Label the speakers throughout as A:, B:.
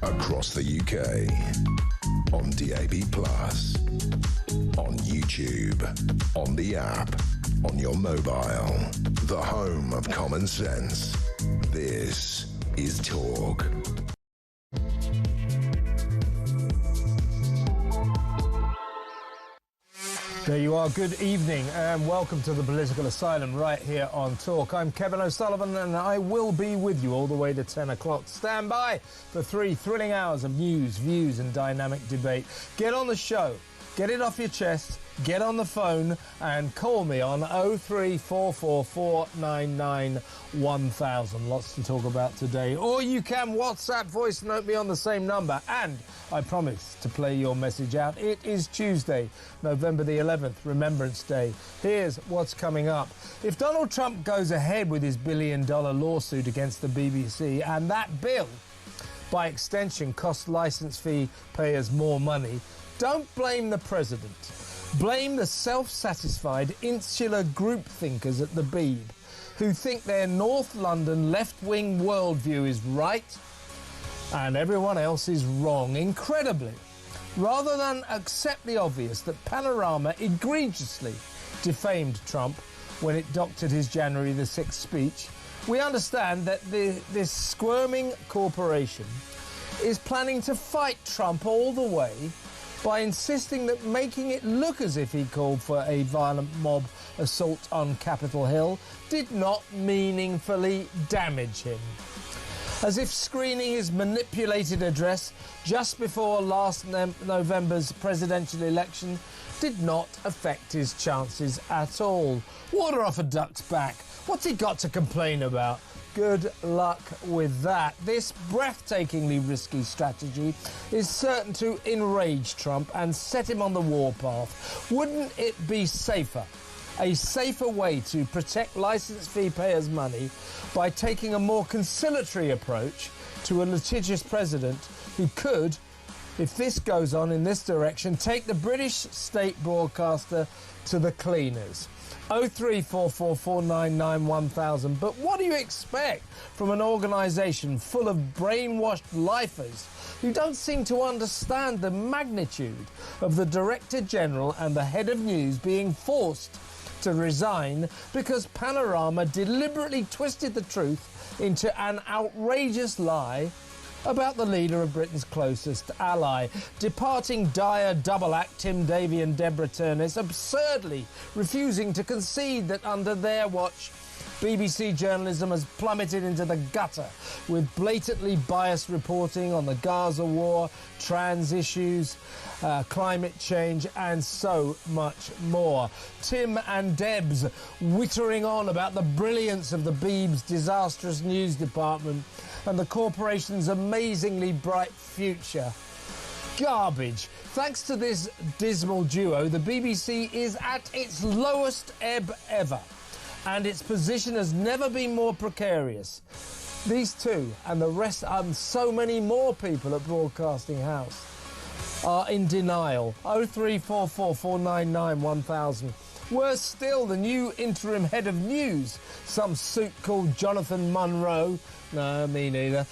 A: across the UK, on DAB+, on YouTube, on the app, on your mobile, the home of common sense. This is Talk.
B: There you are. Good evening and welcome to the Political Asylum right here on Talk. I'm Kevin O'Sullivan and I will be with you all the way to 10 o'clock. Stand by for 3 thrilling hours of news, views and dynamic debate. Get on the show. Get it off your chest. Get on the phone and call me on 03444991000. Lots to talk about today. Or you can WhatsApp voice note me on the same number. And I promise to play your message out. It is Tuesday, November the 11th, Remembrance Day. Here's what's coming up. If Donald Trump goes ahead with his billion-dollar lawsuit against the BBC, and that bill, by extension, costs licence fee payers more money, don't blame the president. Blame the self-satisfied, insular group thinkers at the Beeb, who think their North London left-wing worldview is right and everyone else is wrong. Incredibly, rather than accept the obvious that Panorama egregiously defamed Trump when it doctored his January the 6th speech, we understand that this squirming corporation is planning to fight Trump all the way by insisting that making it look as if he called for a violent mob assault on Capitol Hill did not meaningfully damage him. As if screening his manipulated address just before last November's presidential election did not affect his chances at all. Water off a duck's back. What's he got to complain about? Good luck with that. This breathtakingly risky strategy is certain to enrage Trump and set him on the warpath. Wouldn't it be safer, a safer way to protect licence fee payers' money by taking a more conciliatory approach to a litigious president who could, if this goes on in this direction, take the British state broadcaster to the cleaners? 03444991000. But what do you expect from an organisation full of brainwashed lifers who don't seem to understand the magnitude of the Director General and the head of news being forced to resign because Panorama deliberately twisted the truth into an outrageous lie about the leader of Britain's closest ally? Departing dire double act Tim Davie and Deborah Turness absurdly refusing to concede that under their watch BBC journalism has plummeted into the gutter with blatantly biased reporting on the Gaza war, trans issues, climate change and so much more. Tim and Debs wittering on about the brilliance of the Beeb's disastrous news department and the corporation's amazingly bright future. Garbage. Thanks to this dismal duo, the BBC is at its lowest ebb ever, and its position has never been more precarious. These two and the rest and so many more people at Broadcasting House are in denial. 03444991000. Worse still, the new interim head of news, some suit called Jonathan Munro, no, me neither,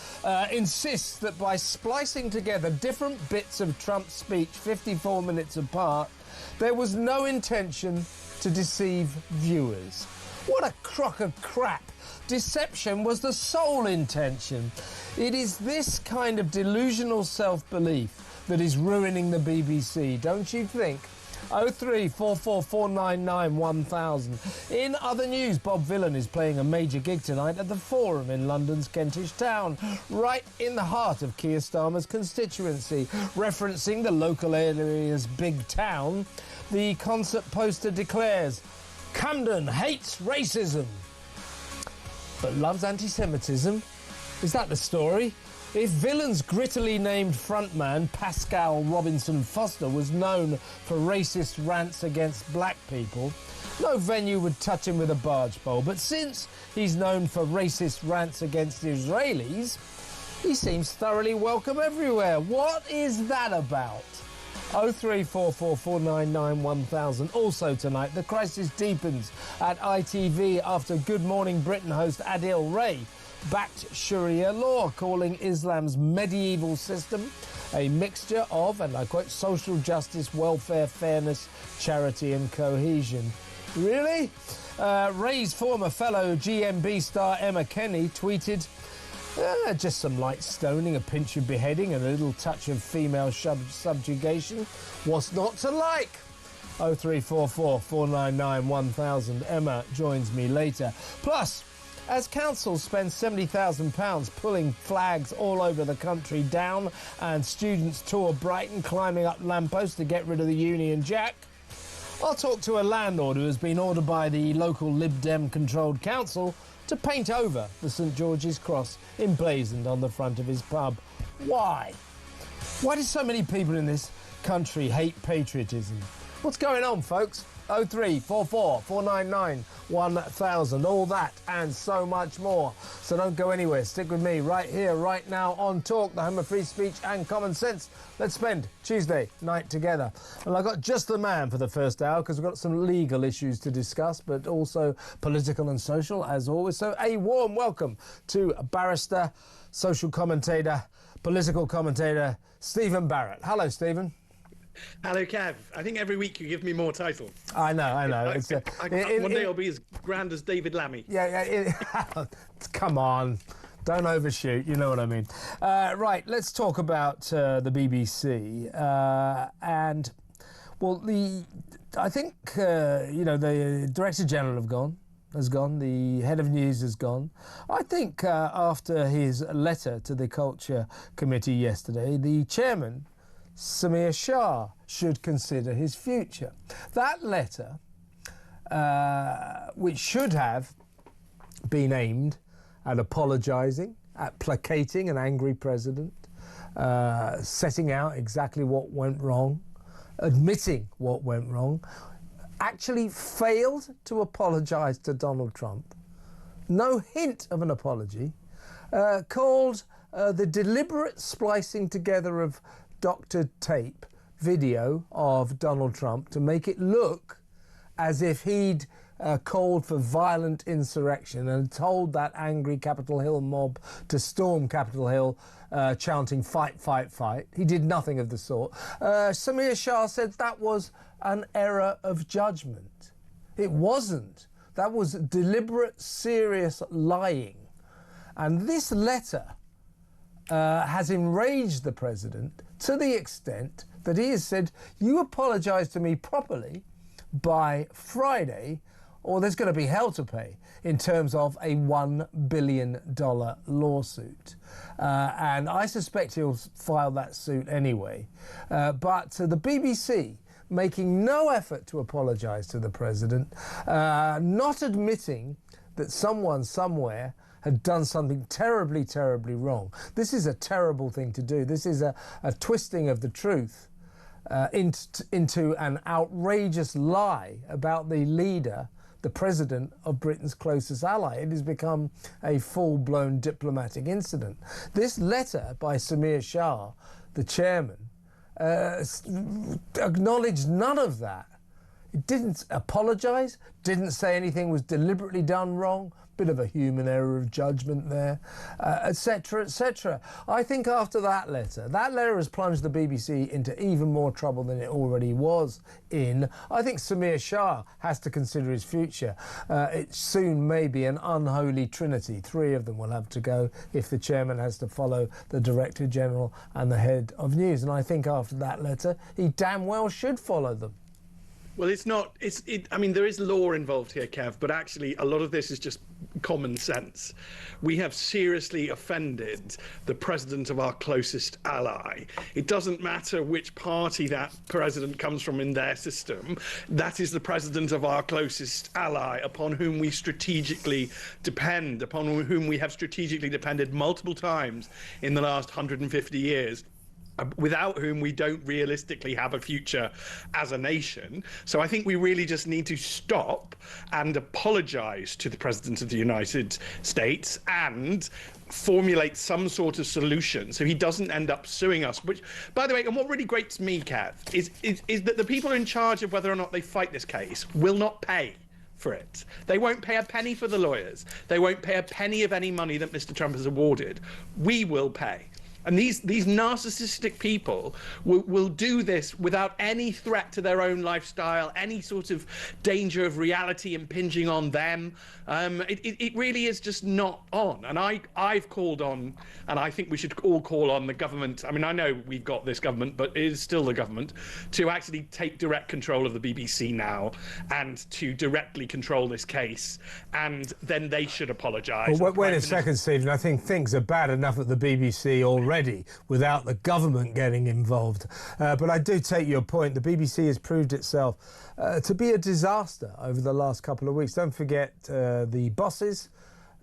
B: insists that by splicing together different bits of Trump's speech 54 minutes apart, there was no intention to deceive viewers. What a crock of crap. Deception was the sole intention. It is this kind of delusional self-belief that is ruining the BBC, don't you think? 03444991000. In other news, Bob Villan is playing a major gig tonight at the Forum in London's Kentish Town, right in the heart of Keir Starmer's constituency. Referencing the local area's big town, the concert poster declares, "Camden hates racism, but loves anti-Semitism." Is that the story? If Villan's grittily named frontman Pascal Robinson Foster was known for racist rants against black people, no venue would touch him with a barge pole. But since he's known for racist rants against Israelis, he seems thoroughly welcome everywhere. What is that about? 0344 499 1000. Also tonight, the crisis deepens at ITV after Good Morning Britain host Adil Ray backed Sharia law, calling Islam's medieval system a mixture of, and I quote, social justice, welfare, fairness, charity and cohesion. Really? Ray's former fellow GMB star Emma Kenny tweeted, just some light stoning, a pinch of beheading and a little touch of female subjugation. What's not to like? 0344 499 1000. Emma joins me later. Plus, as councils spend £70,000 pulling flags all over the country down and students tour Brighton climbing up lampposts to get rid of the Union Jack, I'll talk to a landlord who has been ordered by the local Lib Dem-controlled council to paint over the St George's Cross emblazoned on the front of his pub. Why? Why do so many people in this country hate patriotism? What's going on, folks? 0344 499 1000. All that and so much more. So don't go anywhere. Stick with me right here, right now on Talk, the home of free speech and common sense. Let's spend Tuesday night together. And I've got just the man for the first hour because we've got some legal issues to discuss, but also political and social, as always. So a warm welcome to barrister, social commentator, political commentator, Stephen Barrett. Hello, Stephen.
C: Hello, Kev. I think every week you give me more titles.
B: I know.
C: One day I'll be as grand as David Lammy.
B: Yeah. Come on. Don't overshoot. You know what I mean. Right, let's talk about the BBC. I think, the Director General has gone. The head of news has gone. I think after his letter to the Culture Committee yesterday, the chairman, Samir Shah, should consider his future. That letter, which should have been aimed at apologising, at placating an angry president, setting out exactly what went wrong, admitting what went wrong, actually failed to apologise to Donald Trump. No hint of an apology. Called the deliberate splicing together of doctored tape video of Donald Trump to make it look as if he'd called for violent insurrection and told that angry Capitol Hill mob to storm Capitol Hill, chanting "fight, fight, fight." He did nothing of the sort. Samir Shah said that was an error of judgment. It wasn't. That was deliberate, serious lying. And this letter has enraged the president to the extent that he has said, you apologise to me properly by Friday or there's going to be hell to pay in terms of a $1 billion lawsuit. And I suspect he'll file that suit anyway. But the BBC making no effort to apologise to the president, not admitting that someone somewhere had done something terribly, terribly wrong. This is a terrible thing to do. This is a twisting of the truth into an outrageous lie about the leader, the president of Britain's closest ally. It has become a full-blown diplomatic incident. This letter by Samir Shah, the chairman, acknowledged none of that. It didn't apologise, didn't say anything was deliberately done wrong, bit of a human error of judgment there, etc., etc. I think after that letter has plunged the BBC into even more trouble than it already was in. I think Samir Shah has to consider his future. It soon may be an unholy trinity. 3 of them will have to go if the chairman has to follow the Director General and the head of news. And I think after that letter, he damn well should follow them.
C: Well, I mean, there is law involved here, Kev, but actually a lot of this is just common sense. We have seriously offended the president of our closest ally. It doesn't matter which party that president comes from in their system. That is the president of our closest ally upon whom we strategically depend, upon whom we have strategically depended multiple times in the last 150 years. without whom we don't realistically have a future as a nation. So I think we really just need to stop and apologize to the President of the United States and formulate some sort of solution so he doesn't end up suing us. Which, by the way, and what really grates me, Kev, is that the people in charge of whether or not they fight this case will not pay for it. They won't pay a penny for the lawyers. They won't pay a penny of any money that Mr. Trump has awarded. We will pay. And these narcissistic people will do this without any threat to their own lifestyle, any sort of danger of reality impinging on them. It really is just not on. And I've called on, and I think we should all call on the government. I mean, I know we've got this government, but it is still the government, to actually take direct control of the BBC now and to directly control this case. And then they should apologise.
B: Well, wait a second, Stephen. I think things are bad enough at the BBC already without the government getting involved. But I do take your point. The BBC has proved itself to be a disaster over the last couple of weeks. Don't forget the bosses,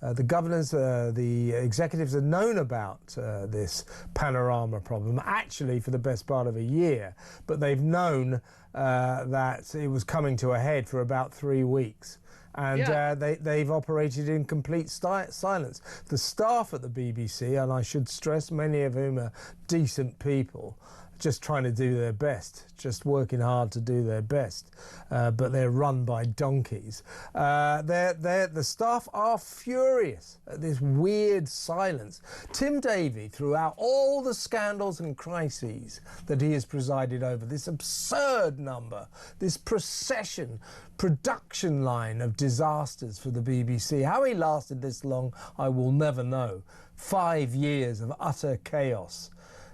B: the governors, the executives have known about this panorama problem actually for the best part of a year, but they've known that it was coming to a head for about 3 weeks. And they've operated in complete silence. The staff at the BBC, and I should stress, many of whom are decent people, just trying to do their best, just working hard to do their best, but they're run by donkeys. The staff are furious at this weird silence. Tim Davie, throughout all the scandals and crises that he has presided over, this absurd number, this production line of disasters for the BBC. How he lasted this long, I will never know. 5 years of utter chaos.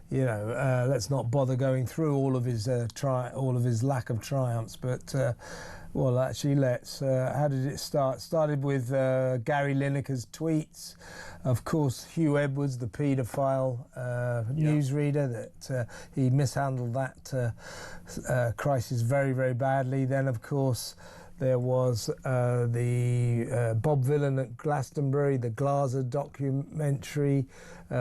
B: You know, let's not bother going through all of his lack of triumphs, but well, actually, let's. How did it start? Started with Gary Lineker's tweets, of course, Hugh Edwards, the paedophile newsreader, that he mishandled that crisis very, very badly. Then, of course, there was the Bob Villan at Glastonbury, the Glaser documentary,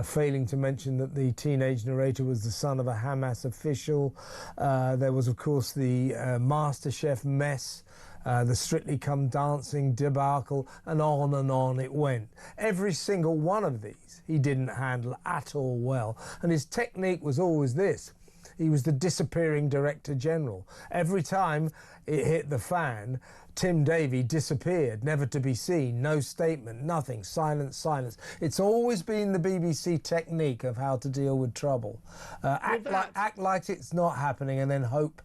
B: failing to mention that the teenage narrator was the son of a Hamas official. There was, of course, the MasterChef mess, the Strictly Come Dancing debacle, and on it went. Every single one of these he didn't handle at all well. And his technique was always this. He was the disappearing Director General. Every time it hit the fan, Tim Davie disappeared, never to be seen, no statement, nothing, silence. It's always been the BBC technique of how to deal with trouble. Act like it's not happening and then hope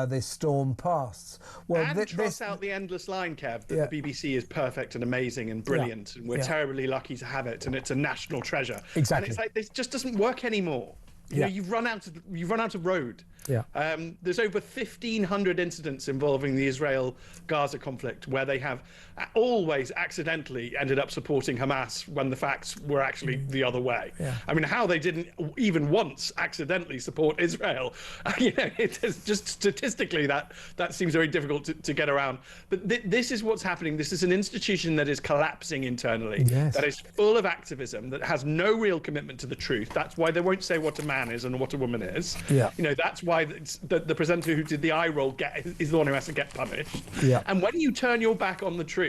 B: this storm passes. Well,
C: and trot out the endless line, Kev, that the BBC is perfect and amazing and brilliant, and we're terribly lucky to have it, and it's a national treasure.
B: Exactly.
C: And it's like, this just doesn't work anymore. You know, you've run out of road. Yeah. There's over 1,500 incidents involving the Israel-Gaza conflict where they have always accidentally ended up supporting Hamas when the facts were actually the other way. Yeah. I mean, how they didn't even once accidentally support Israel, you know, it is just statistically that seems very difficult to get around. But this is what's happening. This is an institution that is collapsing internally, that is full of activism, that has no real commitment to the truth. That's why they won't say what a man is and what a woman is. Yeah. You know, that's why the presenter who did the eye roll is the one who has to get punished. Yeah. And when you turn your back on the truth,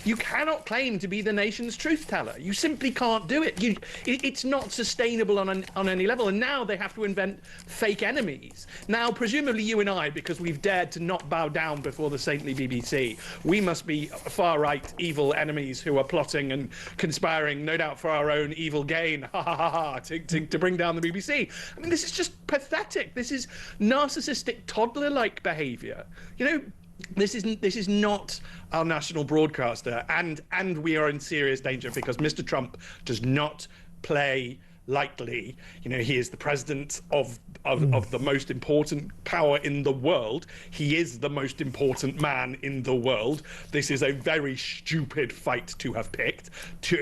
C: you cannot claim to be the nation's truth teller. You simply can't do it. It's not sustainable on any level. And now they have to invent fake enemies. Now, presumably you and I, because we've dared to not bow down before the saintly BBC, we must be far-right evil enemies who are plotting and conspiring, no doubt for our own evil gain, to bring down the BBC. I mean, this is just pathetic. This is narcissistic toddler-like behaviour. You know, this is not our national broadcaster, and we are in serious danger because Mr. Trump does not play lightly. You know, he is the president of the most important power in the world. He is the most important man in the world. This is a very stupid fight to have picked,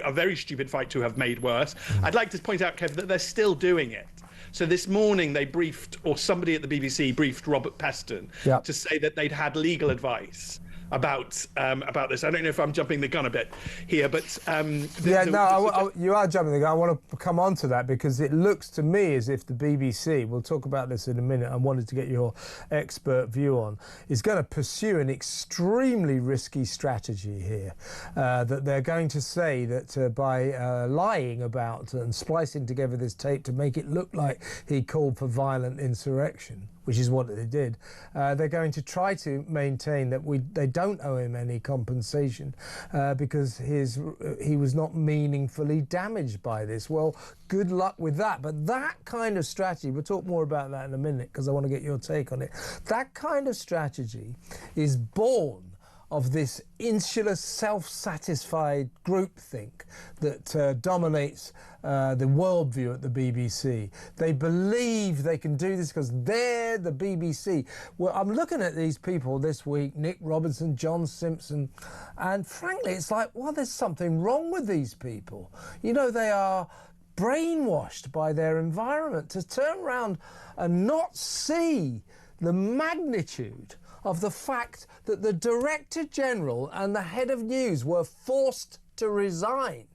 C: a very stupid fight to have made worse. I'd like to point out, Kev, that they're still doing it. So this morning they briefed, or somebody at the BBC briefed Robert Peston to say that they'd had legal advice about this. I don't know if I'm jumping the gun a bit here, but
B: you are jumping the gun. I want to come on to that because it looks to me as if the BBC, we'll talk about this in a minute, I wanted to get your expert view on, is going to pursue an extremely risky strategy here. That they're going to say that by lying about and splicing together this tape to make it look like he called for violent insurrection, which is what they did, they're going to try to maintain that they don't owe him any compensation because he was not meaningfully damaged by this. Well, good luck with that. But that kind of strategy, we'll talk more about that in a minute because I want to get your take on it. That kind of strategy is born of this insular, self-satisfied groupthink that dominates the worldview at the BBC. They believe they can do this because they're the BBC. Well, I'm looking at these people this week, Nick Robinson, John Simpson, and frankly, it's like, well, there's something wrong with these people. You know, they are brainwashed by their environment to turn around and not see the magnitude of the fact that the Director General and the head of news were forced to resign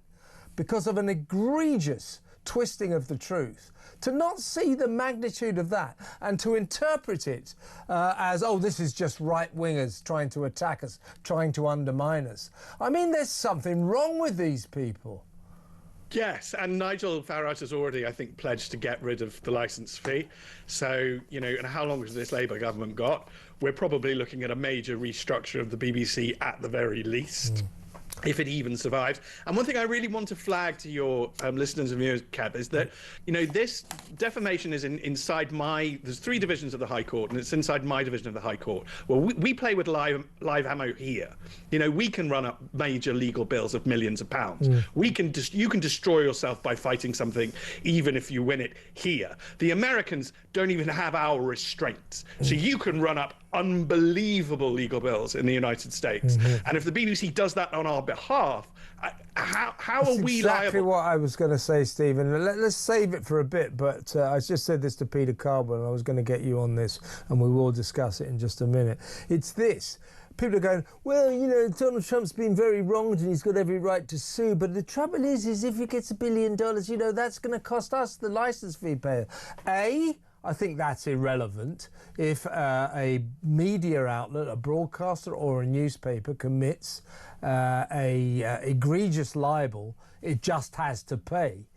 B: because of an egregious twisting of the truth. To not see the magnitude of that and to interpret it as, oh, this is just right-wingers trying to attack us, trying to undermine us. I mean, there's something wrong with these people.
C: Yes, and Nigel Farage has already, I think, pledged to get rid of the licence fee. So, you know, and how long has this Labour government got? We're probably looking at a major restructure of the BBC at the very least. If it even survives. And one thing I really want to flag to your listeners and viewers, Kev, is that, you know, this defamation is inside there's 3 divisions of the High Court, and it's inside my division of the High Court. Well, we play with live ammo here. You know, we can run up major legal bills of millions of pounds. You can destroy yourself by fighting something, even if you win it here. The Americans don't even have our restraints. So you can run up unbelievable legal bills in the United States. And if the BBC does that on our behalf, how are we liable?
B: Exactly what I was going to say, Stephen. Let's save it for a bit, but I just said this to Peter Cardwell, and I was going to get you on this, and we will discuss it in just a minute. It's this. People are going, well, you know, Donald Trump's been very wronged and he's got every right to sue. But the trouble is if he gets $1 billion, you know, that's going to cost us, the licence fee payer. I think that's irrelevant. If a media outlet, a broadcaster or a newspaper commits a egregious libel, it just has to pay.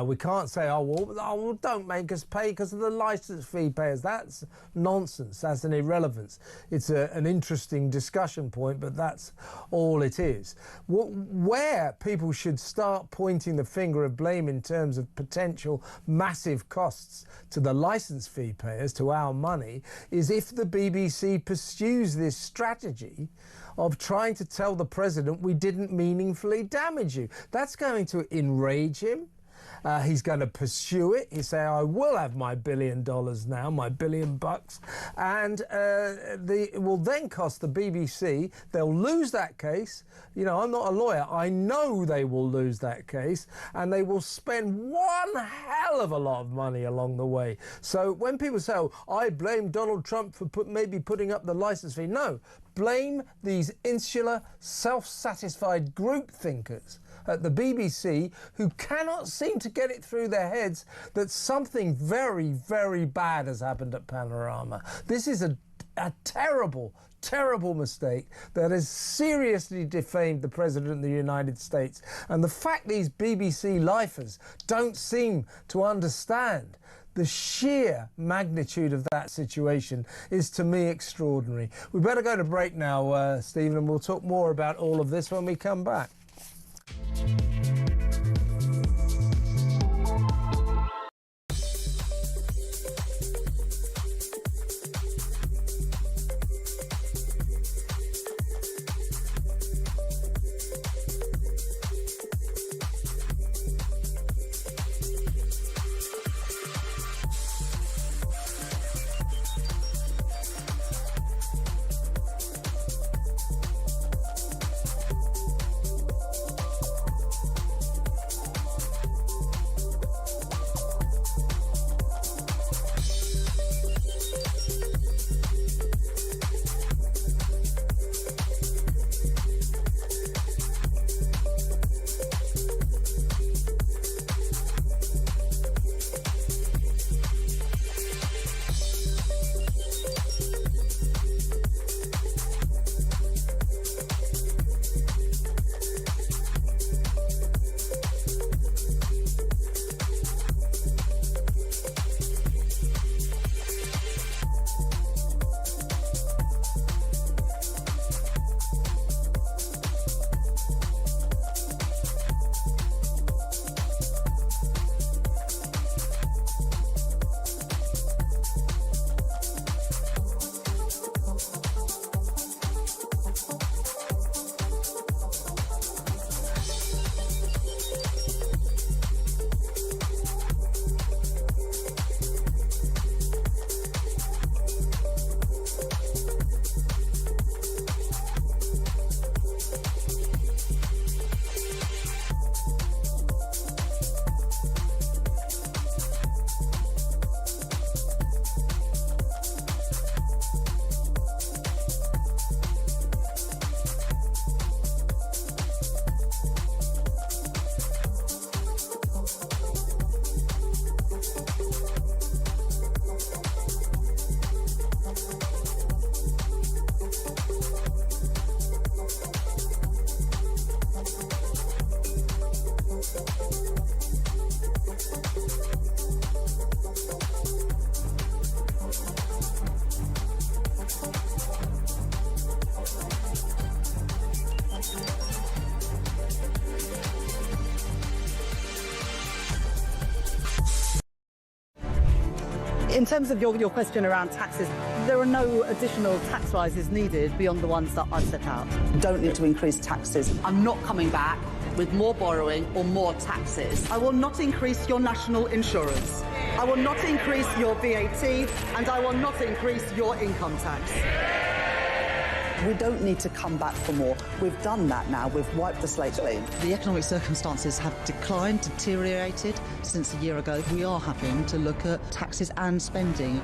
B: We can't say, well, don't make us pay because of the licence fee payers. That's nonsense. That's an irrelevance. It's an interesting discussion point, but that's all it is. Where people should start pointing the finger of blame in terms of potential massive costs to the licence fee payers, to our money, is if the BBC pursues this strategy of trying to tell the president we didn't meaningfully damage you. That's going to enrage him. He's going to pursue it. He'll say, I will have my $1 billion now, my $1 billion bucks. And it will then cost the BBC. They'll lose that case. You know, I'm not a lawyer. I know they will lose that case. And they will spend one hell of a lot of money along the way. So when people say, oh, I blame Donald Trump for maybe putting up the licence fee. No, blame these insular, self-satisfied group thinkers at the BBC who cannot seem to get it through their heads that something very, very bad has happened at Panorama. This is a terrible, terrible mistake that has seriously defamed the President of the United States. And the fact these BBC lifers don't seem to understand the sheer magnitude of that situation is, to me, extraordinary. We better go to break now, Stephen, and we'll talk more about all of this when we come back.
D: In terms of your question around taxes, there are no additional tax rises needed beyond the ones that I've set out.
E: Don't need to increase taxes. I'm not coming back with more borrowing or more taxes.
D: I will not increase your national insurance. I will not increase your VAT, and I will not increase your income tax.
E: We don't need to come back for more. We've done that now. We've wiped the slate clean.
F: The economic circumstances have declined, deteriorated since a year ago. We are having to look at taxes and spending.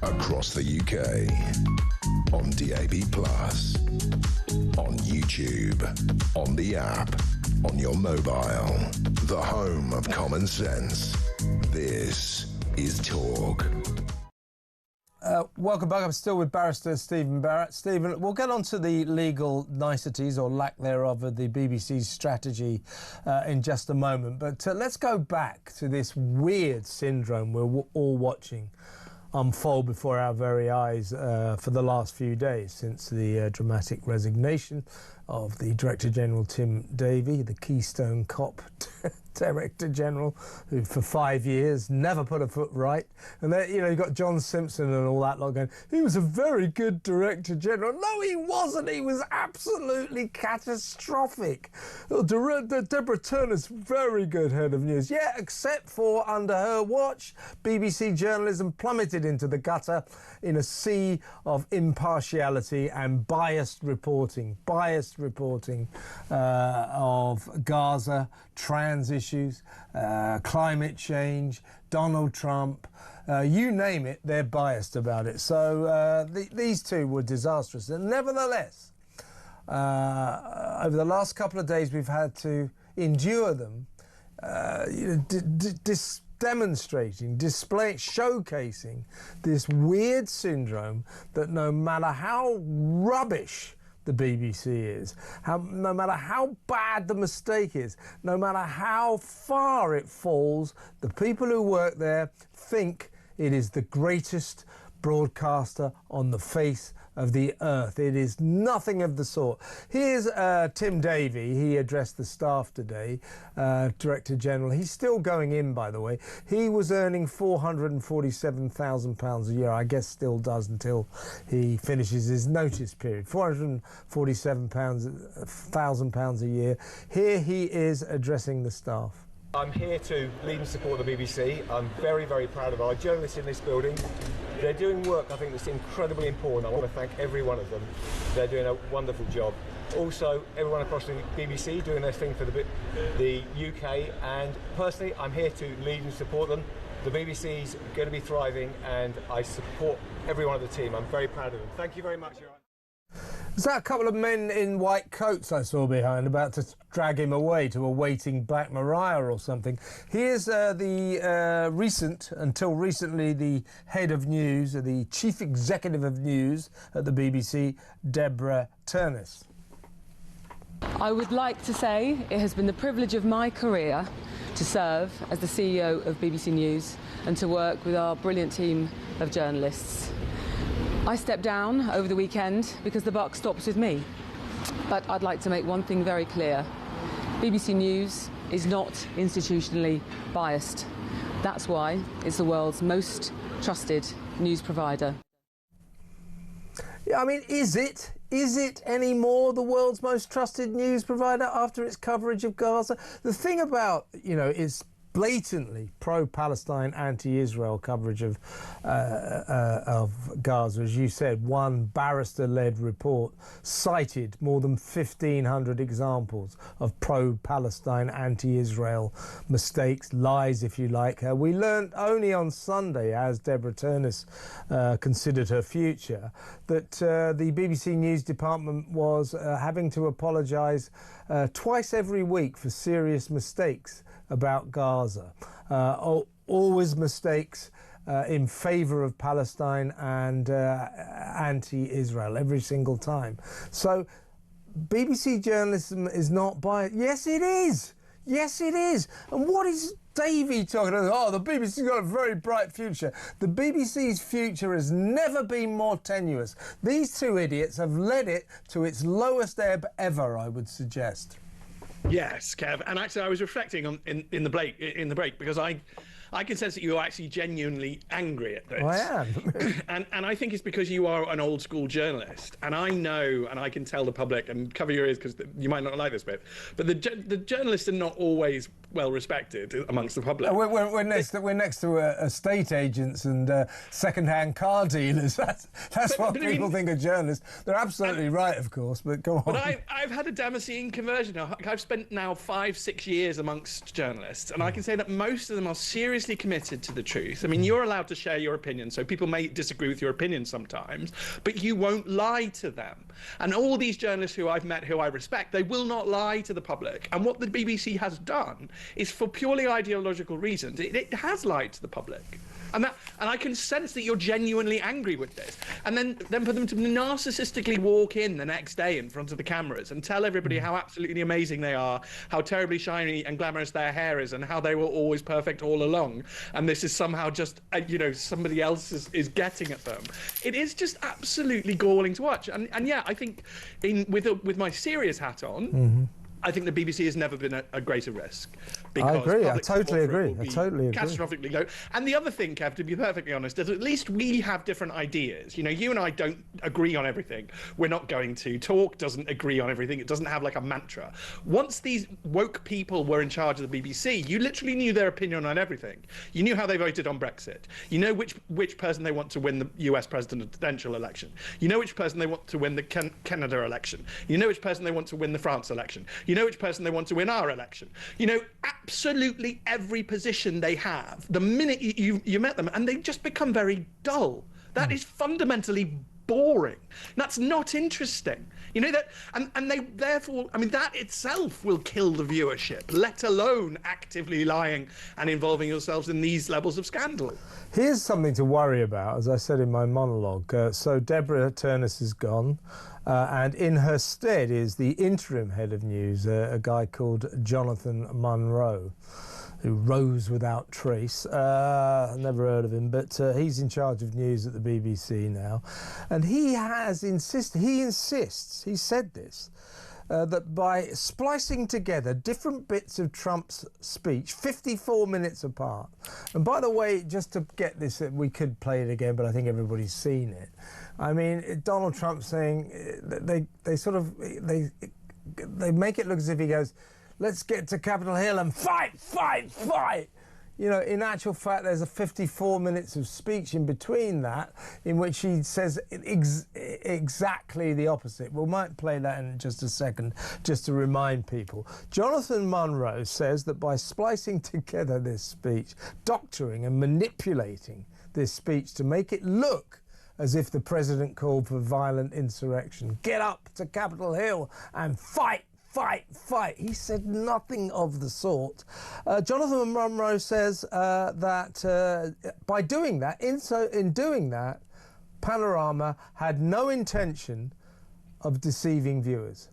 A: Across the UK, on DAB+, on YouTube, on the app, on your mobile, the home of common sense. This is Talk.
B: Welcome back. I'm still with Barrister Stephen Barrett. Stephen, we'll get on to the legal niceties or lack thereof of the BBC's strategy in just a moment. But let's go back to this weird syndrome we're all watching unfold before our very eyes for the last few days since the dramatic resignation of the Director General Tim Davie, the Keystone Cop Director General, who for 5 years never put a foot right. And then, you know, you've got John Simpson and all that lot going, he was a very good Director General. No, he wasn't. He was absolutely catastrophic. Deborah Turner's very good head of news. Yeah, except for under her watch, BBC journalism plummeted into the gutter in a sea of impartiality and biased reporting of Gaza, trans issues, climate change, Donald Trump, you name it, they're biased about it. So these two were disastrous. And nevertheless, over the last couple of days, we've had to endure them, demonstrating, showcasing this weird syndrome that no matter how rubbish the BBC is, no matter how bad the mistake is, no matter how far it falls, the people who work there think it is the greatest broadcaster on the face of the earth. It is nothing of the sort. Here's Tim Davie. He addressed the staff today, Director General. He's still going in, by the way. He was earning £447,000 a year. I guess still does until he finishes his notice period. £447,000 a year. Here he is addressing the staff.
G: I'm here to lead and support the BBC. I'm very, very proud of our journalists in this building. They're doing work I think that's incredibly important. I want to thank every one of them. They're doing a wonderful job. Also, everyone across the BBC doing their thing for the UK, and personally, I'm here to lead and support them. The BBC's going to be thriving, and I support every one of the team. I'm very proud of them. Thank you very much.
B: Is that a couple of men in white coats I saw behind about to drag him away to a waiting Black Maria or something? Here's until recently, the head of news, the chief executive of news at the BBC, Deborah Turner.
H: I would like to say it has been the privilege of my career to serve as the CEO of BBC News and to work with our brilliant team of journalists. I stepped down over the weekend because the buck stops with me. But I'd like to make one thing very clear. BBC News is not institutionally biased. That's why it's the world's most trusted news provider.
B: Yeah, I mean, is it anymore the world's most trusted news provider after its coverage of Gaza? The thing about, is blatantly pro-Palestine, anti-Israel coverage of Gaza. As you said, one barrister-led report cited more than 1,500 examples of pro-Palestine, anti-Israel mistakes, lies, if you like. We learnt only on Sunday, as Deborah Turness considered her future, that the BBC News department was having to apologise twice every week for serious mistakes about Gaza. Always mistakes in favour of Palestine and anti-Israel every single time. So BBC journalism is not biased. Yes, it is. Yes, it is. And what is Davey talking about? Oh, the BBC's got a very bright future. The BBC's future has never been more tenuous. These two idiots have led it to its lowest ebb ever, I would suggest.
C: Yes, Kev. And actually, I was reflecting on in the break because I can sense that you're actually genuinely angry at this.
B: I am.
C: and I think it's because you are an old school journalist. And I know, and I can tell the public, and cover your ears because you might not like this bit, but the journalists are not always well respected amongst the public.
B: We're next to estate agents and second-hand car dealers. That's what people think of journalists. They're absolutely right, of course, but go on.
C: But I've had a Damascene conversion. I've spent now 5-6 years amongst journalists, and I can say that most of them are seriously committed to the truth. I mean, you're allowed to share your opinion, so people may disagree with your opinion sometimes, but you won't lie to them. And all these journalists who I've met, who I respect, they will not lie to the public. And what the BBC has done is, for purely ideological reasons, it has lied to the public. And I can sense that you're genuinely angry with this. And then for them to narcissistically walk in the next day in front of the cameras and tell everybody how absolutely amazing they are, how terribly shiny and glamorous their hair is, and how they were always perfect all along, and this is somehow just somebody else is getting at them. It is just absolutely galling to watch. And yeah, I think with my serious hat on. Mm-hmm. I think the BBC has never been a greater risk.
B: I agree. I totally agree.
C: Catastrophically low. And the other thing, Kev, to be perfectly honest, is at least we have different ideas. You know, you and I don't agree on everything. We're not going to. Talk doesn't agree on everything. It doesn't have like a mantra. Once these woke people were in charge of the BBC, you literally knew their opinion on everything. You knew how they voted on Brexit. You know which person they want to win the US presidential election. You know which person they want to win the Canada election. You know which person they want to win the France election. You know which person they want to win our election. You know, absolutely every position they have, the minute you met them, and they just become very dull. That is fundamentally boring. That's not interesting. You know that, and they therefore, I mean, that itself will kill the viewership, let alone actively lying and involving yourselves in these levels of scandal.
B: Here's something to worry about, as I said in my monologue. So Deborah Turness is gone. And in her stead is the interim head of news, a guy called Jonathan Munro, who rose without trace. Never heard of him, but he's in charge of news at the BBC now. And he insists, he said this, that by splicing together different bits of Trump's speech, 54 minutes apart, and by the way, just to get this, we could play it again, but I think everybody's seen it. I mean, Donald Trump saying, they make it look as if he goes, let's get to Capitol Hill and fight, fight, fight. You know, in actual fact, there's a 54 minutes of speech in between that in which he says exactly the opposite. We might play that in just a second, just to remind people. Jonathan Munro says that by splicing together this speech, doctoring and manipulating this speech to make it look as if the president called for violent insurrection, get up to Capitol Hill and fight, fight, fight. He said nothing of the sort. Jonathan Munro says that by doing that, in doing that, Panorama had no intention of deceiving viewers.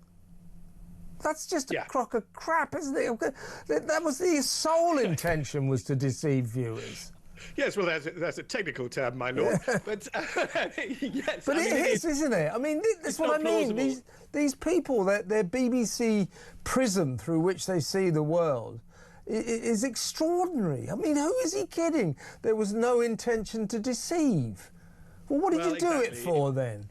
B: That's just a crock of crap, isn't it? That was the sole intention, was to deceive viewers.
C: Yes, well, that's a technical term, my lord. But yes,
B: but it is, isn't it? I mean, that's what I mean. These people, their BBC prism through which they see the world is extraordinary. I mean, who is he kidding? There was no intention to deceive. Well, what did you do it for then?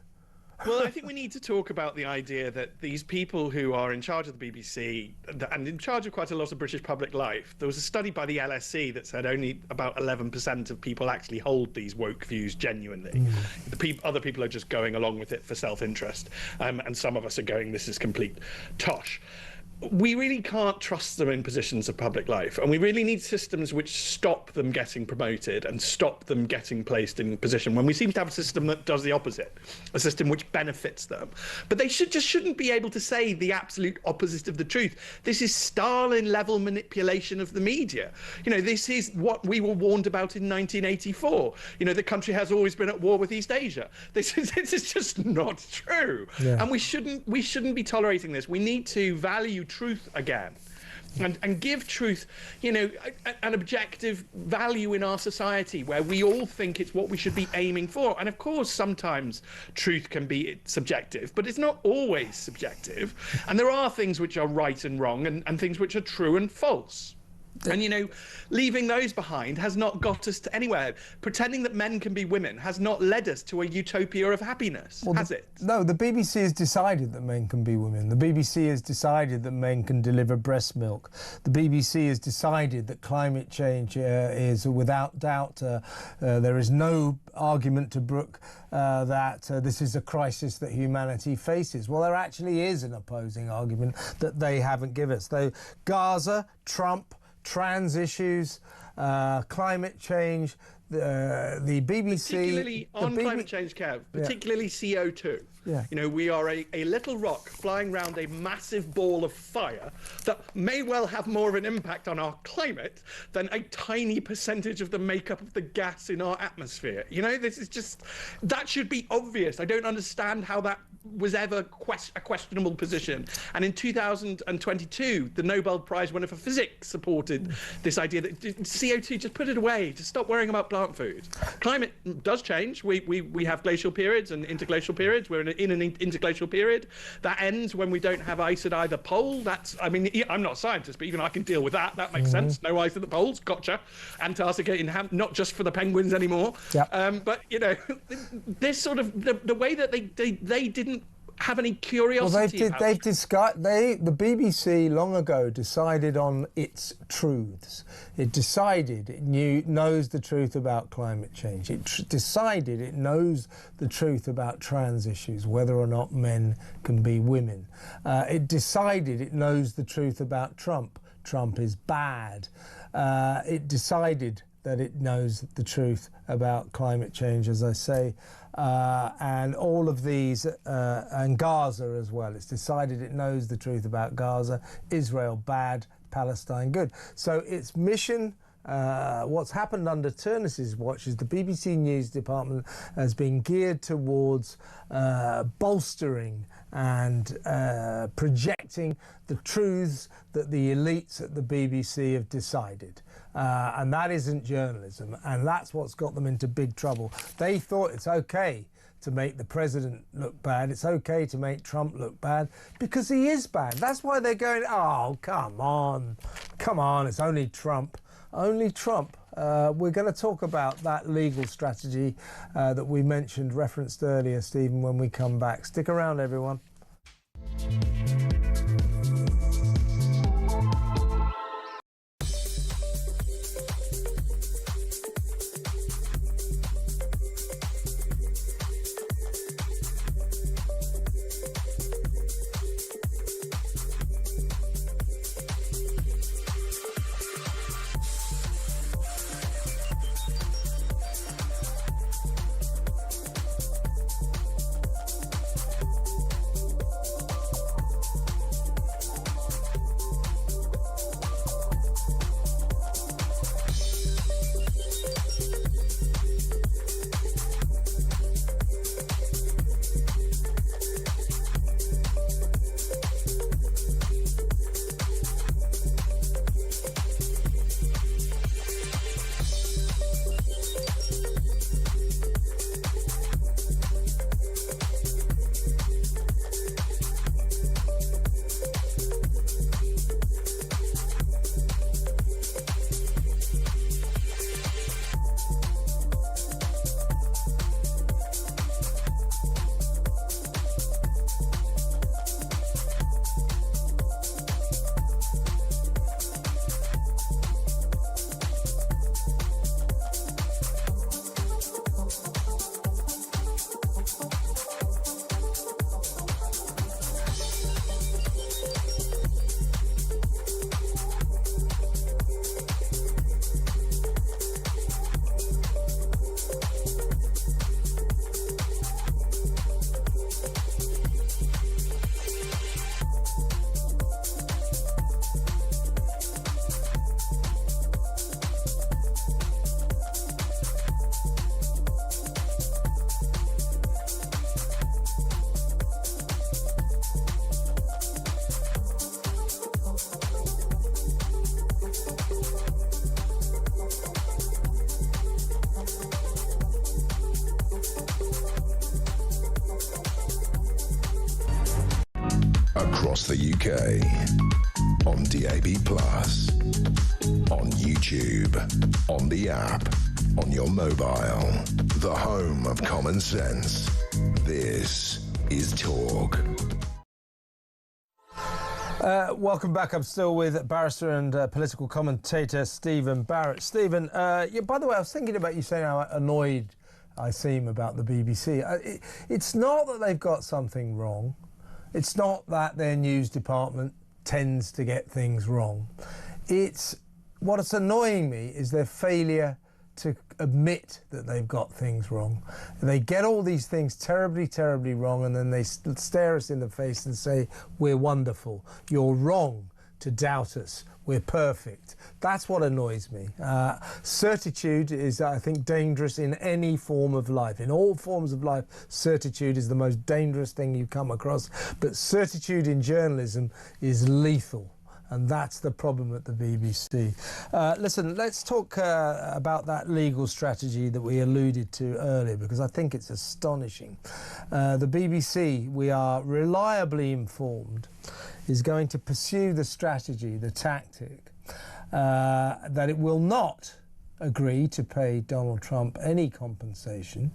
C: Well, I think we need to talk about the idea that these people who are in charge of the BBC and in charge of quite a lot of British public life, there was a study by the LSE that said only about 11% of people actually hold these woke views genuinely. Other people are just going along with it for self-interest, and some of us are going, this is complete tosh. We really can't trust them in positions of public life, and we really need systems which stop them getting promoted and stop them getting placed in position when we seem to have a system that does the opposite, a system which benefits them. But they shouldn't be able to say the absolute opposite of the truth. This is Stalin-level manipulation of the media. You know, this is what we were warned about in 1984. You know, the country has always been at war with East Asia. This is just not true. Yeah. And we shouldn't be tolerating this. We need to value truth again, and give truth, you know, an objective value in our society where we all think it's what we should be aiming for. And of course, sometimes truth can be subjective, but it's not always subjective. And there are things which are right and wrong, and things which are true and false. And, you know, leaving those behind has not got us to anywhere. Pretending that men can be women has not led us to a utopia of happiness, has it?
B: No, the BBC has decided that men can be women. The BBC has decided that men can deliver breast milk. The BBC has decided that climate change is, without doubt, there is no argument to brook that this is a crisis that humanity faces. Well, there actually is an opposing argument that they haven't given us. Though Gaza, Trump, trans issues, climate change, the BBC...
C: Particularly on climate change, Kev, particularly CO2. Yeah. You know, we are a little rock flying around a massive ball of fire that may well have more of an impact on our climate than a tiny percentage of the makeup of the gas in our atmosphere. You know, this is just... That should be obvious. I don't understand how that was ever a questionable position. And in 2022, the Nobel Prize winner for physics supported this idea that CO2, just put it away, just stop worrying about plant food. Climate does change. We have glacial periods and interglacial periods. We're in an interglacial period that ends when we don't have ice at either pole. That's, I mean, I'm not a scientist, but even I can deal with that. That makes sense. No ice at the poles. Gotcha. Antarctica not just for the penguins anymore. Yep. But you know, this sort of the way that they didn't have any curiosity.
B: Well, the BBC long ago decided on its truths. It decided it knows the truth about climate change. It decided it knows the truth about trans issues, whether or not men can be women. It decided it knows the truth about Trump. Trump is bad. It decided that it knows the truth about climate change, as I say, and all of these, and Gaza as well. It's decided it knows the truth about Gaza, Israel bad, Palestine good. So its mission, what's happened under Turness's watch, is the BBC News Department has been geared towards bolstering and projecting the truths that the elites at the BBC have decided. And that isn't journalism, and that's what's got them into big trouble. They thought it's okay to make the president look bad, it's okay to make Trump look bad, because he is bad. That's why they're going, oh, come on, it's only Trump. Only Trump. We're going to talk about that legal strategy that we mentioned, referenced earlier, Stephen, when we come back. Stick around, everyone.
A: across the UK, on DAB+, on YouTube, on the app, on your mobile, the home of common sense. This is Talk.
B: Welcome back. I'm still with barrister and political commentator Stephen Barrett. Stephen, by the way, I was thinking about you saying how annoyed I seem about the BBC. It's not that they've got something wrong. It's not that their news department tends to get things wrong. What's annoying me is their failure to admit that they've got things wrong. They get all these things terribly, terribly wrong, and then they stare us in the face and say, we're wonderful. You're wrong to doubt us. We're perfect. That's what annoys me. Certitude is, I think, dangerous in any form of life. In all forms of life, certitude is the most dangerous thing you come across. But certitude in journalism is lethal. And that's the problem at the BBC. Listen, let's talk about that legal strategy that we alluded to earlier, because I think it's astonishing. The BBC, we are reliably informed, is going to pursue the strategy, the tactic, that it will not agree to pay Donald Trump any compensation.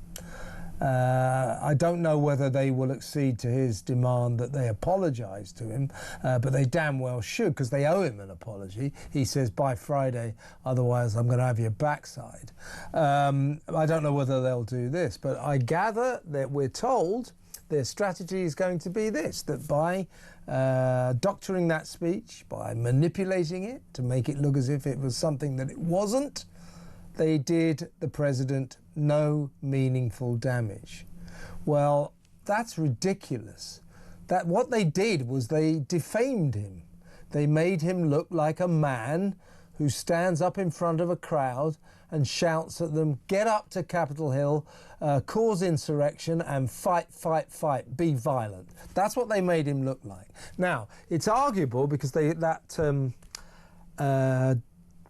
B: I don't know whether they will accede to his demand that they apologise to him, but they damn well should, because they owe him an apology. He says by Friday, otherwise I'm going to have your backside. I don't know whether they'll do this, but I gather that we're told their strategy is going to be this, that by doctoring that speech, by manipulating it to make it look as if it was something that it wasn't, they did the president no meaningful damage. Well, that's ridiculous. That what they did was they defamed him. They made him look like a man who stands up in front of a crowd and shouts at them, get up to Capitol Hill, cause insurrection and fight, fight, fight, be violent. That's what they made him look like. Now, it's arguable because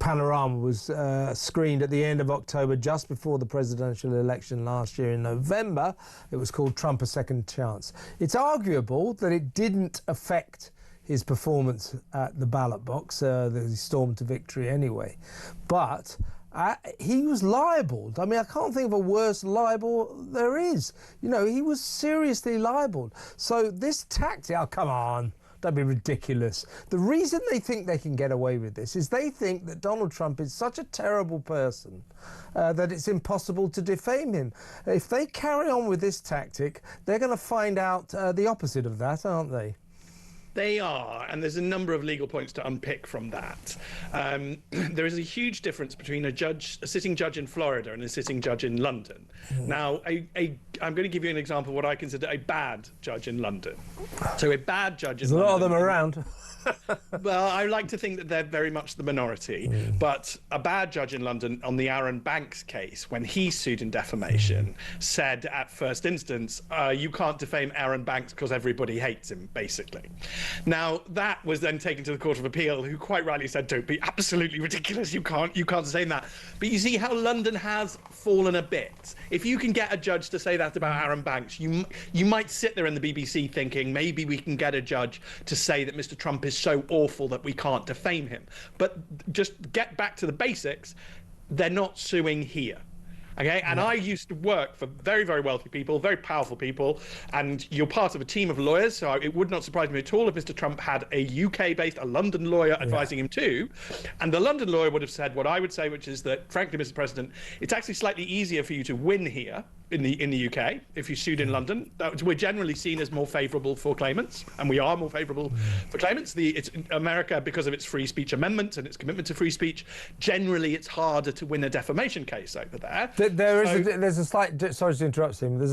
B: panorama was screened at the end of October, just before the presidential election last year in November. It was called Trump: A Second Chance. It's arguable that it didn't affect his performance at the ballot box, that he stormed to victory anyway. But he was libelled. I mean, I can't think of a worse libel there is. You know, he was seriously libelled. So this tactic, oh, come on. Don't be ridiculous. The reason they think they can get away with this is they think that Donald Trump is such a terrible person that it's impossible to defame him. If they carry on with this tactic, they're going to find out the opposite of that, aren't they?
C: They are, and there's a number of legal points to unpick from that. There is a huge difference between a sitting judge in Florida and a sitting judge in London. Now, I'm going to give you an example of what I consider a bad judge in London. So a bad judge in London...
B: There's a lot of them around.
C: Well, I like to think that they're very much the minority, but a bad judge in London on the Aaron Banks case, when he sued in defamation, said at first instance, you can't defame Aaron Banks because everybody hates him, basically. Now, that was then taken to the Court of Appeal, who quite rightly said, don't be absolutely ridiculous, you can't defame that. But you see how London has fallen a bit. If you can get a judge to say that about Aaron Banks, you might sit there in the BBC thinking, maybe we can get a judge to say that Mr. Trump is so awful that we can't defame him. But just get back to the basics, they're not suing here. Okay, and I used to work for very, very wealthy people, very powerful people, and you're part of a team of lawyers, so it would not surprise me at all if Mr. Trump had a UK-based, a London lawyer advising him too, and the London lawyer would have said what I would say, which is that, frankly, Mr. President, it's actually slightly easier for you to win here in the UK if you sued in London. We're generally seen as more favourable for claimants, and we are more favourable for claimants. It's America, because of its free speech amendment and its commitment to free speech, generally it's harder to win a defamation case over there.
B: There's a slight, sorry to interrupt him, there's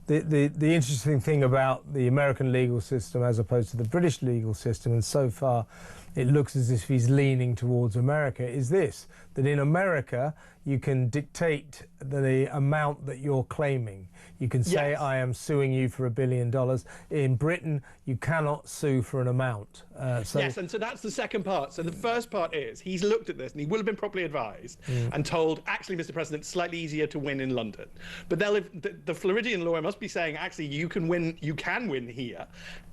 B: the interesting thing about the American legal system as opposed to the British legal system, and so far it looks as if he's leaning towards America, is this, that in America you can dictate the amount that you're claiming. You can say,
C: Yes.
B: I am suing you for $1 billion. In Britain, you cannot sue for an amount.
C: Yes, and so that's the second part. So the first part is he's looked at this and he will have been properly advised and told, actually, Mr. President, it's slightly easier to win in London. But the Floridian lawyer must be saying, actually, you can win here.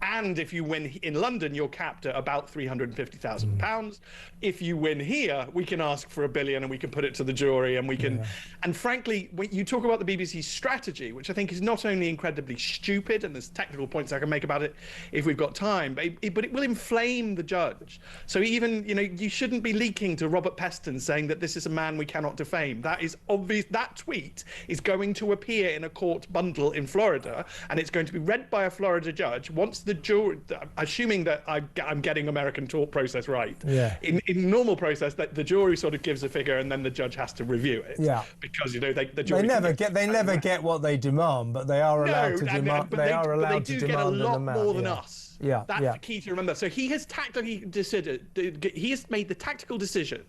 C: And if you win in London, you're capped at about £350,000. If you win here, we can ask for $1 billion and we can put it to the jury and we can. And frankly, when you talk about the BBC's strategy, which I think is not only incredibly stupid, and there's technical points I can make about it if we've got time, but it will inflame the judge. So even, you shouldn't be leaking to Robert Peston saying that this is a man we cannot defame. That is obvious. That tweet is going to appear in a court bundle in Florida, and it's going to be read by a Florida judge once the jury, assuming that I'm getting American tort process right.
B: Yeah.
C: In normal process, that the jury sort of gives a figure and then the judge has to review it.
B: Yeah.
C: Because the jury
B: they never get what they demand, but they are allowed to demand.
C: They do get a lot more than us.
B: Yeah,
C: that's the key to remember. So he has made the tactical decision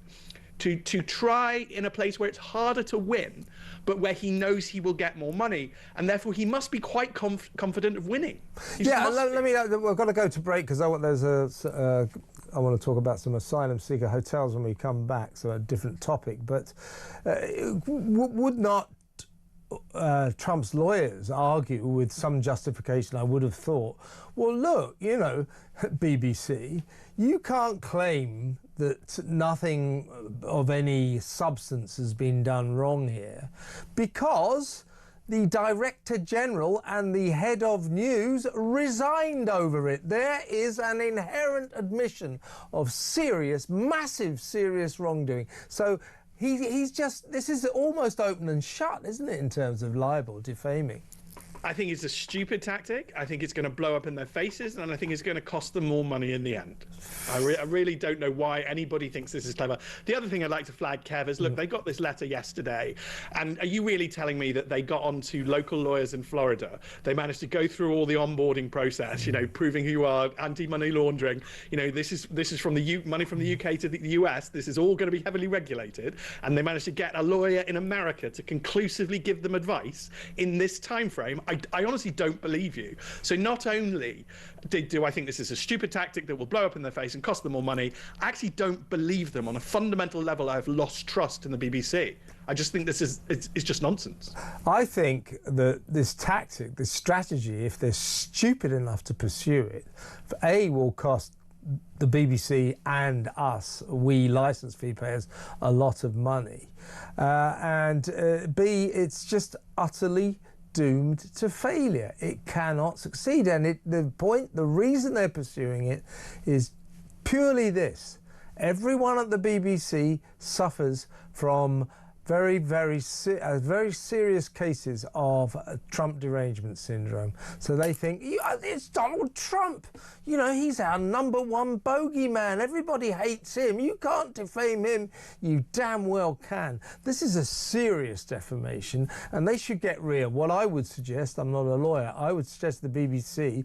C: to try in a place where it's harder to win, but where he knows he will get more money, and therefore he must be quite confident of winning. We've
B: got to go to break because I want to talk about some asylum seeker hotels when we come back, so a different topic. But would not Trump's lawyers argue with some justification? I would have thought, well, look, BBC, you can't claim that nothing of any substance has been done wrong here because the Director General and the head of news resigned over it. There is an inherent admission of massive serious wrongdoing. So this is almost open and shut, isn't it, in terms of libel, defaming?
C: I think it's a stupid tactic. I think it's going to blow up in their faces, and I think it's going to cost them more money in the end. I really don't know why anybody thinks this is clever. The other thing I'd like to flag, Kev, is look, they got this letter yesterday, and are you really telling me that they got onto local lawyers in Florida? They managed to go through all the onboarding process, proving who you are, anti-money laundering. This is from the money from the UK to the US. This is all going to be heavily regulated, and they managed to get a lawyer in America to conclusively give them advice in this time frame. I honestly don't believe you. So not only do I think this is a stupid tactic that will blow up in their face and cost them more money, I actually don't believe them. On a fundamental level, I've lost trust in the BBC. I just think it's just nonsense. I
B: think that this tactic, this strategy, if they're stupid enough to pursue it, will cost the BBC and us, we licence fee payers, a lot of money. And B, it's just utterly doomed to failure. It cannot succeed, and the reason they're pursuing it is purely this: everyone at the BBC suffers from very serious cases of Trump derangement syndrome. So they think, it's Donald Trump. He's our #1 bogeyman. Everybody hates him. You can't defame him. You damn well can. This is a serious defamation, and they should get real. What I would suggest, I'm not a lawyer, I would suggest the BBC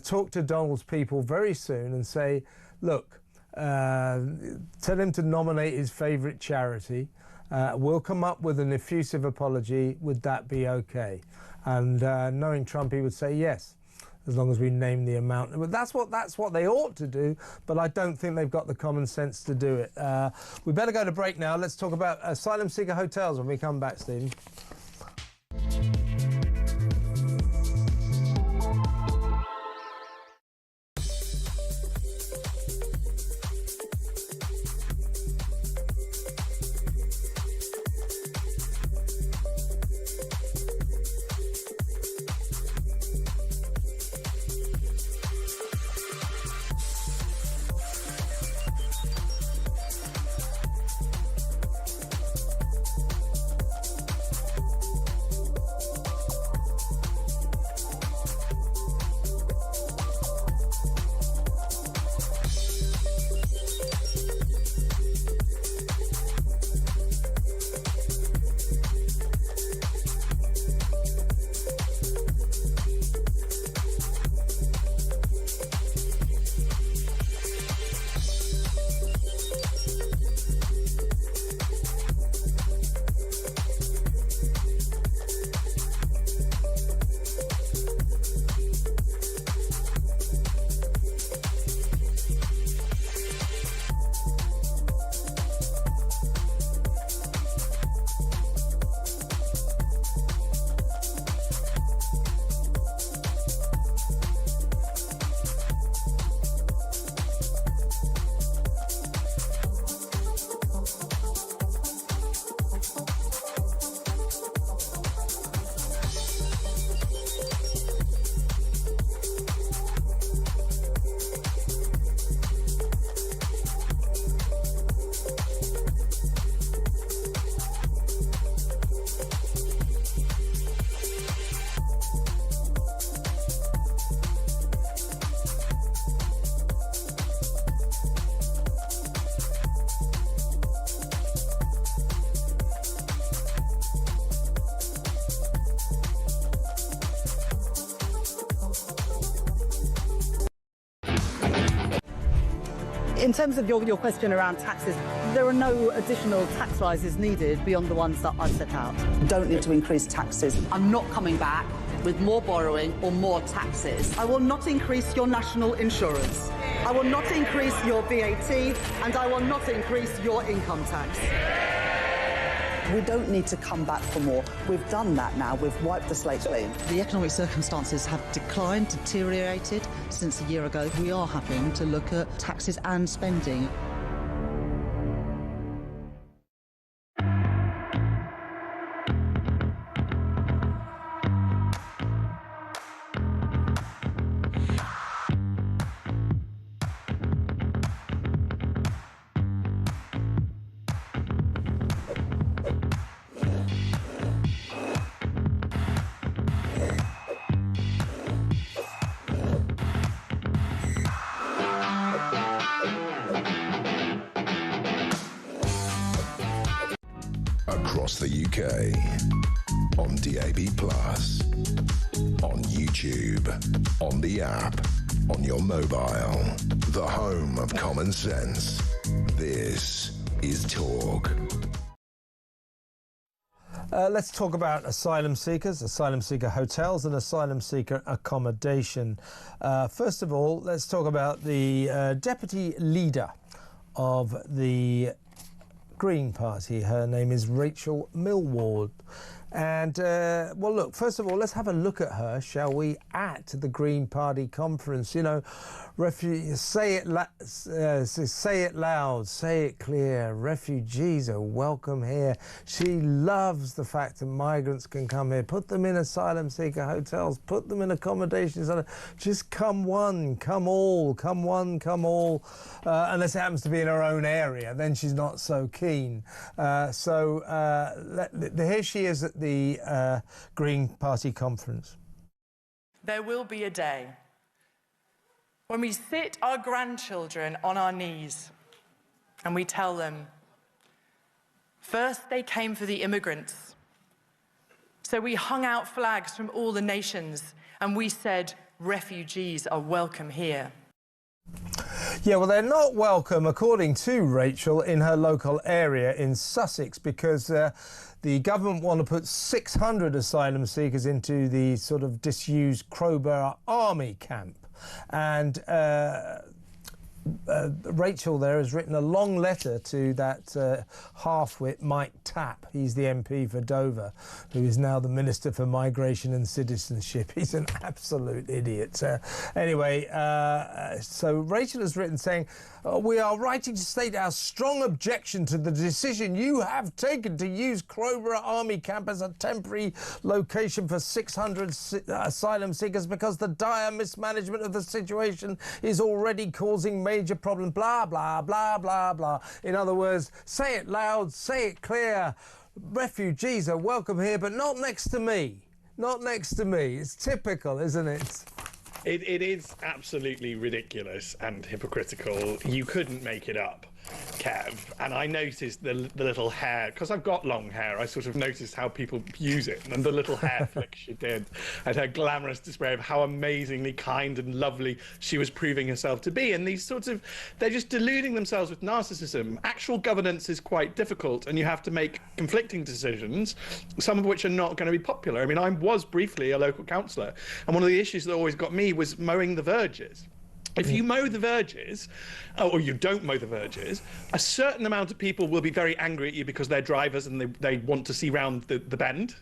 B: talk to Donald's people very soon and say, look, tell him to nominate his favourite charity. We'll come up with an effusive apology. Would that be okay? And knowing Trump, he would say yes, as long as we name the amount. But that's what they ought to do, but I don't think they've got the common sense to do it. We better go to break now. Let's talk about asylum seeker hotels when we come back, Stephen.
D: In terms of your question around taxes, there are no additional tax rises needed beyond the ones that I've set out.
E: Don't need to increase taxes. I'm not coming back with more borrowing or more taxes.
D: I will not increase your national insurance. I will not increase your VAT, and I will not increase your income tax.
E: We don't need to come back for more. We've done that now. We've wiped the slate clean.
F: The economic circumstances have declined, deteriorated since a year ago. We are having to look at taxes and spending.
A: Across the UK, on DAB+, on YouTube, on the app, on your mobile, the home of common sense. This is Talk.
B: Let's talk about asylum seekers, asylum seeker hotels and asylum seeker accommodation. First of all, let's talk about the deputy leader of the Green Party. Her name is Rachel Millward. And, well, look, first of all, let's have a look at her, shall we, at the Green Party conference. You know, say it loud, say it clear. Refugees are welcome here. She loves the fact that migrants can come here. Put them in asylum seeker hotels, put them in accommodations. Just come one, come all, come one, come all. Unless it happens to be in her own area, then she's not so keen. Here she is at the Green Party conference.
I: There will be a day when we sit our grandchildren on our knees and we tell them, first they came for the immigrants. So we hung out flags from all the nations and we said, refugees are welcome here.
B: Yeah, well, they're not welcome, according to Rachel, in her local area in Sussex, because the government want to put 600 asylum seekers into the sort of disused Crowborough Army camp. And Rachel there has written a long letter to that half-wit Mike Tapp. He's the MP for Dover, who is now the Minister for Migration and Citizenship. He's an absolute idiot. Anyway, so Rachel has written saying, we are writing to state our strong objection to the decision you have taken to use Crowborough Army Camp as a temporary location for 600 asylum seekers because the dire mismanagement of the situation is already causing major problems. Blah, blah, blah, blah, blah. In other words, say it loud, say it clear. Refugees are welcome here, but not next to me. Not next to me. It's typical, isn't it?
C: It is absolutely ridiculous and hypocritical. You couldn't make it up, Kev. And I noticed the little hair, because I've got long hair, I sort of noticed how people use it, and the little hair flick she did, and her glamorous display of how amazingly kind and lovely she was proving herself to be. And these sorts of, they're just deluding themselves with narcissism. Actual governance is quite difficult, and you have to make conflicting decisions, some of which are not going to be popular. I mean, I was briefly a local councillor, and one of the issues that always got me was mowing the verges. If you mow the verges, or you don't mow the verges, a certain amount of people will be very angry at you because they're drivers and they want to see round the bend.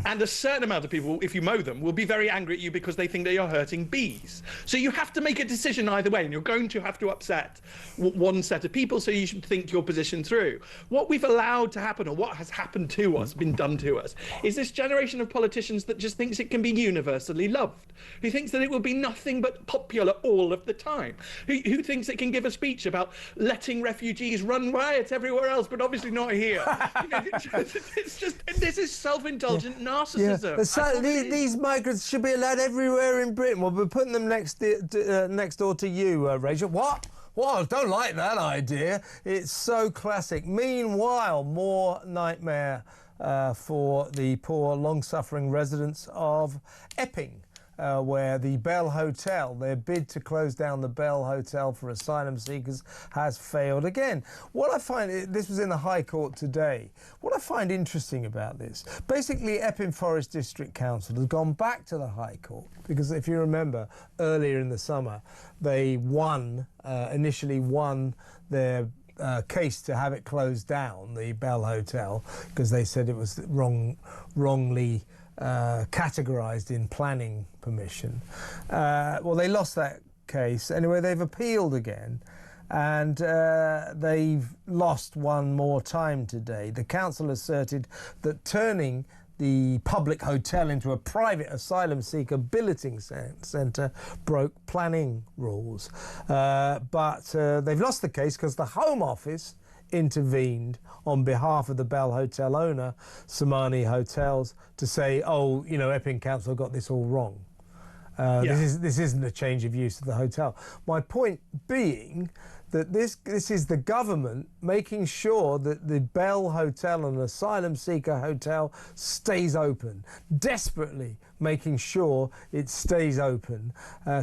C: And a certain amount of people, if you mow them, will be very angry at you because they think that you're hurting bees. So you have to make a decision either way, and you're going to have to upset one set of people, so you should think your position through. What we've allowed to happen, or what has happened to us, been done to us, is this generation of politicians that just thinks it can be universally loved, who thinks that it will be nothing but popular all of the time, who thinks it can give a speech about letting refugees run riot everywhere else, but obviously not here. You know, it's just, this is self-indulgent narcissism.
B: Yeah. These migrants should be allowed everywhere in Britain. Well, we're putting them next door to you, Rachel. What? Well, I don't like that idea. It's so classic. Meanwhile, more nightmare for the poor, long-suffering residents of Epping. where the Bell Hotel, their bid to close down the Bell Hotel for asylum seekers has failed again. What I find, this was in the High Court today, what I find interesting about this, basically Epping Forest District Council has gone back to the High Court because if you remember earlier in the summer they initially won their case to have it closed down, the Bell Hotel, because they said it was wrongly categorised in planning permission. Well, they lost that case. Anyway, they've appealed again, and they've lost one more time today. The council asserted that turning the public hotel into a private asylum seeker billeting centre broke planning rules. But they've lost the case because the Home Office intervened on behalf of the Bell Hotel owner, Somani Hotels, to say, oh, you know, Epping Council got this all wrong. This isn't a change of use of the hotel. My point being that this is the government making sure that the Bell Hotel and asylum seeker hotel stays open, desperately making sure it stays open,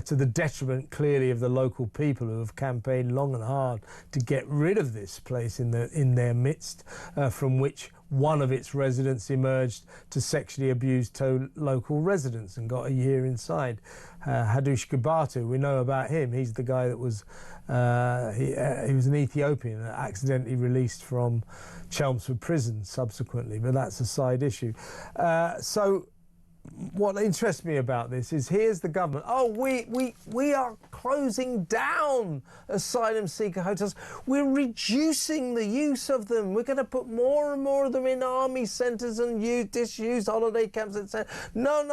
B: to the detriment clearly of the local people who have campaigned long and hard to get rid of this place in their midst, from which one of its residents emerged to sexually abuse local residents and got a year inside. Hadush Gabatu, we know about him. He's the guy that was, he was an Ethiopian accidentally released from Chelmsford prison subsequently, but that's a side issue. So what interests me about this is here's the government. Oh, we are closing down asylum seeker hotels. We're reducing the use of them. We're going to put more and more of them in army centres and disused holiday camps, etc. No.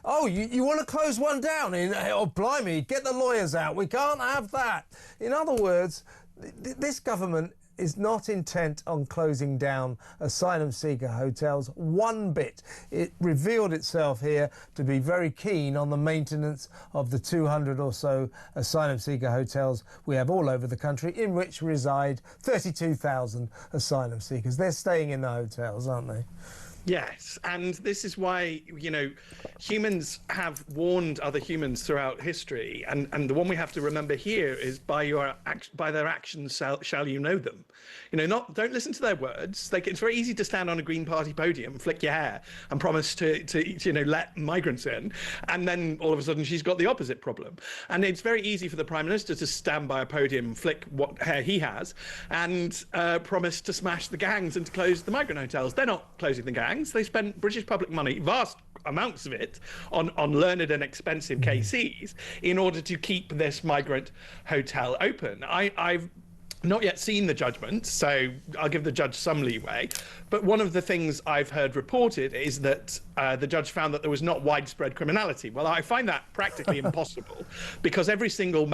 B: Oh, you want to close one down? Oh, blimey, get the lawyers out. We can't have that. In other words, this government is not intent on closing down asylum seeker hotels one bit. It revealed itself here to be very keen on the maintenance of the 200 or so asylum seeker hotels we have all over the country, in which reside 32,000 asylum seekers. They're staying in the hotels, aren't they?
C: Yes, and this is why, you know, humans have warned other humans throughout history, and the one we have to remember here is by their actions shall you know them. You know, don't listen to their words. It's very easy to stand on a Green Party podium, flick your hair, and promise to you know, let migrants in, and then all of a sudden she's got the opposite problem. And it's very easy for the Prime Minister to stand by a podium, flick what hair he has, and promise to smash the gangs and to close the migrant hotels. They're not closing the gangs. They spent British public money, vast amounts of it, on learned and expensive KCs in order to keep this migrant hotel open. I've not yet seen the judgment, so I'll give the judge some leeway. But one of the things I've heard reported is that the judge found that there was not widespread criminality. Well, I find that practically impossible, because every single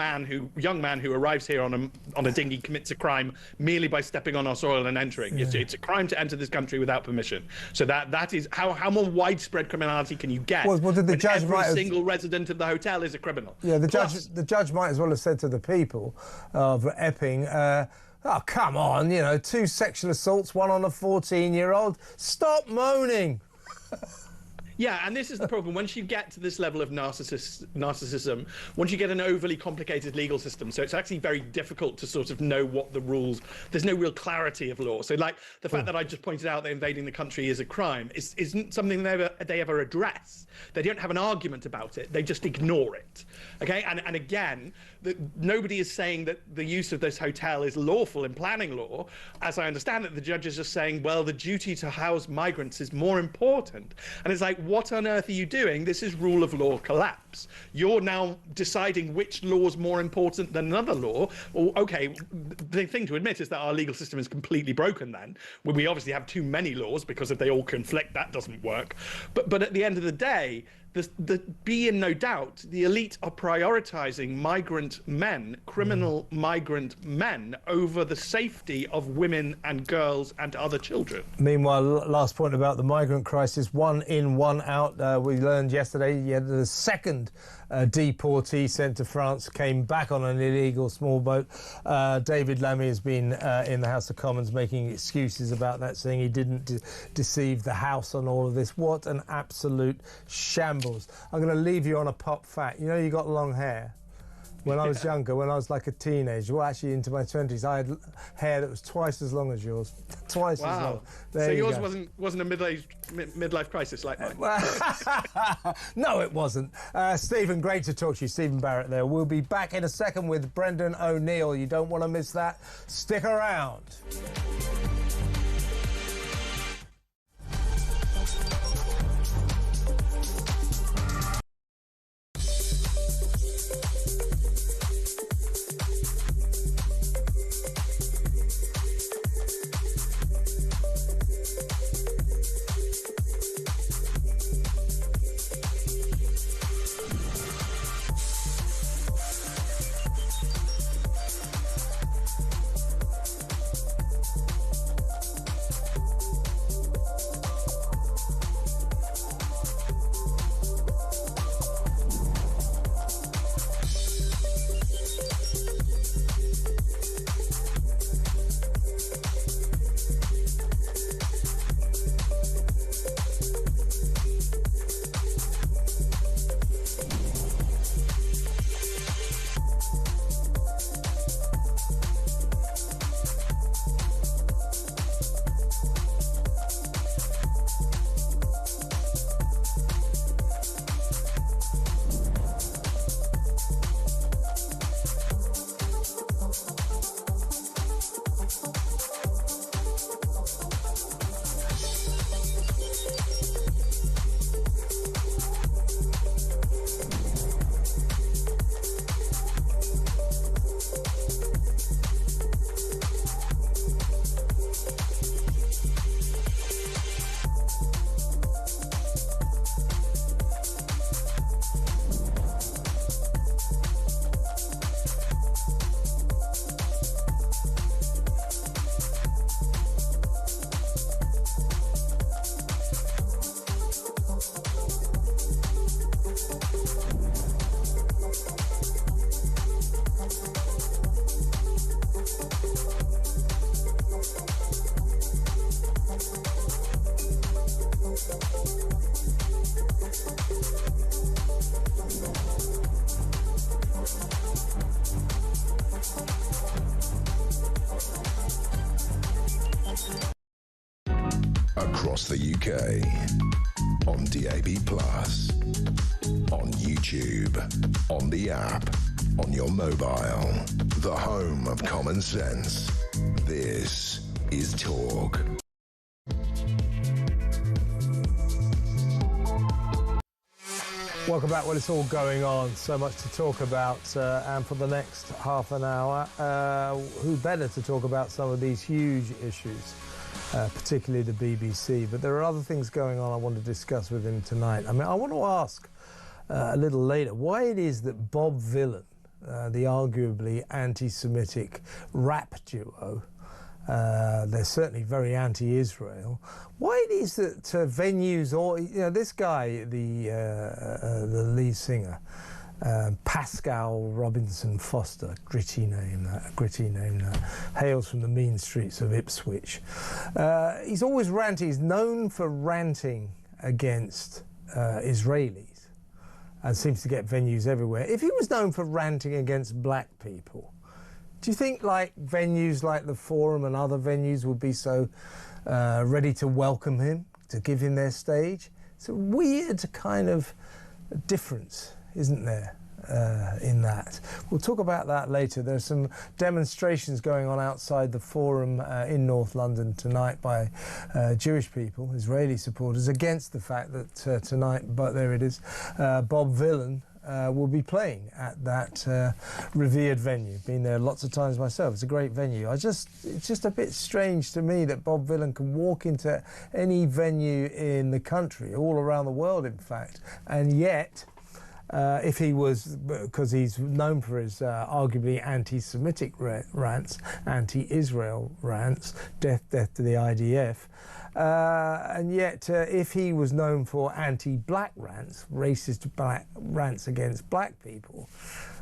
C: young man who arrives here on a dinghy commits a crime merely by stepping on our soil and entering. Yeah. It's a crime to enter this country without permission. So that is how more widespread criminality can you get?
B: Well, did the judge
C: every single resident of the hotel is a criminal?
B: Yeah, the judge might as well have said to the people of Epping, oh, come on, you know, 2 sexual assaults, one on a 14-year-old. Stop moaning.
C: Yeah, and this is the problem. Once you get to this level of narcissism, once you get an overly complicated legal system, so it's actually very difficult to sort of know what the rules, there's no real clarity of law. So like the fact that I just pointed out that invading the country is a crime isn't something they ever address. They don't have an argument about it. They just ignore it. Okay, and again, nobody is saying that the use of this hotel is lawful in planning law. As I understand it, the judge is just saying, well, the duty to house migrants is more important. And it's like, what on earth are you doing? This is rule of law collapse. You're now deciding which law is more important than another law. Or, okay, the thing to admit is that our legal system is completely broken then. We obviously have too many laws, because if they all conflict, that doesn't work. But at the end of the day, be in no doubt, the elite are prioritising migrant men, criminal migrant men, over the safety of women and girls and other children.
B: Meanwhile, last point about the migrant crisis, 1 in, 1 out. We learned yesterday, the second deportee sent to France came back on an illegal small boat. David Lammy has been in the House of Commons making excuses about that, saying he didn't deceive the House on all of this. What an absolute shambles shambles. I'm going to leave you on a pop fact. You know, you got long hair. When I was younger, when I was like a teenager, well, actually into my 20s, I had hair that was twice as long as yours. Twice as long. There
C: so
B: you
C: yours
B: go.
C: wasn't a midlife crisis like mine.
B: No, it wasn't. Stephen, great to talk to you. Stephen Barrett there. We'll be back in a second with Brendan O'Neill. You don't want to miss that. Stick around.
A: Across the UK, on DAB+, on YouTube, on the app, on your mobile, the home of common sense. This is Talk.
B: Welcome back. Well, it's all going on. So much to talk about. And for the next half an hour, who better to talk about some of these huge issues, particularly the BBC. But there are other things going on I want to discuss with him tonight. I mean, I want to ask a little later why it is that Bob Vylan, the arguably anti-Semitic rap duo, they're certainly very anti-Israel. Why it is that venues, or this guy, the lead singer, Pascal Robinson Foster, gritty name that, hails from the mean streets of Ipswich. He's always ranting. He's known for ranting against Israelis, and seems to get venues everywhere. If he was known for ranting against black people, do you think like venues like the Forum and other venues would be so ready to welcome him, to give him their stage? It's a weird kind of difference, isn't there, in that? We'll talk about that later. There's some demonstrations going on outside the Forum in North London tonight by Jewish people, Israeli supporters, against the fact that tonight, but there it is, Bob Vylan will be playing at that revered venue. Been there lots of times myself. It's a great venue. It's just a bit strange to me that Bob Vylan can walk into any venue in the country, all around the world in fact, and yet if he was, because he's known for his arguably anti-Semitic rants, anti-Israel rants, death to the IDF, and yet if he was known for anti-black rants, racist black rants against black people,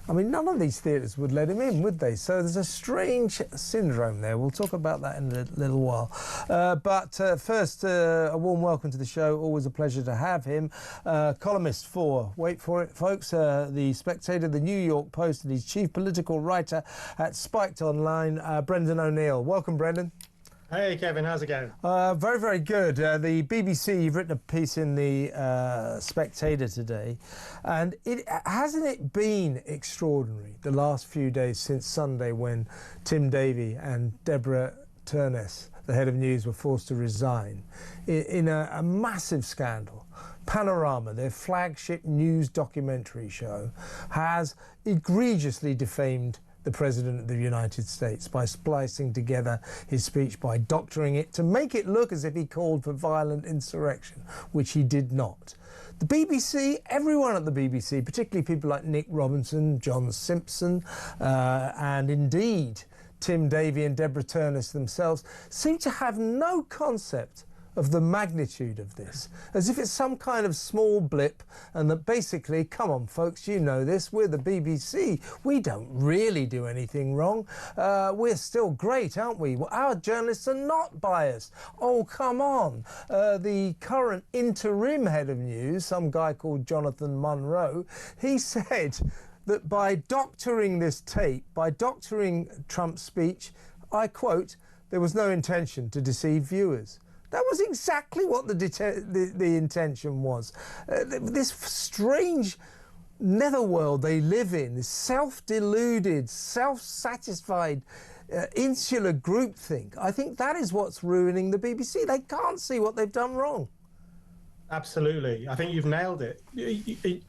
B: I mean, none of these theatres would let him in, would they? So there's a strange syndrome there. We'll talk about that in a little while. But first, a warm welcome to the show. Always a pleasure to have him. Columnist for, wait for it, folks, The Spectator, The New York Post, and he's chief political writer at Spiked Online, Brendan O'Neill. Welcome, Brendan.
J: Hey Kevin, how's it going?
B: Very, very good. The BBC, you've written a piece in the Spectator today, and hasn't it been extraordinary the last few days since Sunday when Tim Davie and Deborah Turness, the head of news, were forced to resign in a massive scandal. Panorama, their flagship news documentary show, has egregiously defamed the President of the United States by splicing together his speech, by doctoring it to make it look as if he called for violent insurrection, which he did not. The BBC, everyone at the BBC, particularly people like Nick Robinson, John Simpson, and indeed Tim Davie and Deborah Turness themselves, seem to have no concept of the magnitude of this, as if it's some kind of small blip, and that basically, come on folks, you know this, we're the BBC, we don't really do anything wrong, we're still great, aren't we? Well, our journalists are not biased. Oh, come on. The current interim head of news, some guy called Jonathan Munro, he said that by doctoring this tape, by doctoring Trump's speech, I quote, there was no intention to deceive viewers. That was exactly what the intention was. This strange netherworld they live in, this self-deluded, self-satisfied, insular groupthink, I think that is what's ruining the BBC. They can't see what they've done wrong.
J: Absolutely. I think you've nailed it.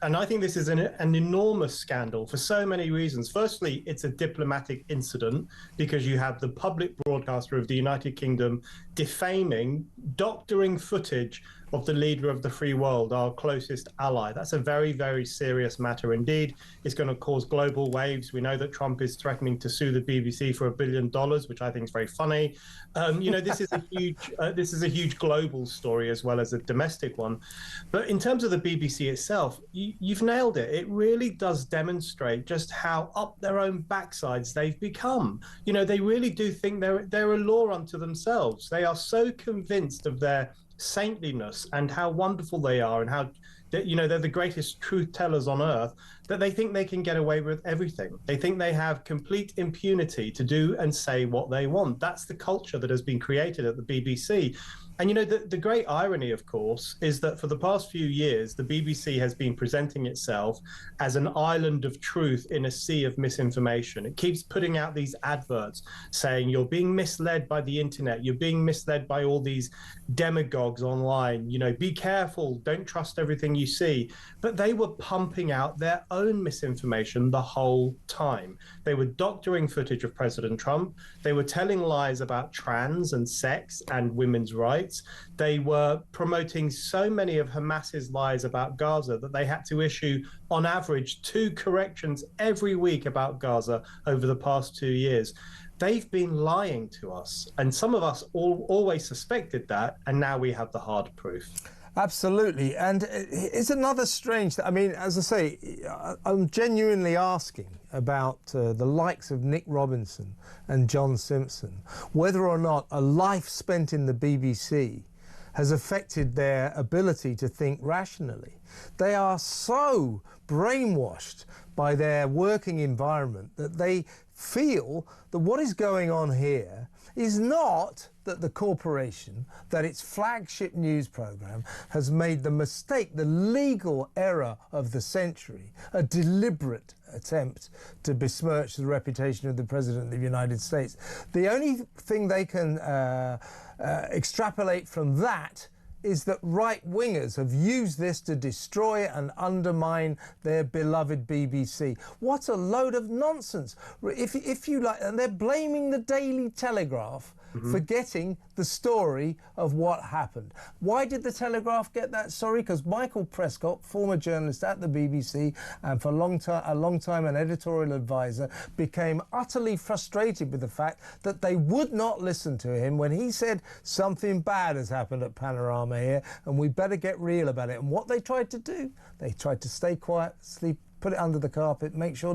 J: And I think this is an enormous scandal for so many reasons. Firstly, it's a diplomatic incident because you have the public broadcaster of the United Kingdom defaming, doctoring footage of the leader of the free world, our closest ally. That's a very, very serious matter indeed. It's going to cause global waves. We know that Trump is threatening to sue the BBC for $1 billion, which I think is very funny. You know, this is a huge global story as well as a domestic one. But in terms of the BBC itself, you've nailed it. It really does demonstrate just how up their own backsides they've become. You know, they really do think they're a law unto themselves. They are so convinced of their saintliness and how wonderful they are and how, you know, they're the greatest truth tellers on earth, that they think they can get away with everything. They think they have complete impunity to do and say what they want. That's the culture that has been created at the BBC. And, you know, the great irony, of course, is that for the past few years, the BBC has been presenting itself as an island of truth in a sea of misinformation. It keeps putting out these adverts saying you're being misled by the internet, you're being misled by all these demagogues online, you know, be careful, don't trust everything you see. But they were pumping out their own misinformation the whole time. They were doctoring footage of President Trump. They were telling lies about trans and sex and women's rights. They were promoting so many of Hamas's lies about Gaza that they had to issue, on average, 2 corrections every week about Gaza over the past 2 years. They've been lying to us, and some of us always suspected that, and now we have the hard proof.
B: Absolutely. And it's another strange, I mean, as I say, I'm genuinely asking about the likes of Nick Robinson and John Simpson, whether or not a life spent in the BBC has affected their ability to think rationally. They are so brainwashed by their working environment that they feel that what is going on here is not that the corporation, that its flagship news programme has made the mistake, the legal error of the century, a deliberate attempt to besmirch the reputation of the President of the United States. The only thing they can extrapolate from that is that right-wingers have used this to destroy and undermine their beloved BBC. What a load of nonsense. If you like, and they're blaming the Daily Telegraph for getting the story of what happened. Why did the Telegraph get that story? Because Michael Prescott, former journalist at the BBC and for a long time an editorial advisor, became utterly frustrated with the fact that they would not listen to him when he said something bad has happened at Panorama here and we better get real about it. And what they tried to do, they tried to stay quiet, put it under the carpet, make sure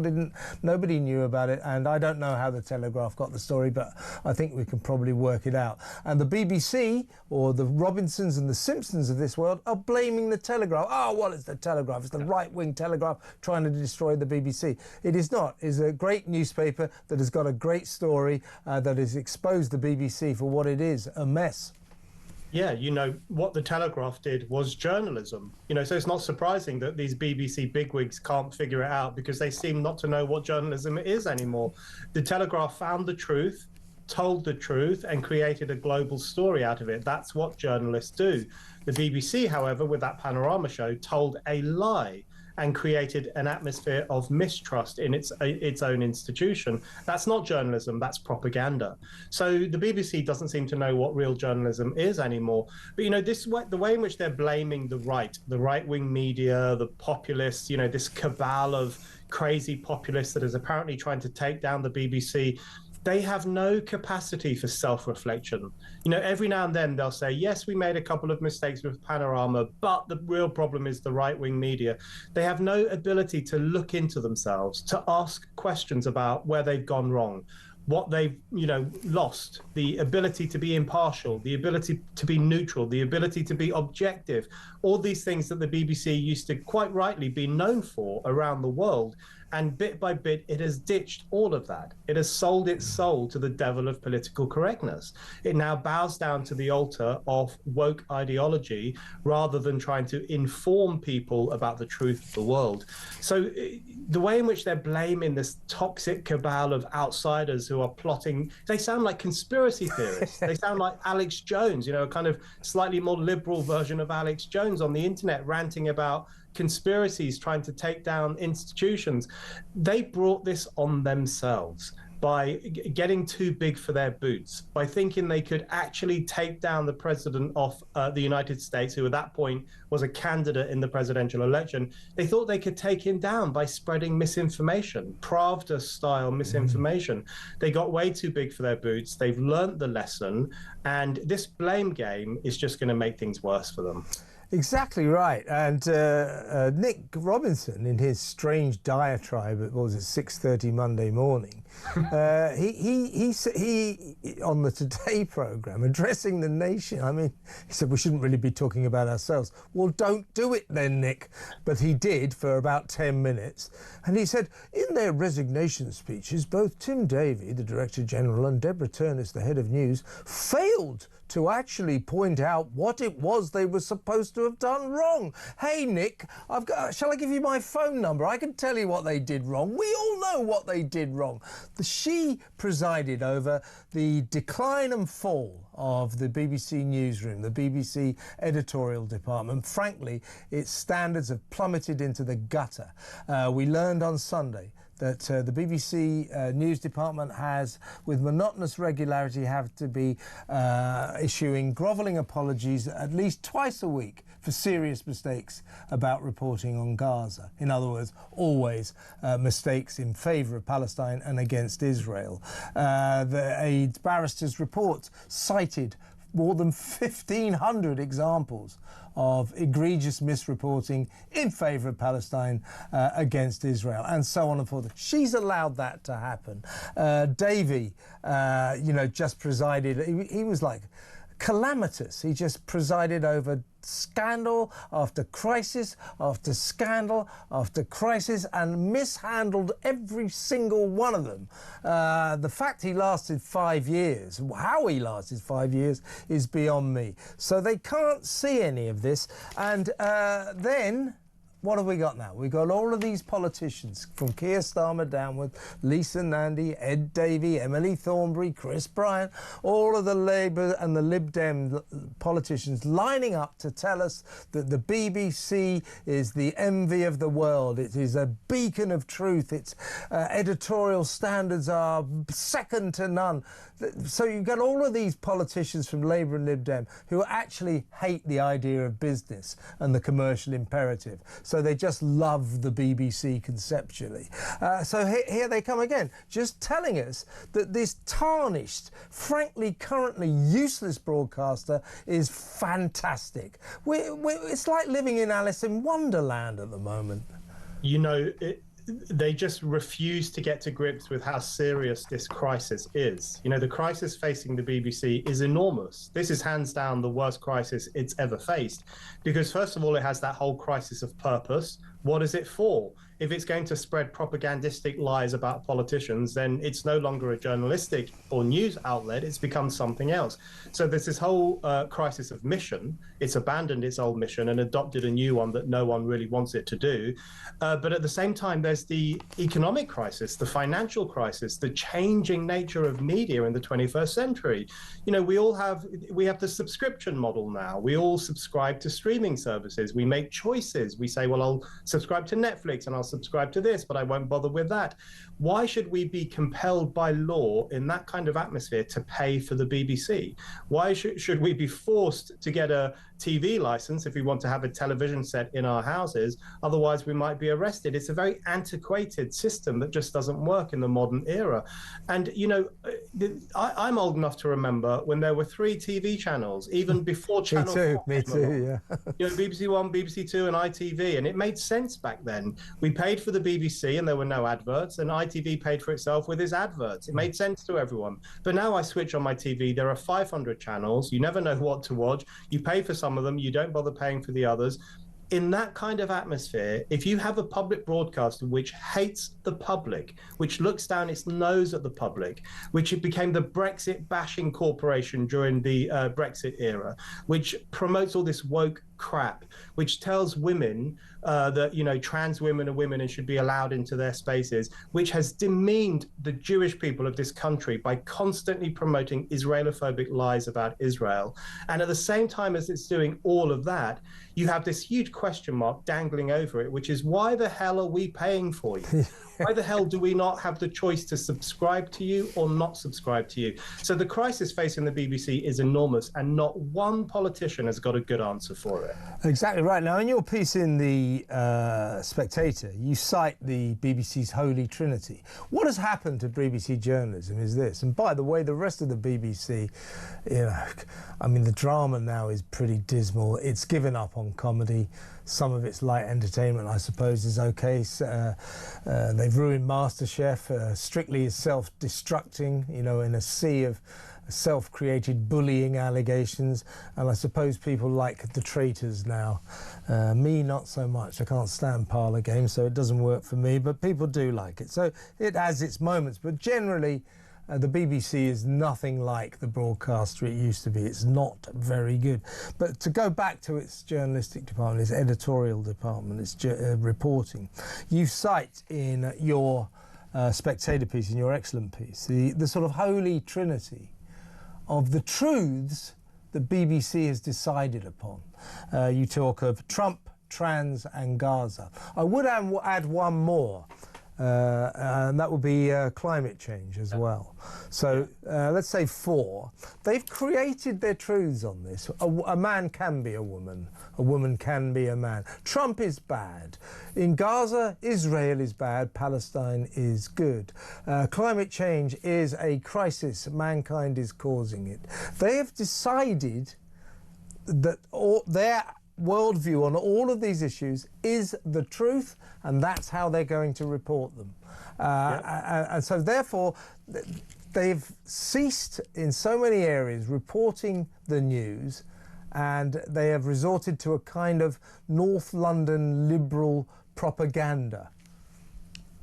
B: nobody knew about it. And I don't know how the Telegraph got the story, but I think we can probably work it out. And the BBC, or the Robinsons and the Simpsons of this world, are blaming the Telegraph. Oh, what is the Telegraph? It's the right-wing Telegraph trying to destroy the BBC. It is not. It's a great newspaper that has got a great story that has exposed the BBC for what it is, a mess.
J: Yeah, you know, what the Telegraph did was journalism. You know, so it's not surprising that these BBC bigwigs can't figure it out, because they seem not to know what journalism is anymore. The Telegraph found the truth, told the truth, and created a global story out of it. That's what journalists do. The BBC, however, with that Panorama show, told a lie and created an atmosphere of mistrust in its own institution. That's not journalism, that's propaganda. So the BBC doesn't seem to know what real journalism is anymore. But, you know, the way in which they're blaming the right-wing media, the populists, you know, this cabal of crazy populists that is apparently trying to take down the BBC, they have no capacity for self-reflection. You know, every now and then they'll say, yes, we made a couple of mistakes with Panorama, but the real problem is the right-wing media. They have no ability to look into themselves, to ask questions about where they've gone wrong, what they've, you know, lost, the ability to be impartial, the ability to be neutral, the ability to be objective, all these things that the BBC used to quite rightly be known for around the world. And bit by bit, it has ditched all of that. It has sold its soul to the devil of political correctness. It now bows down to the altar of woke ideology rather than trying to inform people about the truth of the world. So the way in which they're blaming this toxic cabal of outsiders who are plotting, they sound like conspiracy theorists. They sound like Alex Jones, you know, a kind of slightly more liberal version of Alex Jones on the internet, ranting about conspiracies trying to take down institutions. They brought this on themselves by getting too big for their boots, by thinking they could actually take down the president of the United States, who at that point was a candidate in the presidential election. They thought they could take him down by spreading misinformation, Pravda-style misinformation. They got way too big for their boots. They've learned the lesson, and this blame game is just going to make things worse for them.
B: Exactly right. And Nick Robinson, in his strange diatribe at, what was it, 6:30 Monday morning, he on the Today programme, addressing the nation, I mean, he said we shouldn't really be talking about ourselves. Well, don't do it then, Nick. But he did for about 10 minutes. And he said, in their resignation speeches, both Tim Davie, the Director General, and Deborah Turnus, the head of news, failed to actually point out what it was they were supposed to have done wrong. Hey, Nick, shall I give you my phone number? I can tell you what they did wrong. We all know what they did wrong. She presided over the decline and fall of the BBC newsroom, the BBC editorial department. Frankly, its standards have plummeted into the gutter. We learned on Sunday that the BBC news department has, with monotonous regularity, have to be issuing grovelling apologies at least twice a week for serious mistakes about reporting on Gaza. In other words, always mistakes in favour of Palestine and against Israel. A barrister's report cited more than 1,500 examples of egregious misreporting in favour of Palestine against Israel, and so on and forth. She's allowed that to happen. Davey, you know, just presided. He was like calamitous. He just presided over scandal after crisis after scandal after crisis and mishandled every single one of them. The fact he lasted 5 years, how he lasted 5 years, is beyond me. So they can't see any of this. And then what have we got now? We've got all of these politicians, from Keir Starmer downward, Lisa Nandy, Ed Davey, Emily Thornberry, Chris Bryant, all of the Labour and the Lib Dem politicians lining up to tell us that the BBC is the envy of the world. It is a beacon of truth. Its editorial standards are second to none. So you've got all of these politicians from Labour and Lib Dem who actually hate the idea of business and the commercial imperative. So they just love the BBC conceptually. So here they come again, just telling us that this tarnished, frankly, currently useless broadcaster is fantastic. It's like living in Alice in Wonderland at the moment.
J: you know, they just refuse to get to grips with how serious this crisis is. You know, the crisis facing the BBC is enormous. This is hands down the worst crisis it's ever faced, because first of all, it has that whole crisis of purpose. What is it for? If it's going to spread propagandistic lies about politicians, then it's no longer a journalistic or news outlet. It's become something else. So there's this whole crisis of mission. It's abandoned its old mission and adopted a new one that no one really wants it to do. But at the same time, there's the economic crisis, the financial crisis, the changing nature of media in the 21st century. You know, we have the subscription model now. We all subscribe to streaming services. We make choices. We say, well, I'll subscribe to Netflix and I'll subscribe to this, but I won't bother with that. Why should we be compelled by law in that kind of atmosphere to pay for the BBC? Why should we be forced to get a TV license if we want to have a television set in our houses? Otherwise, we might be arrested. It's a very antiquated system that just doesn't work in the modern era. And, you know, I'm old enough to remember when there were 3 TV channels, even before Channel 4.
B: Me too, yeah.
J: You know, BBC One, BBC Two, and ITV, and it made sense back then. We paid for the BBC and there were no adverts, and ITV paid for itself with its adverts. It made sense to everyone. But now I switch on my TV, there are 500 channels, you never know what to watch, you pay for some of them, you don't bother paying for the others. In that kind of atmosphere, if you have a public broadcaster which hates the public, which looks down its nose at the public, which it became the Brexit bashing corporation during the Brexit era, which promotes all this woke crap, which tells women that, you know, trans women are women and should be allowed into their spaces, which has demeaned the Jewish people of this country by constantly promoting Israelophobic lies about Israel. And at the same time as it's doing all of that, you have this huge question mark dangling over it, which is, why the hell are we paying for you? Why the hell do we not have the choice to subscribe to you or not subscribe to you? So the crisis facing the BBC is enormous, and not one politician has got a good answer for it.
B: Exactly right. Now, in your piece in the Spectator, you cite the BBC's Holy Trinity. What has happened to BBC journalism is this, and by the way, the rest of the BBC, you know, I mean, the drama now is pretty dismal. It's given up on comedy. Some of its light entertainment, I suppose, is okay. They've ruined MasterChef. Strictly is self-destructing, you know, in a sea of self-created bullying allegations. And I suppose people like the traitors now. Me, not so much. I can't stand parlour games, so it doesn't work for me, but people do like it. So it has its moments, but generally, the BBC is nothing like the broadcaster it used to be. It's not very good. But to go back to its journalistic department, its editorial department, its reporting, you cite in your Spectator piece, in your excellent piece, the sort of holy trinity of the truths the BBC has decided upon. You talk of Trump, trans and Gaza. I would add one more. And that would be climate change as well. So let's say 4. They've created their truths on this. A man can be a woman can be a man. Trump is bad. In Gaza, Israel is bad, Palestine is good. Climate change is a crisis, mankind is causing it. They have decided that their worldview on all of these issues is the truth, and that's how they're going to report them. And so therefore they've ceased in so many areas reporting the news, and they have resorted to a kind of North London liberal propaganda.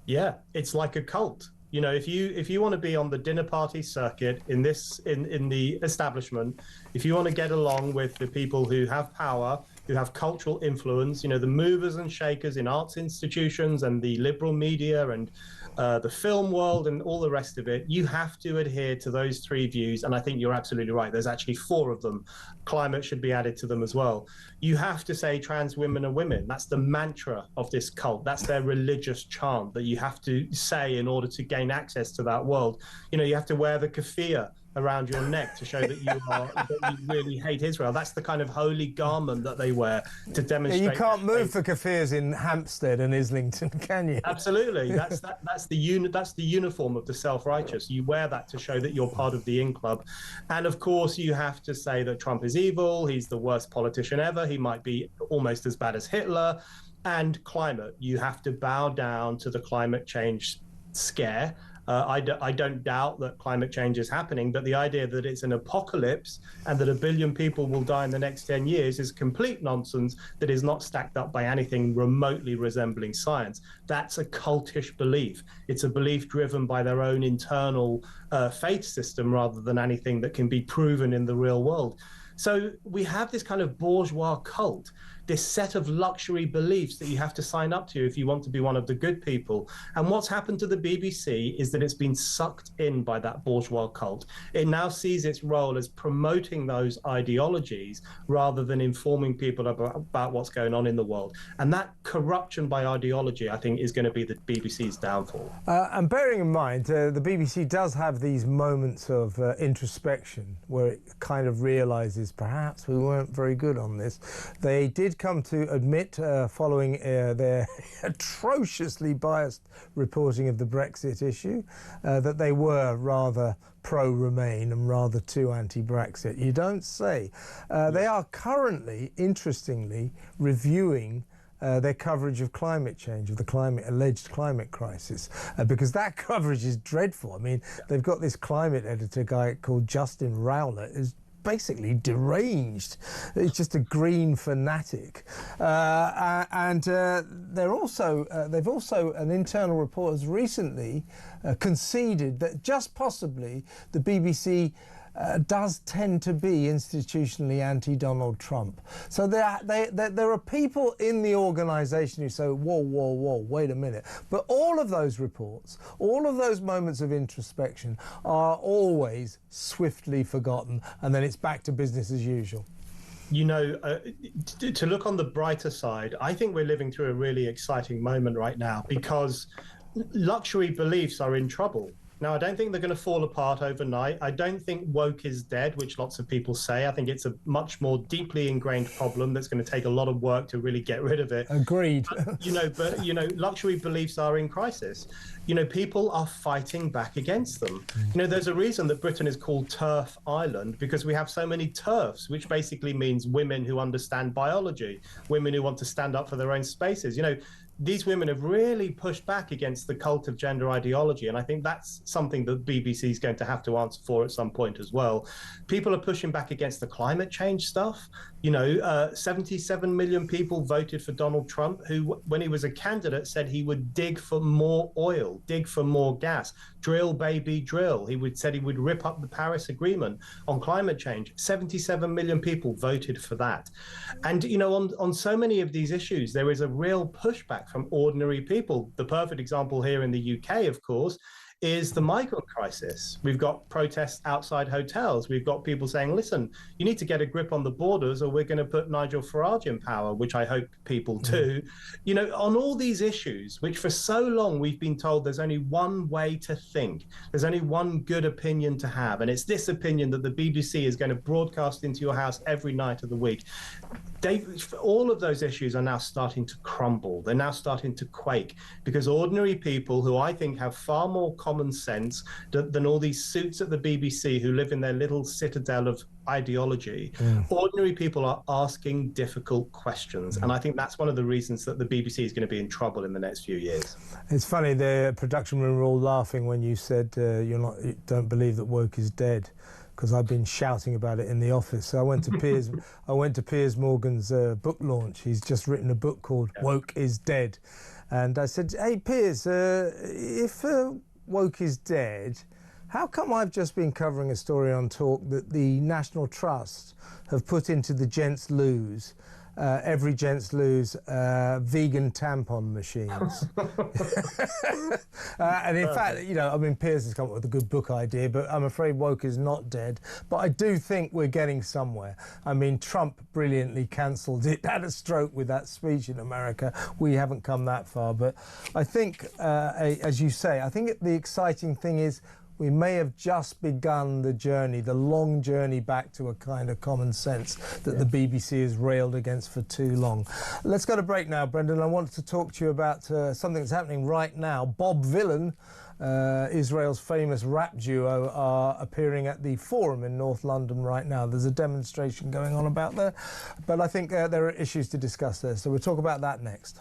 B: Yeah, it's like a cult. You know, if you want to be on the dinner party circuit in the establishment, if you want to get along with the people who have power, who have cultural influence, you know, the movers and shakers in arts institutions and the liberal media and the film world and all the rest of it, you have to adhere to those 3 views. And I think you're absolutely right. There's actually 4 of them. Climate should be added to them as well. You have to say trans women are women. That's the mantra of this cult. That's their religious chant that you have to say in order to gain access to that world. You know, you have to wear the keffiyeh around your neck to show that you really hate Israel. That's the kind of holy garment that they wear to demonstrate. Yeah, you can't move for kafirs in Hampstead and Islington, can you? Absolutely. That's the uniform of the self-righteous. You wear that to show that you're part of the in club. And of course, you have to say that Trump is evil. He's the worst politician ever. He might be almost as bad as Hitler.
J: and climate. You have to bow down to the climate change scare. I don't doubt that climate change is happening, but the idea that it's an apocalypse and that 1 billion people will die in the next 10 years is complete nonsense that is not stacked up by anything remotely resembling science. That's a cultish belief. It's a belief driven by their own internal faith system rather than anything that can be proven in the real world. So we have this kind of bourgeois cult, this set of luxury beliefs that you have to sign up to if you want to be one of the good people. And what's happened to the BBC is that it's been sucked in by that bourgeois cult. It now sees its role as promoting those ideologies rather than informing people about what's going on in the world. And that corruption by ideology, I think, is going to be the BBC's downfall.
B: And bearing in mind, the BBC does have these moments of introspection where it kind of realises perhaps we weren't very good on this. They did come to admit, following their atrociously biased reporting of the Brexit issue, that they were rather pro-Remain and rather too anti-Brexit. You don't say. They are currently, interestingly, reviewing their coverage of climate change, of the alleged climate crisis, because that coverage is dreadful. I mean, they've got this climate editor guy called Justin Rowlett, who's basically deranged. It's just a green fanatic, and they've also an internal report has recently conceded that just possibly the BBC does tend to be institutionally anti-Donald Trump. So there are people in the organisation who say, whoa, wait a minute. But all of those reports, all of those moments of introspection are always swiftly forgotten, and then it's back to business as usual.
J: You know, to look on the brighter side, I think we're living through a really exciting moment right now because luxury beliefs are in trouble. Now, I don't think they're going to fall apart overnight. I don't think woke is dead, which lots of people say. I think it's a much more deeply ingrained problem that's going to take a lot of work to really get rid of it.
B: Agreed.
J: But luxury beliefs are in crisis. People are fighting back against them. There's a reason that Britain is called Turf Island, because we have so many TERFs, which basically means women who understand biology, women who want to stand up for their own spaces. These women have really pushed back against the cult of gender ideology, and I think that's something that BBC is going to have to answer for at some point as well. People are pushing back against the climate change stuff. 77 million people voted for Donald Trump, who, when he was a candidate, said he would dig for more oil, dig for more gas, drill, baby, drill. Said he would rip up the Paris Agreement on climate change. 77 million people voted for that. And, on so many of these issues, there is a real pushback from ordinary people. The perfect example here in the UK, of course, is the migrant crisis. We've got protests outside hotels. We've got people saying, listen, you need to get a grip on the borders or we're going to put Nigel Farage in power, which I hope people do. On all these issues, which for so long we've been told there's only one way to think, there's only one good opinion to have, and it's this opinion that the BBC is going to broadcast into your house every night of the week. All of those issues are now starting to crumble. They're now starting to quake because ordinary people who I think have far more common sense than all these suits at the BBC who live in their little citadel of ideology. Ordinary people are asking difficult questions, and I think that's one of the reasons that the BBC is going to be in trouble in the next few years. It's funny, the production room were all laughing when you said you don't believe that woke is dead, because I've been shouting about it in the office. So I went to Piers Morgan's book launch. He's just written a book called Woke is Dead, and I said, hey Piers, if woke is dead, how come I've just been covering a story on Talk that the National Trust have put into the gents' loos, every gents' loos, vegan tampon machines? And in fact, Piers has come up with a good book idea, but I'm afraid woke is not dead. But I do think we're getting somewhere. Trump brilliantly cancelled it, had a stroke with that speech in America. We haven't come that far. But I think, as you say, I think the exciting thing is we may have just begun the journey, the long journey back to a kind of common sense that the BBC has railed against for too long. Let's go to break now, Brendan. I want to talk to you about something that's happening right now. Bob Villan
B: Israel's famous rap duo, are appearing at the Forum in North London right now. There's a demonstration going on about there, but I think there are issues to discuss there, so we'll talk about that next.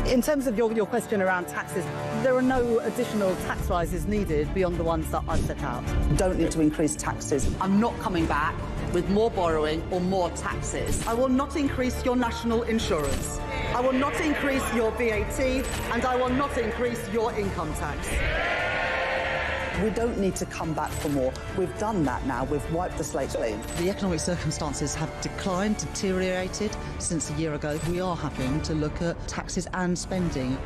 E: In terms of your question around taxes, there are no additional tax rises needed beyond the ones that I've set out.
F: Don't need to increase taxes. I'm not coming back with more borrowing or more taxes.
D: I will not increase your national insurance. I will not increase your VAT, and I will not increase your income tax.
E: We don't need to come back for more. We've done that now. We've wiped the slate clean.
F: The economic circumstances have declined, deteriorated since a year ago. We are having to look at taxes and spending.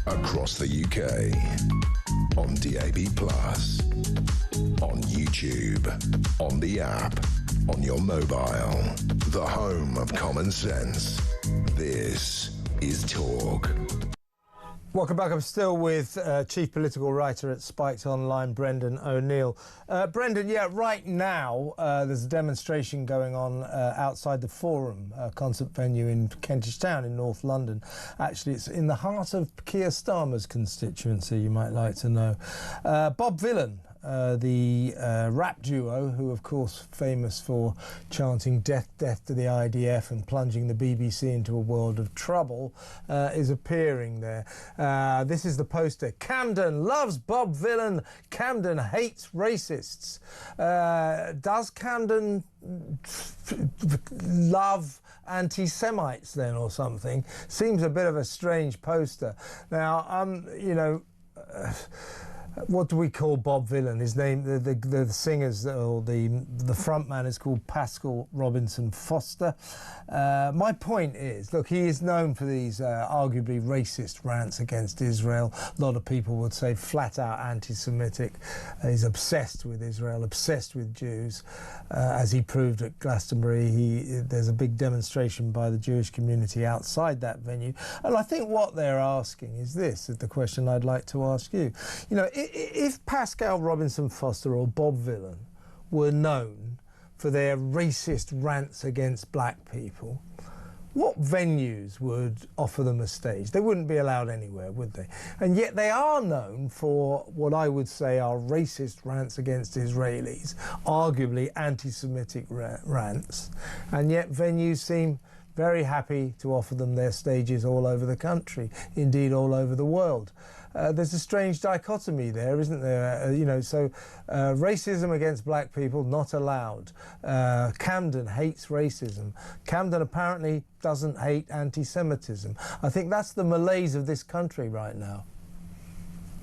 A: Across the UK, on DAB+, on YouTube, on the app, on your mobile, the home of common sense. This is Talk.
B: Welcome back. I'm still with Chief Political Writer at Spiked Online, Brendan O'Neill. Brendan, yeah, right now there's a demonstration going on outside the Forum, concert venue in Kentish Town in North London. Actually, it's in the heart of Keir Starmer's constituency, you might like to know. Bob Vylan, the rap duo, who of course famous for chanting death, death to the IDF and plunging the BBC into a world of trouble, is appearing there. This is the poster. Camden loves Bob Vylan. Camden hates racists. Does Camden love anti-Semites then or something? Seems a bit of a strange poster. Now, you know, what do we call Bob Vylan? His name, the singers, or the front man is called Pascal Robinson Foster. My point is, look, he is known for these arguably racist rants against Israel. A lot of people would say flat out anti-Semitic. He's obsessed with Israel, obsessed with Jews. As he proved at Glastonbury, there's a big demonstration by the Jewish community outside that venue. And I think what they're asking is this, is the question I'd like to ask you. You know, if Pascal Robinson Foster or Bob Vylan were known for their racist rants against black people, what venues would offer them a stage? They wouldn't be allowed anywhere, would they? And yet they are known for what I would say are racist rants against Israelis, arguably anti-Semitic rants, and yet venues seem very happy to offer them their stages all over the country, indeed all over the world. There's a strange dichotomy there, isn't there? You know, so racism against black people, not allowed. Camden hates racism. Camden apparently doesn't hate anti-Semitism. I think that's the malaise of this country right now.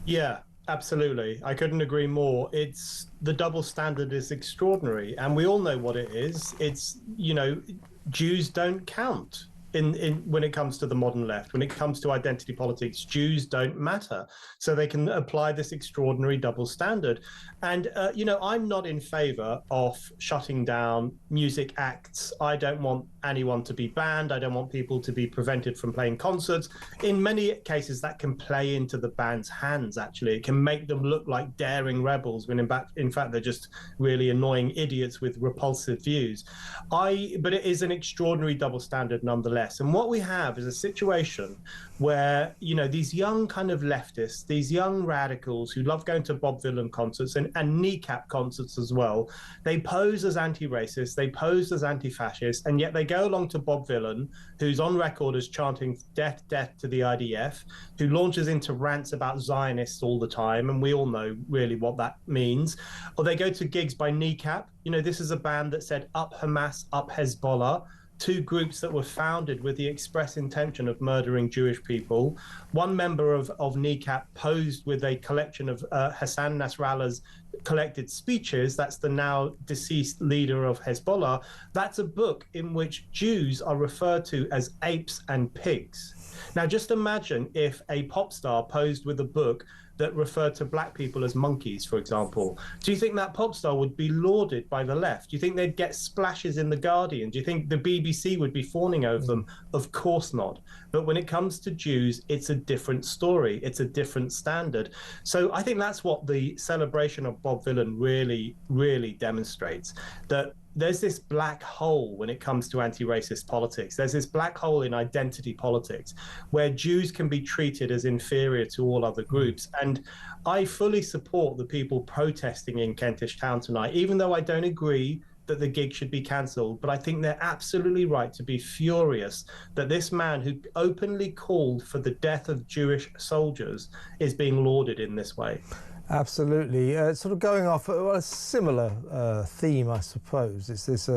J: Yeah, absolutely. I couldn't agree more. It's the double standard is extraordinary, and we all know what it is. It's, you know, Jews don't count when it comes to the modern left. When it comes to identity politics, Jews don't matter. So they can apply this extraordinary double standard. And, you know, I'm not in favor of shutting down music acts. I don't want anyone to be banned. I don't want people to be prevented from playing concerts. In many cases, that can play into the band's hands, actually. It can make them look like daring rebels when in fact they're just really annoying idiots with repulsive views. But it is an extraordinary double standard nonetheless. And what we have is a situation where, you know, these young kind of leftists, these young radicals who love going to Bob Vylan concerts and kneecap concerts as well, they pose as anti-racist, they pose as anti-fascist, and yet they go along to Bob Vylan, who's on record as chanting death, death to the IDF, who launches into rants about Zionists all the time, and we all know really what that means. Or they go to gigs by Kneecap. You know, this is a band that said up Hamas, up Hezbollah, two groups that were founded with the express intention of murdering Jewish people. One member of Kneecap posed with a collection of Hassan Nasrallah's collected speeches. That's the now deceased leader of Hezbollah. That's a book in which Jews are referred to as apes and pigs. Now, just imagine if a pop star posed with a book that referred to black people as monkeys, for example. Do you think that pop star would be lauded by the left? Do you think they'd get splashes in The Guardian? Do you think the BBC would be fawning over them? Of course not. But when it comes to Jews, it's a different story. It's a different standard. So I think that's what the celebration of Bob Vylan really, really demonstrates, that there's this black hole when it comes to anti-racist politics. There's this black hole in identity politics where Jews can be treated as inferior to all other groups. And I fully support the people protesting in Kentish Town tonight, even though I don't agree that the gig should be cancelled. But I think they're absolutely right to be furious that this man who openly called for the death of Jewish soldiers is being lauded in this way.
B: Absolutely. Sort of going off a similar theme, I suppose. It's this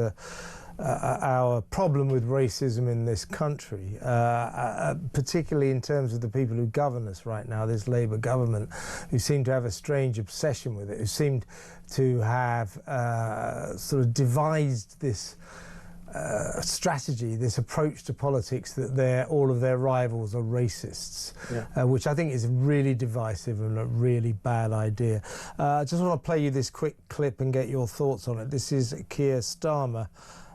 B: our problem with racism in this country, particularly in terms of the people who govern us right now, this Labour government, who seem to have a strange obsession with it, who seemed to have sort of devised this strategy, this approach to politics that all of their rivals are racists, which I think is really divisive and a really bad idea. I just want to play you this quick clip and get your thoughts on it. This is Keir Starmer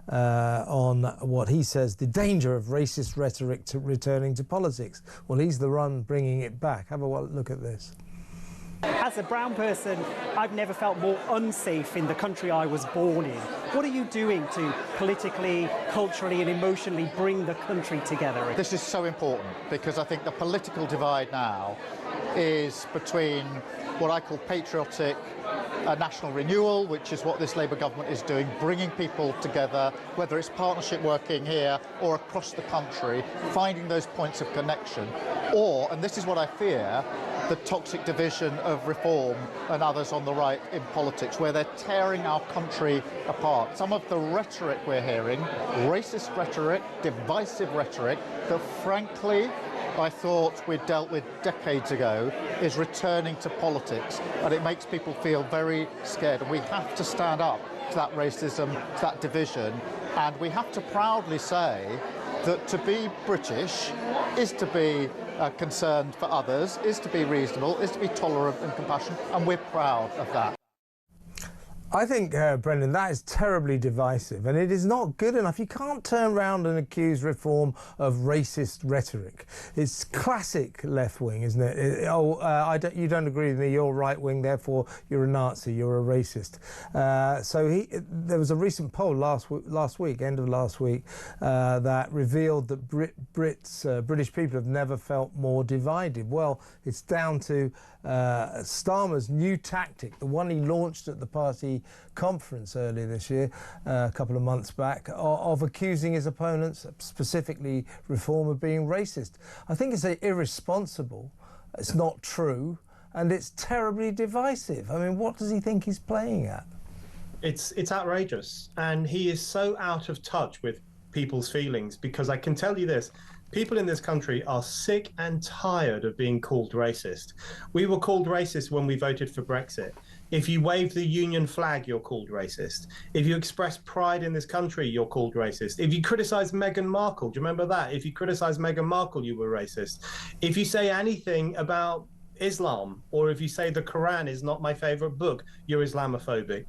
B: on what he says, the danger of racist rhetoric returning to politics. Well, he's the one bringing it back. Have a look at this.
K: As a brown person, I've never felt more unsafe in the country I was born in. What are you doing to politically, culturally and emotionally bring the country together?
L: This is so important because I think the political divide now is between what I call patriotic national renewal, which is what this Labour government is doing, bringing people together, whether it's partnership working here or across the country, finding those points of connection, or, and this is what I fear, the toxic division of Reform and others on the right in politics, where they're tearing our country apart. Some of the rhetoric we're hearing, racist rhetoric, divisive rhetoric, that frankly I thought we'd dealt with decades ago is returning to politics, and it makes people feel very scared. And we have to stand up to that racism, to that division, and we have to proudly say that to be British is to be concerned for others, is to be reasonable, is to be tolerant and compassionate, and we're proud of that.
B: I think, Brendan, that is terribly divisive, and it is not good enough. You can't turn around and accuse Reform of racist rhetoric. It's classic left-wing, isn't it? You don't agree with me, you're right-wing, therefore you're a Nazi, you're a racist. There was a recent poll last week, end of last week, that revealed that British people have never felt more divided. Well, it's down to Starmer's new tactic, the one he launched at the party conference earlier this year, a couple of months back, of accusing his opponents, specifically Reform, of being racist. I think it's irresponsible, it's not true, and it's terribly divisive. I mean, what does he think he's playing at?
J: It's outrageous, and he is so out of touch with people's feelings, because I can tell you this, people in this country are sick and tired of being called racist. We were called racist when we voted for Brexit. If you wave the union flag, you're called racist. If you express pride in this country, you're called racist. If you criticize Meghan Markle, do you remember that? If you criticize Meghan Markle, you were racist. If you say anything about Islam, or if you say the Quran is not my favorite book, you're Islamophobic.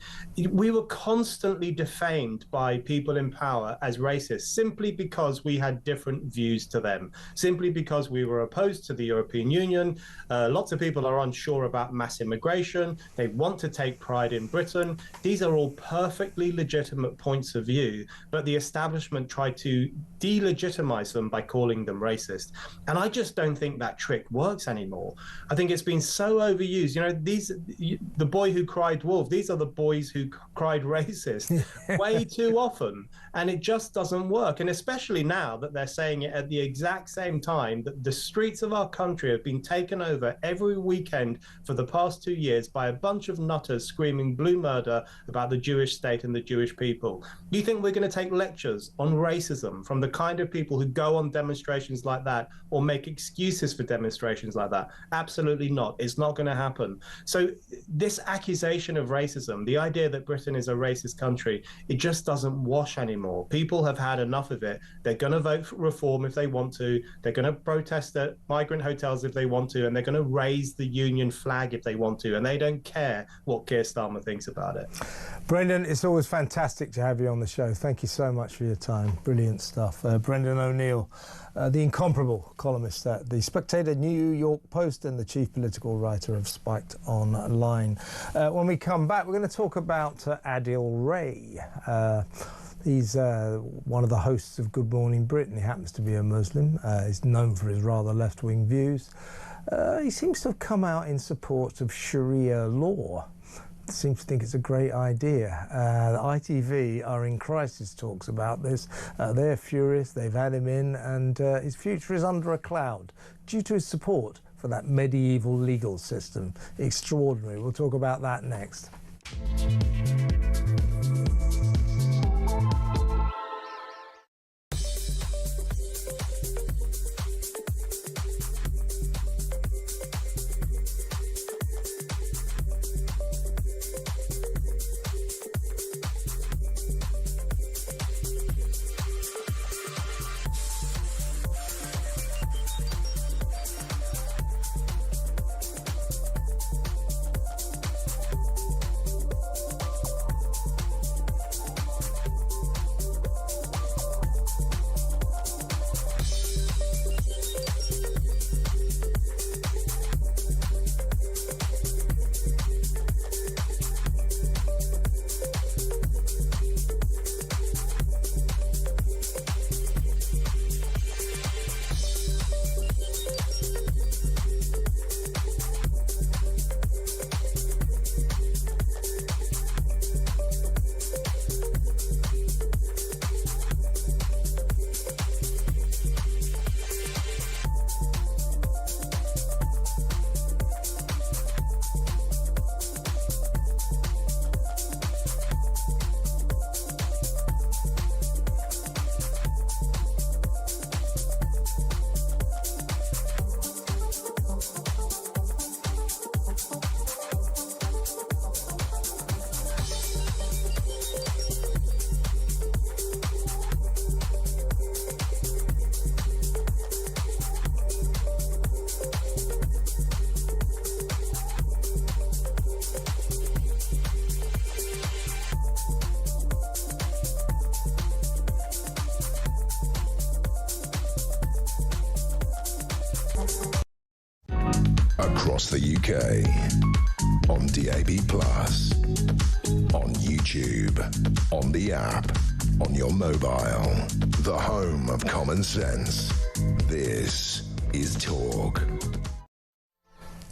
J: We were constantly defamed by people in power as racist, simply because we had different views to them, simply because we were opposed to the European Union. Lots of people are unsure about mass immigration. They want to take pride in Britain. These are all perfectly legitimate points of view, but the establishment tried to delegitimize them by calling them racist. And I just don't think that trick works anymore. I think it's been so overused. You know, the boy who cried wolf, these are the boys who cried racist way too often, and it just doesn't work. And especially now that they're saying it at the exact same time that the streets of our country have been taken over every weekend for the past 2 years by a bunch of nutters screaming blue murder about the Jewish state and the Jewish people. Do you think we're going to take lectures on racism from the kind of people who go on demonstrations like that or make excuses for demonstrations like that? Absolutely not. It's not going to happen. So this accusation of racism, the idea that Britain is a racist country, it just doesn't wash anymore. People have had enough of it. They're going to vote for Reform if they want to. They're going to protest at migrant hotels if they want to, and they're going to raise the union flag if they want to, and they don't care what Keir Starmer thinks about it.
B: Brendan, it's always fantastic to have you on the show. Thank you so much for your time. Brilliant stuff. Brendan O'Neill, the incomparable columnist at The Spectator, New York Post, and the chief political writer of Spiked Online. When we come back, we're going to talk about Adil Ray. He's one of the hosts of Good Morning Britain. He happens to be a Muslim. He's known for his rather left-wing views. He seems to have come out in support of Sharia law. Seems to think it's a great idea. ITV are in crisis talks about this. They're furious. They've had him in, and his future is under a cloud due to his support for that medieval legal system. Extraordinary. We'll talk about that next.
A: across the UK, on DAB+, on YouTube, on the app, on your mobile, the home of common sense. This is Talk.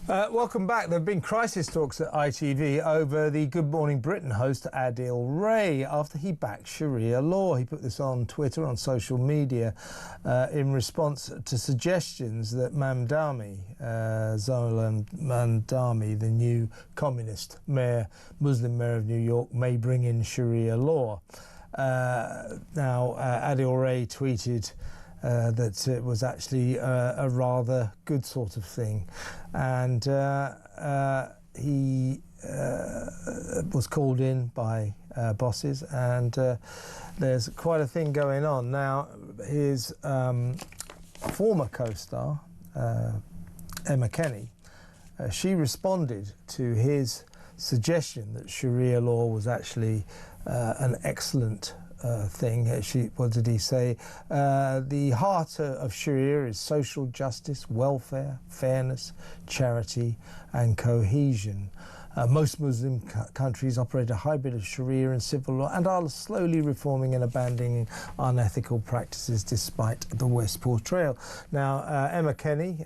B: Welcome back. There have been crisis talks at ITV over the Good Morning Britain host Adil Ray after he backed Sharia law. He put this on Twitter, on social media, in response to suggestions that Zolan Mamdani, the new communist mayor, Muslim mayor of New York, may bring in Sharia law. Now, Adil Ray tweeted that it was actually a rather good sort of thing, and he was called in by bosses, and there's quite a thing going on now. His former co-star Emma Kenny, she responded to his suggestion that Sharia law was actually an excellent thing. What did he say? The heart of Sharia is social justice, welfare, fairness, charity and cohesion. Most Muslim countries operate a hybrid of Sharia and civil law and are slowly reforming and abandoning unethical practices despite the West portrayal. Now, Emma Kenny,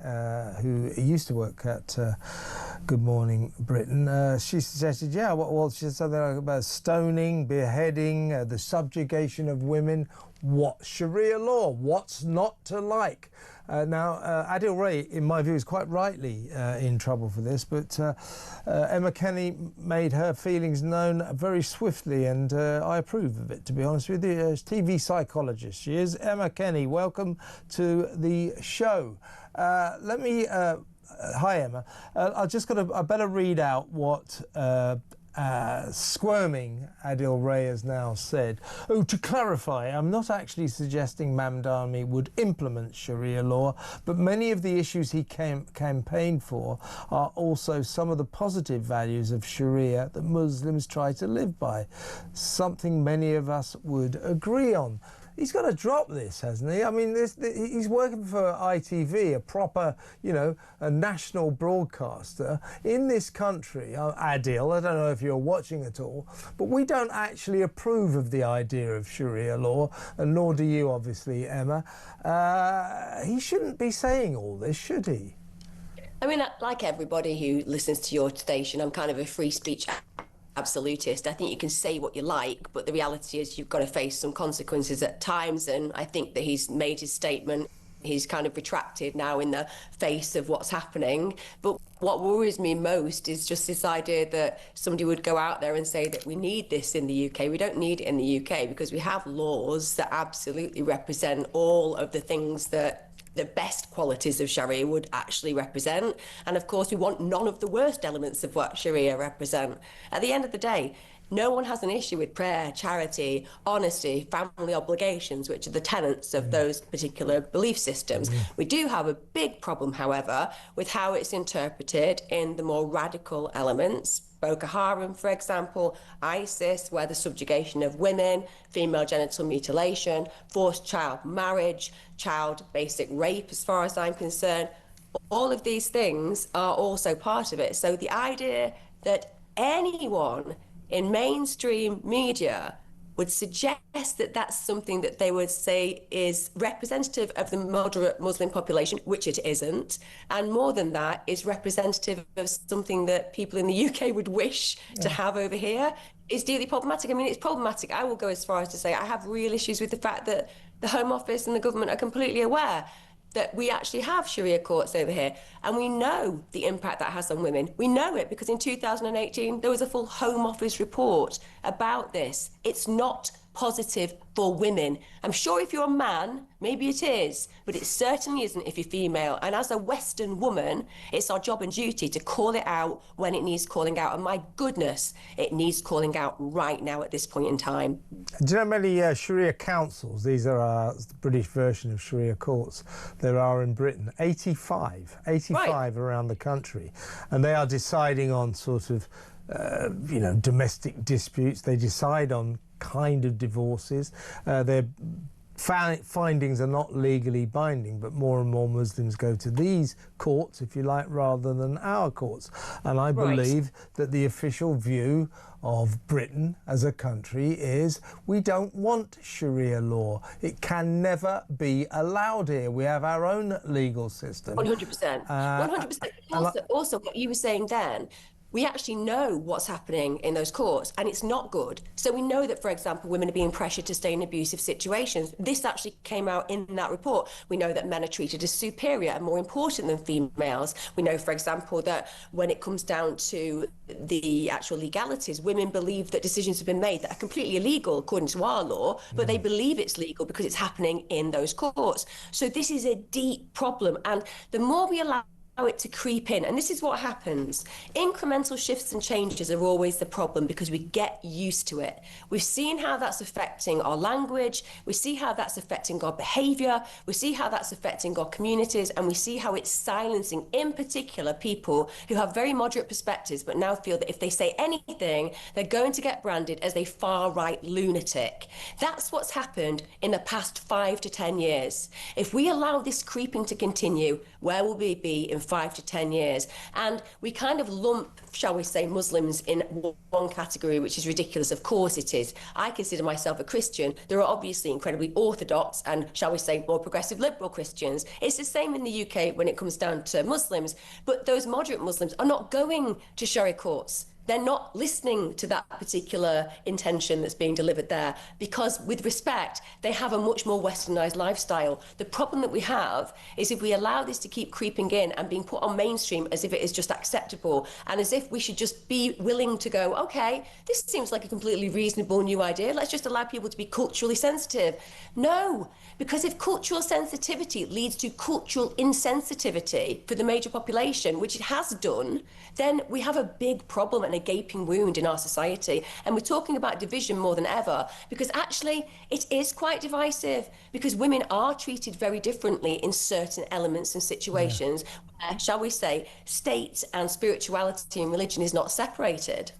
B: who used to work at Good Morning Britain, she suggested, she said something about stoning, beheading, the subjugation of women. What Sharia law? What's not to like? Now, Adil Ray, in my view, is quite rightly in trouble for this, but Emma Kenny made her feelings known very swiftly, and I approve of it, to be honest with you. TV psychologist she is. Emma Kenny, welcome to the show. Hi, Emma. I better read out what squirming Adil Ray has now said. Oh, to clarify, I'm not actually suggesting Mamdani would implement Sharia law, but many of the issues he campaigned for are also some of the positive values of Sharia that Muslims try to live by, something many of us would agree on. He's got to drop this, hasn't he? I mean, he's working for ITV, a proper, a national broadcaster in this country. Adil, I don't know if you're watching at all, but we don't actually approve of the idea of Sharia law, and nor do you, obviously, Emma. He shouldn't be saying all this, should he?
M: I mean, like everybody who listens to your station, I'm kind of a free speech absolutist. I think you can say what you like, but the reality is you've got to face some consequences at times, and I think that he's made his statement. He's kind of retracted now in the face of what's happening. But what worries me most is just this idea that somebody would go out there and say that we need this in the UK. We don't need it in the UK because we have laws that absolutely represent all of the things that the best qualities of Sharia would actually represent. And of course, we want none of the worst elements of what Sharia represent. At the end of the day, no one has an issue with prayer, charity, honesty, family obligations, which are the tenets of those particular belief systems. We do have a big problem, however, with how it's interpreted in the more radical elements. Boko Haram, for example, ISIS, where the subjugation of women, female genital mutilation, forced child marriage, child basic rape, as far as I'm concerned, all of these things are also part of it. So the idea that anyone in mainstream media would suggest that that's something that they would say is representative of the moderate Muslim population, which it isn't, and more than that, is representative of something that people in the UK would wish to have over here, is deeply problematic. I mean, it's problematic. I will go as far as to say I have real issues with the fact that the Home Office and the government are completely aware that we actually have Sharia courts over here, and we know the impact that has on women. We know it because in 2018 there was a full Home Office report about this. It's not positive for women. I'm sure if you're a man, maybe it is, but it certainly isn't if you're female. And as a Western woman, it's our job and duty to call it out when it needs calling out. And my goodness, it needs calling out right now at this point in time.
B: Do you know how many Sharia councils, these are the British version of Sharia courts, there are in Britain? 85 right around the country. And they are deciding on sort of, domestic disputes. They decide on kind of divorces. They're findings are not legally binding, but more and more Muslims go to these courts, if you like, rather than our courts. And I believe that the official view of Britain as a country is we don't want Sharia law. It can never be allowed here. We have our own legal system.
M: 100%. 100%. Also, what you were saying then, we actually know what's happening in those courts, and it's not good. So we know that, for example, women are being pressured to stay in abusive situations. This actually came out in that report. We know that men are treated as superior and more important than females. We know, for example, that when it comes down to the actual legalities, women believe that decisions have been made that are completely illegal according to our law, but they believe it's legal because it's happening in those courts. So this is a deep problem, and the more we allow it to creep in, and this is what happens. Incremental shifts and changes are always the problem because we get used to it. We've seen how that's affecting our language, we see how that's affecting our behaviour, we see how that's affecting our communities, and we see how it's silencing, in particular, people who have very moderate perspectives but now feel that if they say anything, they're going to get branded as a far-right lunatic. That's what's happened in the past 5 to 10 years. If we allow this creeping to continue, where will we be in 5 to 10 years? And we kind of lump, shall we say, Muslims in one category, which is ridiculous. Of course it is. I consider myself a Christian. There are obviously incredibly orthodox and, shall we say, more progressive liberal Christians. It's the same in the UK when it comes down to Muslims, but those moderate Muslims are not going to Sharia courts. They're not listening to that particular intention that's being delivered there because, with respect, they have a much more westernised lifestyle. The problem that we have is if we allow this to keep creeping in and being put on mainstream as if it is just acceptable and as if we should just be willing to go, OK, this seems like a completely reasonable new idea. Let's just allow people to be culturally sensitive. No, because if cultural sensitivity leads to cultural insensitivity for the major population, which it has done, then we have a big problem and a gaping wound in our society. And we're talking about division more than ever because actually it is quite divisive because women are treated very differently in certain elements and situations where, shall we say, state and spirituality and religion is not separated.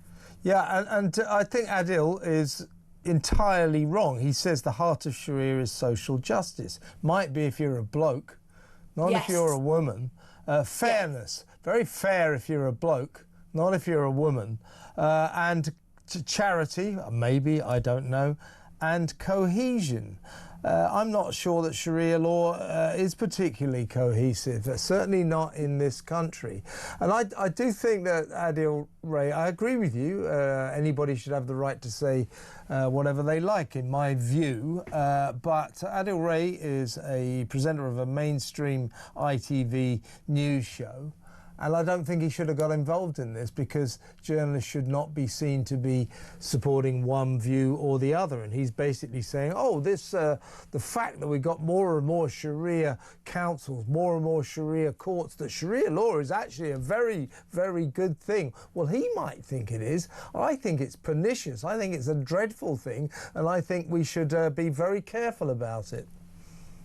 B: Yeah, and I think Adil is entirely wrong. He says the heart of Sharia is social justice. Might be if you're a bloke, not if you're a woman. Fairness, very fair if you're a bloke, not if you're a woman. And charity, maybe, I don't know. And cohesion. I'm not sure that Sharia law is particularly cohesive, certainly not in this country. And I do think that, Adil Ray, I agree with you. Anybody should have the right to say whatever they like, in my view. But Adil Ray is a presenter of a mainstream ITV news show. And I don't think he should have got involved in this because journalists should not be seen to be supporting one view or the other. And he's basically saying, oh, the fact that we've got more and more Sharia councils, more and more Sharia courts, that Sharia law is actually a very, very good thing. Well, he might think it is. I think it's pernicious. I think it's a dreadful thing. And I think we should be very careful about it.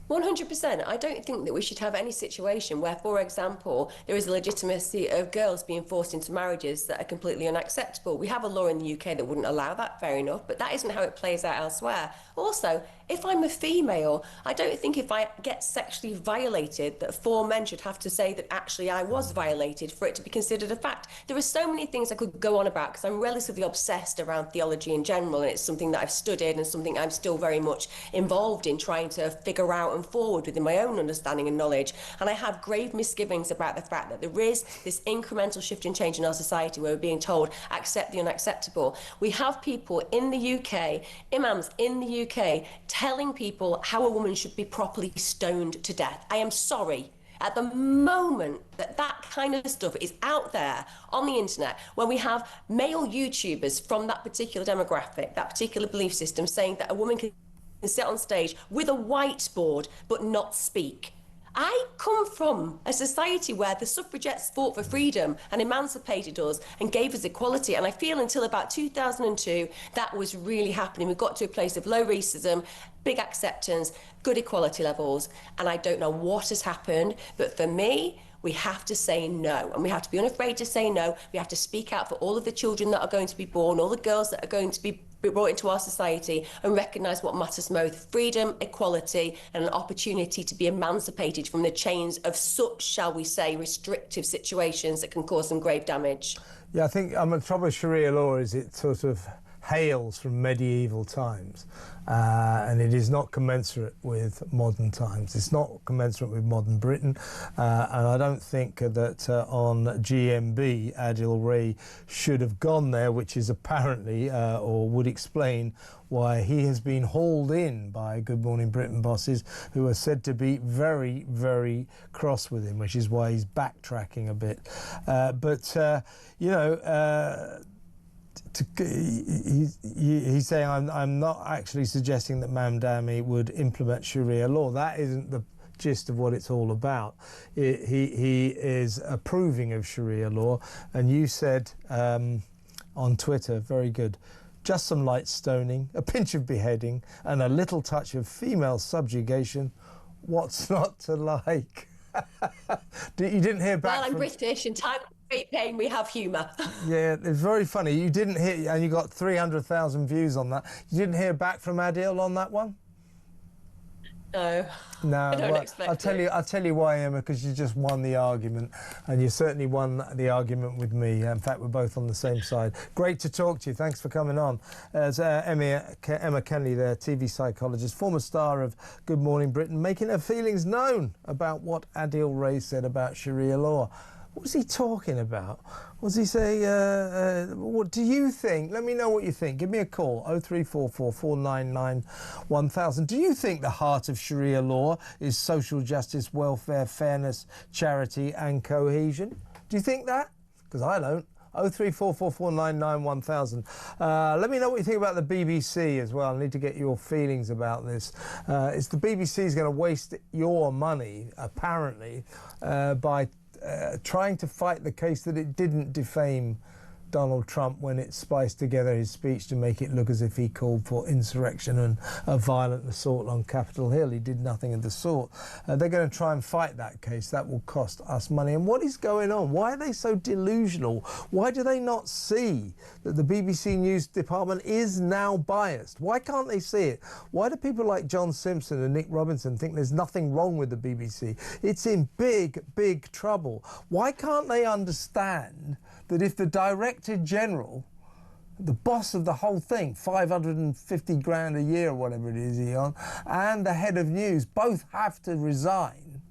M: 100%. I don't think that we should have any situation where, for example, there is a legitimacy of girls being forced into marriages that are completely unacceptable. We have a law in the UK that wouldn't allow that, fair enough, but that isn't how it plays out elsewhere. Also, if I'm a female, I don't think if I get sexually violated that 4 men should have to say that actually I was violated for it to be considered a fact. There are so many things I could go on about because I'm relatively obsessed around theology in general, and it's something that I've studied and something I'm still very much involved in trying to figure out and forward within my own understanding and knowledge. And I have grave misgivings about the fact that there is this incremental shift and change in our society where we're being told accept the unacceptable. We have people in the UK, imams in the UK, telling people how a woman should be properly stoned to death. I am sorry. At the moment that that kind of stuff is out there on the internet, when we have male YouTubers from that particular demographic, that particular belief system, saying that a woman can sit on stage with a whiteboard but not speak. I come from a society where the suffragettes fought for freedom and emancipated us and gave us equality, and I feel until about 2002 that was really happening. We got to a place of low racism, big acceptance, good equality levels, and I don't know what has happened, but for me, We have to say no, and we have to be unafraid to say no. We have to speak out for all of the children that are going to be born, all the girls that are going to be brought into our society, and recognise what matters most: freedom, equality, and an opportunity to be emancipated from the chains of such, shall we say, restrictive situations that can cause some grave damage.
B: Yeah, I think the trouble with Sharia law is it sort of hails from medieval times, and it is not commensurate with modern times. It's not commensurate with modern Britain, and I don't think that on GMB Adil Ray should have gone there, which is apparently, or would explain why he has been hauled in by Good Morning Britain bosses who are said to be very, very cross with him, which is why he's backtracking a bit. He's saying, I'm not actually suggesting that Mamdani would implement Sharia law. That isn't the gist of what it's all about. He is approving of Sharia law, and you said on Twitter, very good, just some light stoning, a pinch of beheading, and a little touch of female subjugation. What's not to like? You didn't hear back.
M: Well, I'm British, and time of great pain we have humour.
B: Yeah, it's very funny. You didn't hear, and you got 300,000 views on that. You didn't hear back from Adil on that one?
M: No.
B: No,
M: I don't expect
B: I'll tell you why, Emma, because you just won the argument, and you certainly won the argument with me. In fact, we're both on the same side. Great to talk to you. Thanks for coming on. As Emma Kenley there, TV psychologist, former star of Good Morning Britain, making her feelings known about what Adil Ray said about Sharia law. What was he talking about? Was he say, what do you think? Let me know what you think. Give me a call, 0344 499 1000. Do you think the heart of Sharia law is social justice, welfare, fairness, charity and cohesion? Do you think that? Because I don't. 0344 499 1000. Let me know what you think about the BBC as well. I need to get your feelings about this. It's the BBC is going to waste your money, apparently, by trying to fight the case that it didn't defame Donald Trump when it spliced together his speech to make it look as if he called for insurrection and a violent assault on Capitol Hill. He did nothing of the sort. They're going to try and fight that case. That will cost us money. And what is going on? Why are they so delusional? Why do they not see that the BBC News department is now biased? Why can't they see it? Why do people like John Simpson and Nick Robinson think there's nothing wrong with the BBC? It's in big, big trouble. Why can't they understand that if the Director General, the boss of the whole thing, 550 grand a year or whatever it is he on, and the head of news both have to resign,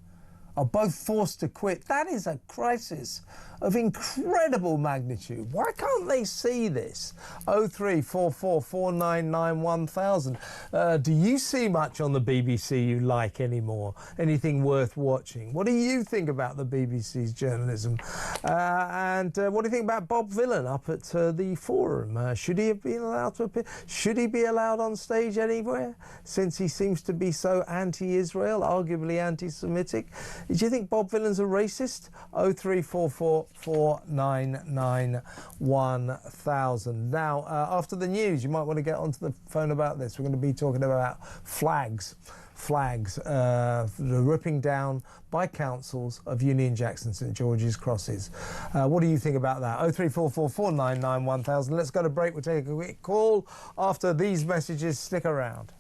B: are both forced to quit, that is a crisis of incredible magnitude. Why can't they see this? 0344 499 1000. Do you see much on the BBC you like anymore? Anything worth watching? What do you think about the BBC's journalism? And what do you think about Bob Villan up at the Forum? Should he have been allowed to appear? Should he be allowed on stage anywhere, since he seems to be so anti-Israel, arguably anti-Semitic? Do you think Bob Villan's a racist? 0344 499 1000. Now, after the news, you might want to get onto the phone about this. We're going to be talking about flags, the ripping down by councils of Union Jacks and St George's crosses. What do you think about that? 0344 499 1000. Let's go to break. We'll take a quick call after these messages. Stick around.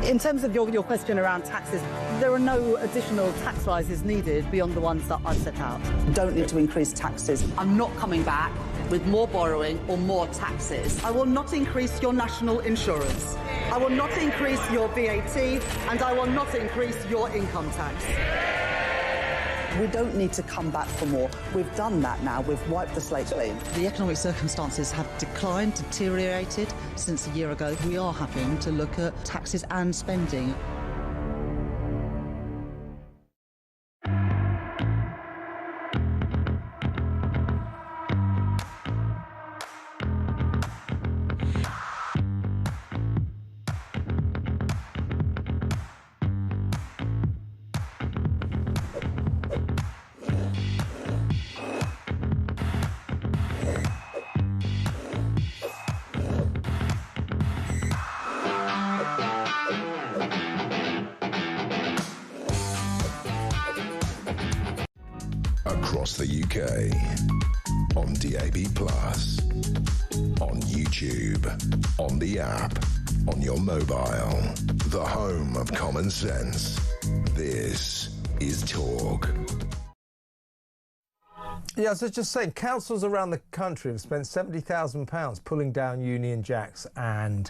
E: In terms of your question around taxes, there are no additional tax rises needed beyond the ones that I've set out.
F: Don't need to increase taxes.
D: I'm not coming back with more borrowing or more taxes. I will not increase your national insurance. I will not increase your VAT, and I will not increase your income tax.
F: We don't need to come back for more. We've done that now. We've wiped the slate clean. The economic circumstances have declined, deteriorated since a year ago. We are having to look at taxes and spending.
A: Across the UK, on DAB+, on YouTube, on the app, on your mobile, the home of common sense. This is Talk.
B: Yeah, I was just saying, councils around the country have spent £70,000 pulling down Union Jacks and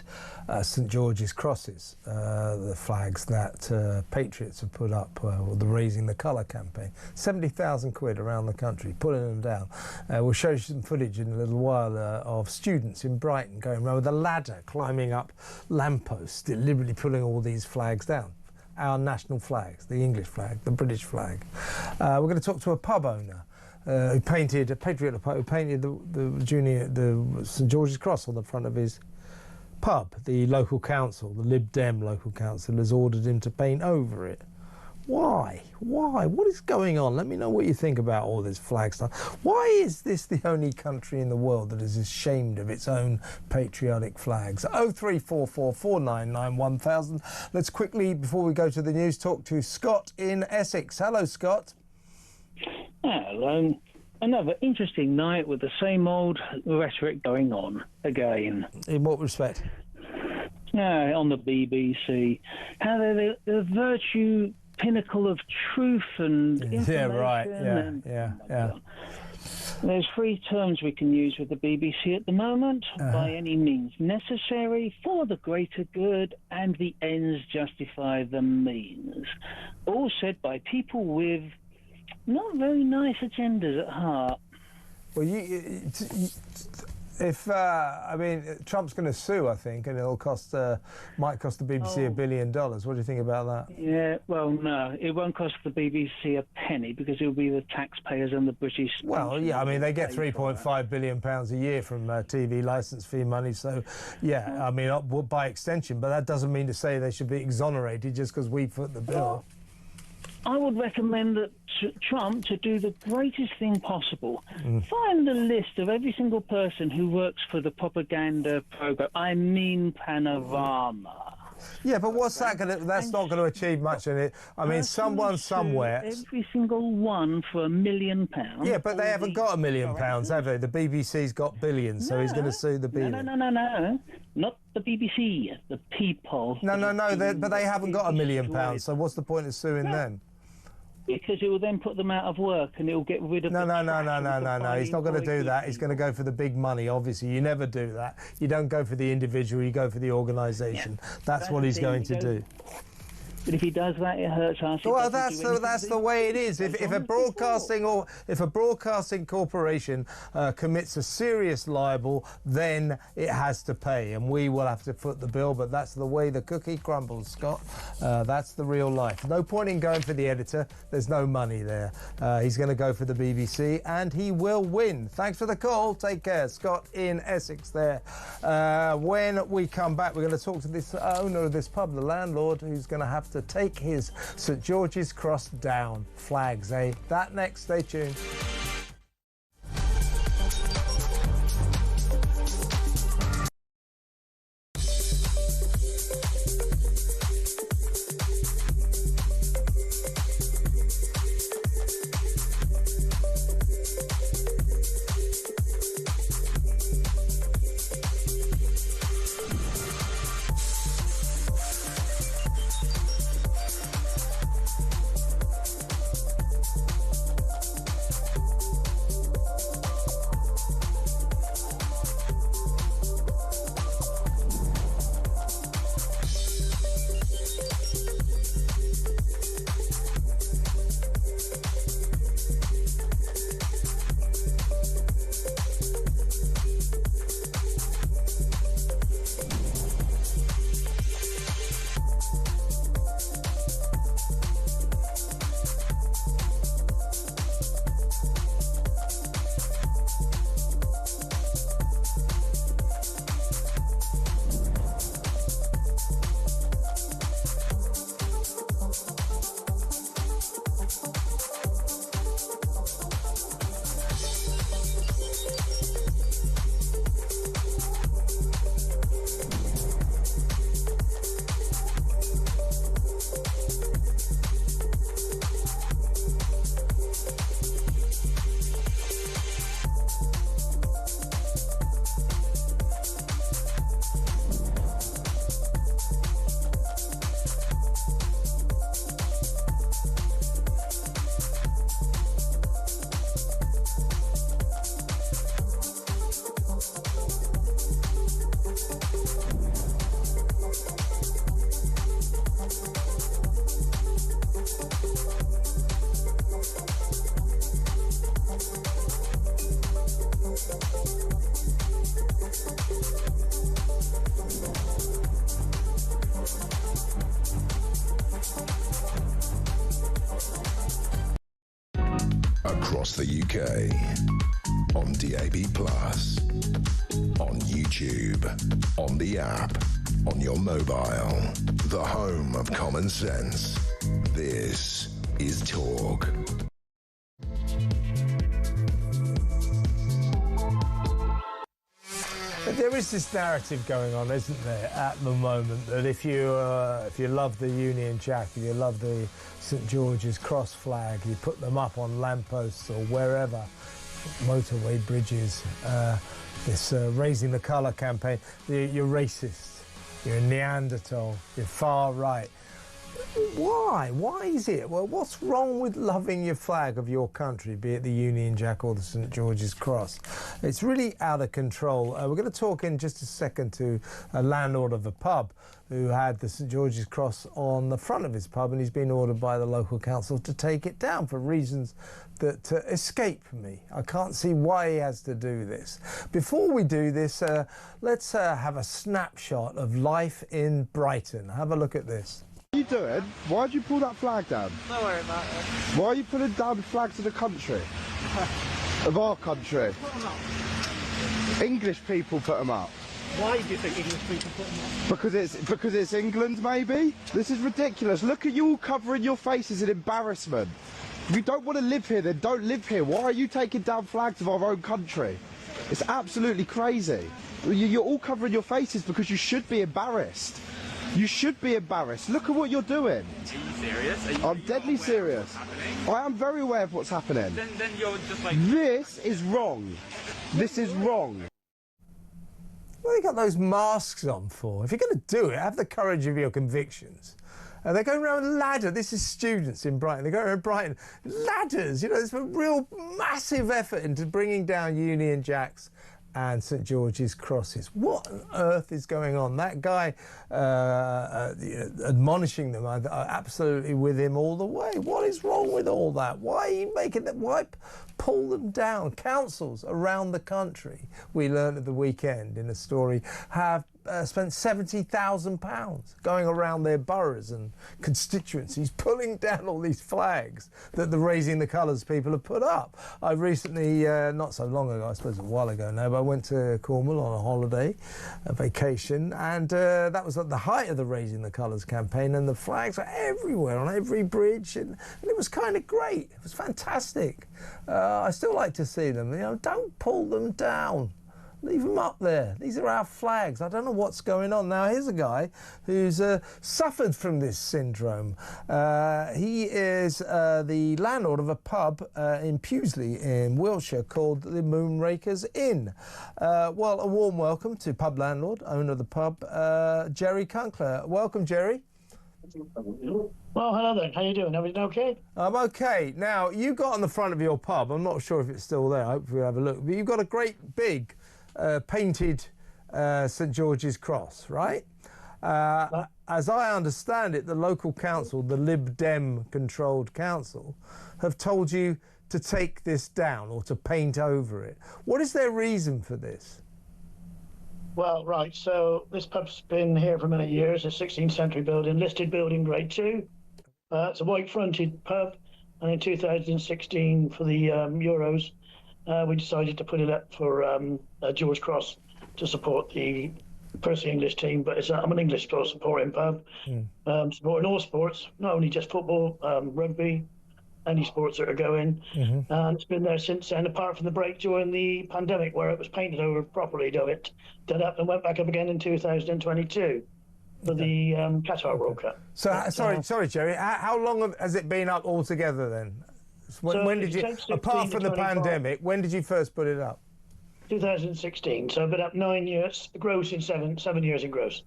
B: St George's crosses, the flags that Patriots have put up, with the Raising the Colour campaign. 70,000 quid around the country, pulling them down. We'll show you some footage in a little while of students in Brighton going around with a ladder, climbing up lampposts, deliberately pulling all these flags down. Our national flags, the English flag, the British flag. We're going to talk to a pub owner who painted a patriot, who painted the St George's Cross on the front of his pub. The local council, the Lib Dem local council, has ordered him to paint over it. Why? Why? What is going on? Let me know what you think about all this flag stuff. Why is this the only country in the world that is ashamed of its own patriotic flags? 0344 499 1000. Let's quickly, before we go to the news, talk to Scott in Essex. Hello, Scott.
N: Hello. Another interesting night with the same old rhetoric going on again.
B: In what respect?
N: On the BBC. How they're the virtue pinnacle of truth and information.
B: Yeah, right. Yeah.
N: There's three terms we can use with the BBC at the moment. By any means necessary, for the greater good, and the ends justify the means. All said by people with not very nice agendas at heart.
B: Well, I mean, Trump's going to sue, I think, and it'll might cost the BBC $1 billion. What do you think about that?
N: Yeah, well, no, it won't cost the BBC a penny because it'll be the taxpayers and the British.
B: Well, yeah, I mean, they get £3.5 billion a year from TV licence fee money, so yeah, I mean, by extension, but that doesn't mean to say they should be exonerated just because we foot the bill.
N: I would recommend that Trump to do the greatest thing possible. Find the list of every single person who works for the propaganda program. I mean Panorama.
B: Yeah, but what's that going to... That's not going to achieve much in it. I mean, someone somewhere...
N: Every single one for £1 million.
B: Yeah, but they haven't got £1 million, have they? The BBC's got billions, so he's going to sue the billions.
N: No. Not the BBC, the people.
B: No, but they haven't got £1 million, so what's the point of suing them?
N: Because it will then put them out of work and it will get rid of...
B: No. He's not going to do that. He's going to go for the big money, obviously. You never do that. You don't go for the individual, you go for the organisation. Yeah. That's what he's going to do.
N: But if he does that, it hurts us.
B: Well, that's the way it is. If a broadcasting corporation commits a serious libel, then it has to pay, and we will have to foot the bill. But that's the way the cookie crumbles, Scott. That's the real life. No point in going for the editor. There's no money there. He's going to go for the BBC, and he will win. Thanks for the call. Take care, Scott in Essex. There. When we come back, we're going to talk to this owner of this pub, the landlord, who's going to have to take his St George's Cross down. Flags, eh? That next. Stay tuned.
A: across the UK. On DAB+, on YouTube, on the app, on your mobile. The home of common sense. This is Talk.
B: There is this narrative going on, isn't there, at the moment, that if you love the Union Jack, if you love the St George's Cross flag, you put them up on lampposts or wherever, motorway bridges, this Raising the Colour campaign, you're racist, you're a Neanderthal, you're far right. Why? Why is it? Well, what's wrong with loving your flag of your country, be it the Union Jack or the St George's Cross? It's really out of control. We're going to talk in just a second to a landlord of a pub who had the St George's Cross on the front of his pub, and he's been ordered by the local council to take it down for reasons that escape me. I can't see why he has to do this. Before we do this, let's have a snapshot of life in Brighton. Have a look at this.
O: What are you doing? Why'd you pull that flag down?
P: Don't worry about it.
O: Why are you putting down flags of the country? Of our country?
P: Put them up.
O: English people put them up.
P: Why do you think English people put them up?
O: Because it's England, maybe? This is ridiculous. Look at you all covering your faces in embarrassment. If you don't want to live here, then don't live here. Why are you taking down flags of our own country? It's absolutely crazy. You're all covering your faces because you should be embarrassed. You should be embarrassed. Look at what you're doing.
P: Are you serious?
O: I'm deadly serious. I am very aware of what's happening.
P: Then you're just like...
O: This is wrong. This is wrong.
B: What have you got those masks on for? If you're going to do it, have the courage of your convictions. They're going around ladder. This is students in Brighton. They're going around Brighton. Ladders, you know, there's a real massive effort into bringing down Union Jacks and St George's Crosses. What on earth is going on? That guy admonishing them, I'm absolutely with him all the way. What is wrong with all that? Why are you making them? Why pull them down? Councils around the country, we learned at the weekend in a story, have spent £70,000 going around their boroughs and constituencies pulling down all these flags that the Raising the Colours people have put up. I recently, not so long ago, I suppose a while ago now, but I went to Cornwall on a holiday, a vacation, and that was at the height of the Raising the Colours campaign, and the flags were everywhere on every bridge, and it was kind of great. It was fantastic. I still like to see them. You know, don't pull them down. Leave them up there. These are our flags. I don't know what's going on. Now, here's a guy who's suffered from this syndrome. He is the landlord of a pub in Pewsley in Wiltshire called the Moonrakers Inn. Well, a warm welcome to pub landlord, owner of the pub, Jerry Kunkler. Welcome, Jerry.
Q: Well, hello there. How you doing? Everything okay?
B: I'm okay. Now, you got on the front of your pub. I'm not sure if it's still there. I hope we'll have a look. But you've got a great big painted St George's Cross, right? As I understand it, the local council, the Lib Dem controlled council, have told you to take this down or to paint over it. What is their reason for this?
Q: Well, right, so this pub's been here for many years, a 16th century building, listed building grade 2. It's a white fronted pub, and in 2016 for the Euros, we decided to put it up for George Cross to support the Percy English team, but I'm an English sport supporting pub, supporting all sports, not only just football, rugby, any sports that are going, and it's been there since then, apart from the break during the pandemic where it was painted over properly, done up and went back up again in 2022 for the Qatar World Cup.
B: So, sorry, Jerry, how long has it been up altogether then? When did you, apart from the pandemic, when did you first put it up?
Q: 2016, so I've been up 9 years, gross in 7 years in gross.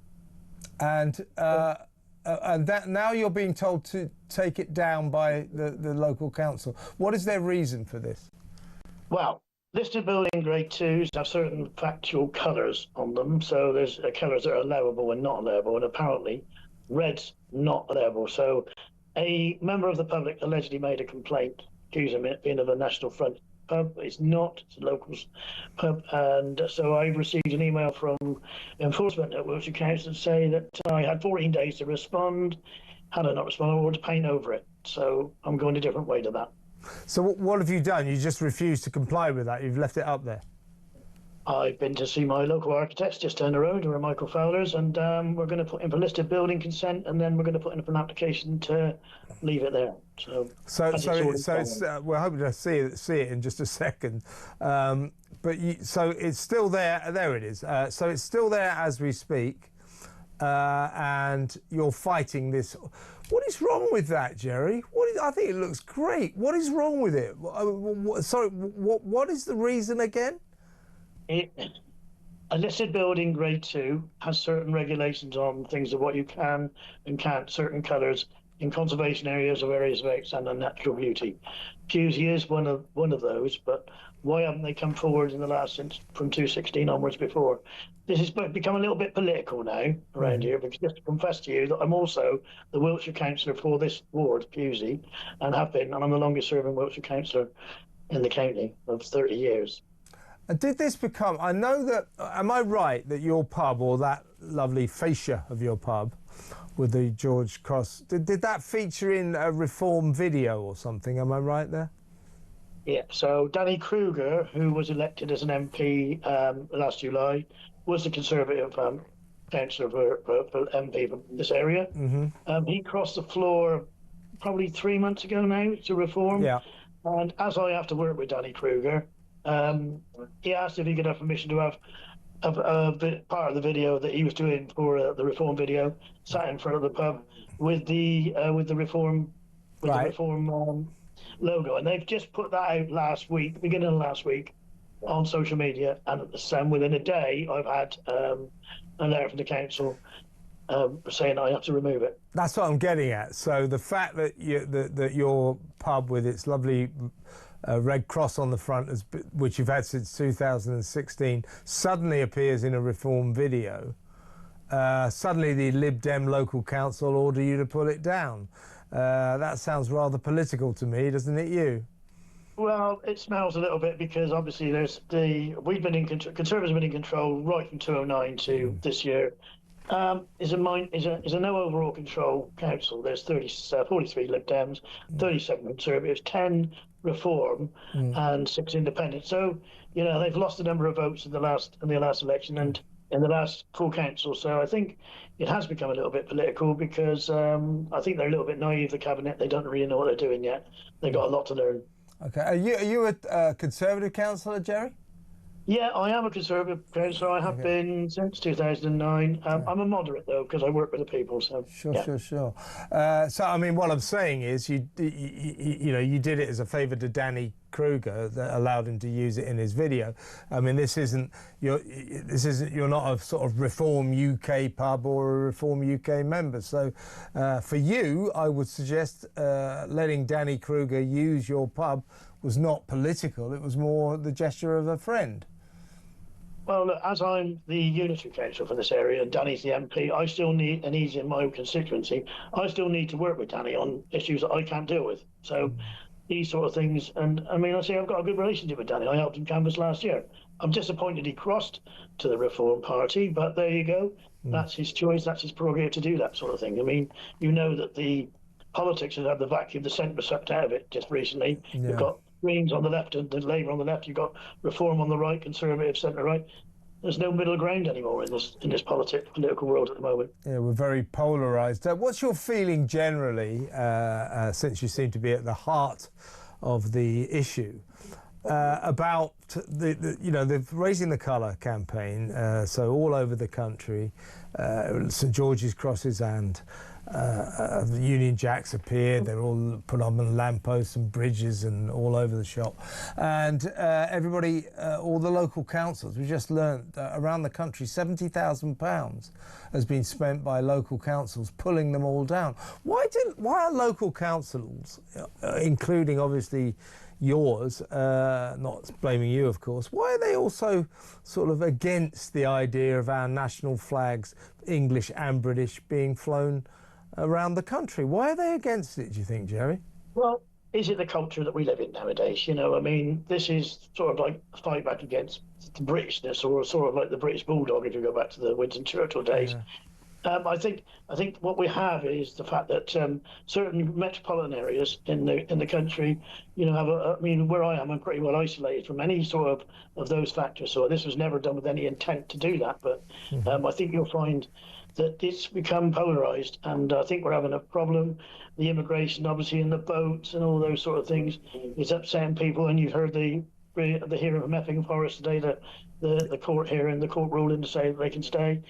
B: And that now you're being told to take it down by the local council. What is their reason for this?
Q: Well, listed building grade 2s have certain factual colours on them, so there's colours that are allowable and not allowable, and apparently red's not allowable. So a member of the public allegedly made a complaint accusing it being of a National Front pub. It's not, it's a locals pub, and so I received an email from enforcement at Wiltshire Council to say that I had 14 days to respond. Had I not responded, I would to paint over it. So I'm going a different way to that.
B: So what have you done? You just refused to comply with that? You've left it up there?
Q: I've been to see my local architects just down the road, who are Michael Fowler's, and we're going to put in for listed building consent, and then we're going to put in for an application to leave it there. So
B: it's we're hoping to see it in just a second. So it's still there. There it is. So it's still there as we speak, and you're fighting this. What is wrong with that, Jerry? I think it looks great. What is wrong with it? Sorry, what is the reason again?
Q: A listed building grade 2 has certain regulations on things of what you can and can't, certain colours in conservation areas of areas of outstanding natural beauty. Pewsey is one of those, but why haven't they come forward in the last, since from 2016 onwards before? This has become a little bit political now around here, because just to confess to you that I'm also the Wiltshire councillor for this ward, Pewsey, and have been, and I'm the longest serving Wiltshire councillor in the county of 30 years.
B: Did this become, I know that, am I right that your pub, or that lovely fascia of your pub with the George Cross, did that feature in a Reform video or something? Am I right there?
Q: Yeah, so Danny Kruger, who was elected as an MP last July, was the Conservative councillor for MP for this area. He crossed the floor probably 3 months ago now to Reform.
B: Yeah.
Q: And as I have to work with Danny Kruger, he asked if he could have permission to have a part of the video that he was doing for the Reform video sat in front of the pub with the Reform the Reform logo, and they've just put that out last week, beginning of last week, on social media, and within a day I've had a letter from the council saying I have to remove it.
B: That's what I'm getting at. So the fact that that your pub with its lovely red cross on the front, which you've had since 2016, suddenly appears in a Reform video. Suddenly the Lib Dem local council order you to pull it down. That sounds rather political to me, doesn't it, you?
Q: Well, it smells a little bit, because obviously we've been in control, Conservatives have been in control right from 2009 to this year. Is a no overall control council. There's 43 Lib Dems, 37 Conservatives, 10 Reform, and 6 Independent. So they've lost a number of votes in the last election and in the last full council. So I think it has become a little bit political, because I think they're a little bit naive, the cabinet. They don't really know what they're doing yet. They've got a lot to learn.
B: Okay, are you a Conservative councillor, Jerry?
Q: Yeah, I am a Conservative councillor. I have been since 2009. I'm a moderate, though, because I work with the people. So
B: Sure. So I mean, what I'm saying is, you did it as a favour to Danny Kruger that allowed him to use it in his video. I mean, you're not a sort of Reform UK pub or a Reform UK member. So for you, I would suggest letting Danny Kruger use your pub was not political. It was more the gesture of a friend.
Q: Well, look, as I'm the unitary councillor for this area and Danny's the MP, I still need, and he's in my constituency, I still need to work with Danny on issues that I can't deal with. So these sort of things, and I mean, I say I've got a good relationship with Danny. I helped him canvass last year. I'm disappointed he crossed to the Reform Party, but there you go. That's his choice. That's his prerogative to do that sort of thing. I mean, you know that the politics has had the vacuum, the centre sucked out of it just recently.
B: Yeah.
Q: You've got Greens on the left and the Labour on the left. You've got Reform on the right, Conservative, centre right. There's no middle ground anymore in this political world at the moment.
B: Yeah, we're very polarised. What's your feeling generally, since you seem to be at the heart of the issue, about the Raising the Colour campaign? So all over the country, St George's Crosses and the Union Jacks appeared. They're all put on lampposts and bridges and all over the shop. And everybody, all the local councils, we just learned around the country, £70,000 has been spent by local councils pulling them all down. Why are local councils, including obviously yours, not blaming you of course, why are they also sort of against the idea of our national flags, English and British, being flown around the country? Why are they against it, do you think, Jerry?
Q: Well, is it the culture that we live in nowadays? I mean, this is sort of like a fight back against the Britishness, or sort of like the British Bulldog, if you go back to the Winston Churchill days. I think what we have is the fact that certain metropolitan areas in the country, have I mean, where I am, I'm pretty well isolated from any sort of those factors. So this was never done with any intent to do that. But I think you'll find that it's become polarised, and I think we're having a problem. The immigration, obviously, and the boats and all those sort of things is upsetting people. And you've heard the hearing from Epping Forest today, that the court hearing, the court ruling to say that they can stay.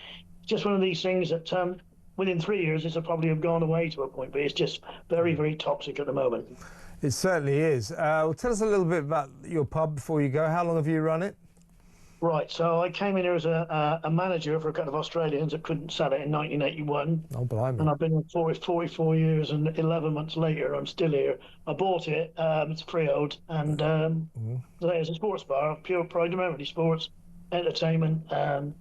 Q: Just one of these things that within 3 years this will probably have gone away to a point, but it's just very, very toxic at the moment.
B: It certainly is. Well, tell us a little bit about your pub before you go. How long have you run it?
Q: Right, so I came in here as a manager for a couple of Australians that couldn't sell it in 1981.
B: Oh, blimey.
Q: And I've been here 44 years, and 11 months later I'm still here. I bought it, it's freehold, and it's a sports bar, pure primarily sports, entertainment, and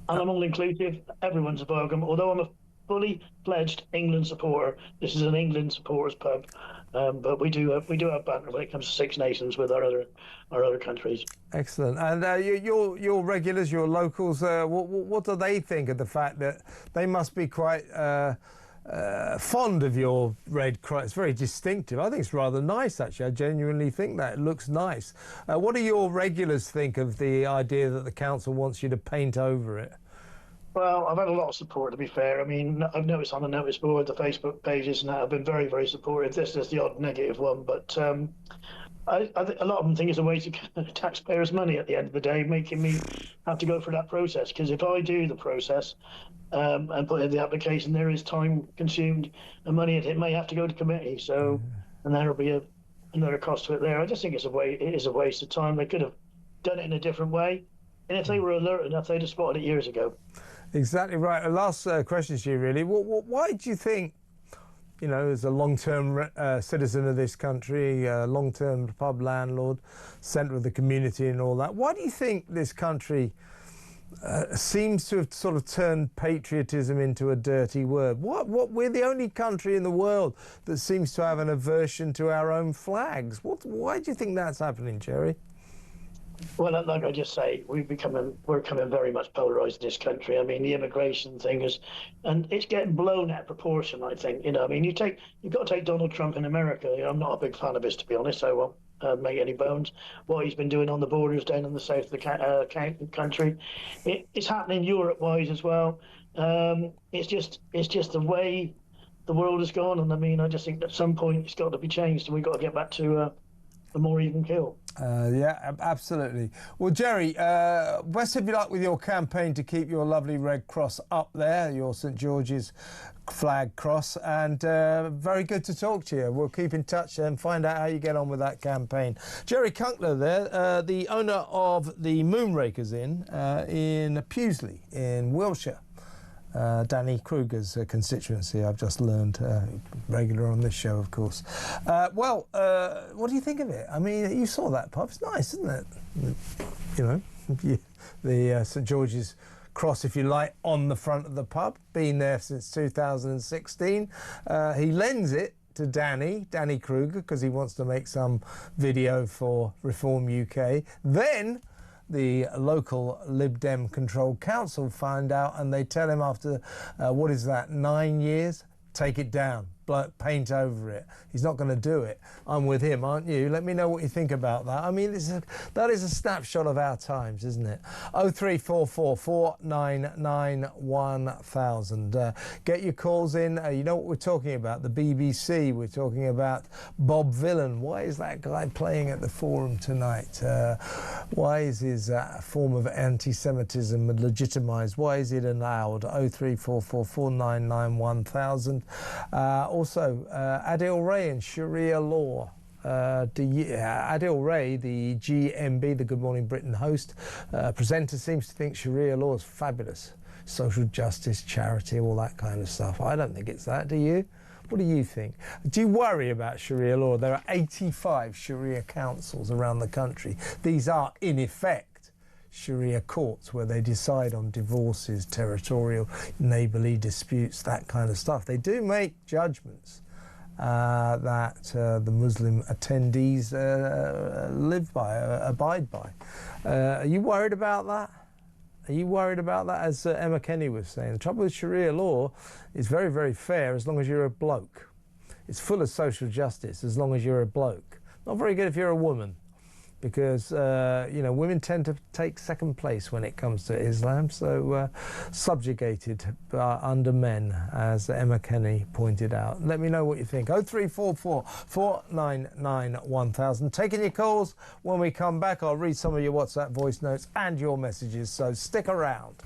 Q: I'm all inclusive. Everyone's welcome. Although I'm a fully fledged England supporter, this is an England supporters pub, but we do have banter when it comes to Six Nations with our other countries.
B: Excellent. And your regulars, your locals, what do they think of the fact that they must be quite fond of your red cross? It's very distinctive. I think it's rather nice, actually. I genuinely think that. It looks nice. What do your regulars think of the idea that the council wants you to paint over it?
Q: Well, I've had a lot of support, to be fair. I mean, I've noticed on the notice board, the Facebook pages and that have been very, very supportive. This is the odd negative one, but I think a lot of them think it's a waste of taxpayers' money at the end of the day, making me have to go through that process. Because if I do the process and put in the application, there is time consumed and money. It may have to go to committee, so and there'll be another cost to it there. I just think it is a waste of time. They could have done it in a different way, and if they were alert enough, they'd have spotted it years ago.
B: Exactly right. Last question to you, really. Why do you think, as a long-term citizen of this country, long-term pub landlord, centre of the community and all that, why do you think this country seems to have sort of turned patriotism into a dirty word? We're the only country in the world that seems to have an aversion to our own flags. Why do you think that's happening, Jerry?
Q: Well, like I just say, we're becoming very much polarised in this country. I mean, the immigration thing and it's getting blown out of proportion, I think. I mean, you've got to take Donald Trump in America. I'm not a big fan of his, to be honest. I won't make any bones. What he's been doing on the borders down in the south of the country, it's happening Europe-wise as well. It's just the way the world has gone, and I mean, I just think at some point it's got to be changed, and we've got to get back to a more even kill.
B: Yeah, absolutely. Well, Jerry, best of luck with your campaign to keep your lovely Red Cross up there, your St George's flag cross, and very good to talk to you. We'll keep in touch and find out how you get on with that campaign. Jerry Kunkler there, the owner of the Moonrakers Inn in Pewsley in Wiltshire. Danny Kruger's constituency, I've just learned, regular on this show, of course. What do you think of it? I mean, you saw that pub. It's nice, isn't it? The St George's Cross, if you like, on the front of the pub. Been there since 2016. He lends it to Danny Kruger, because he wants to make some video for Reform UK. Then the local Lib Dem controlled council find out, and they tell him after, 9 years, take it down, paint over it. He's not going to do it. I'm with him, aren't you? Let me know what you think about that. I mean, that is a snapshot of our times, isn't it? 0344 499 1000. Get your calls in. You know what we're talking about, the BBC. We're talking about Bob Villan. Why is that guy playing at the Forum tonight? Why is his form of anti-Semitism legitimised? Why is it allowed? 0344 499 1000. Also, Adil Ray and Sharia law. Adil Ray, the GMB, the Good Morning Britain host, presenter, seems to think Sharia law is fabulous. Social justice, charity, all that kind of stuff. I don't think it's that, do you? What do you think? Do you worry about Sharia law? There are 85 Sharia councils around the country. These are, in effect, Sharia courts where they decide on divorces, territorial, neighbourly disputes, that kind of stuff. They do make judgments that the Muslim attendees live by, abide by. Are you worried about that? Are you worried about that? As Emma Kenny was saying, the trouble with Sharia law is very, very fair as long as you're a bloke. It's full of social justice as long as you're a bloke. Not very good if you're a woman, because you know, women tend to take second place when it comes to Islam, so subjugated under men, as Emma Kenny pointed out. Let me know what you think. 0344 499 1000. Taking your calls. When we come back, I'll read some of your WhatsApp voice notes and your messages, so stick around.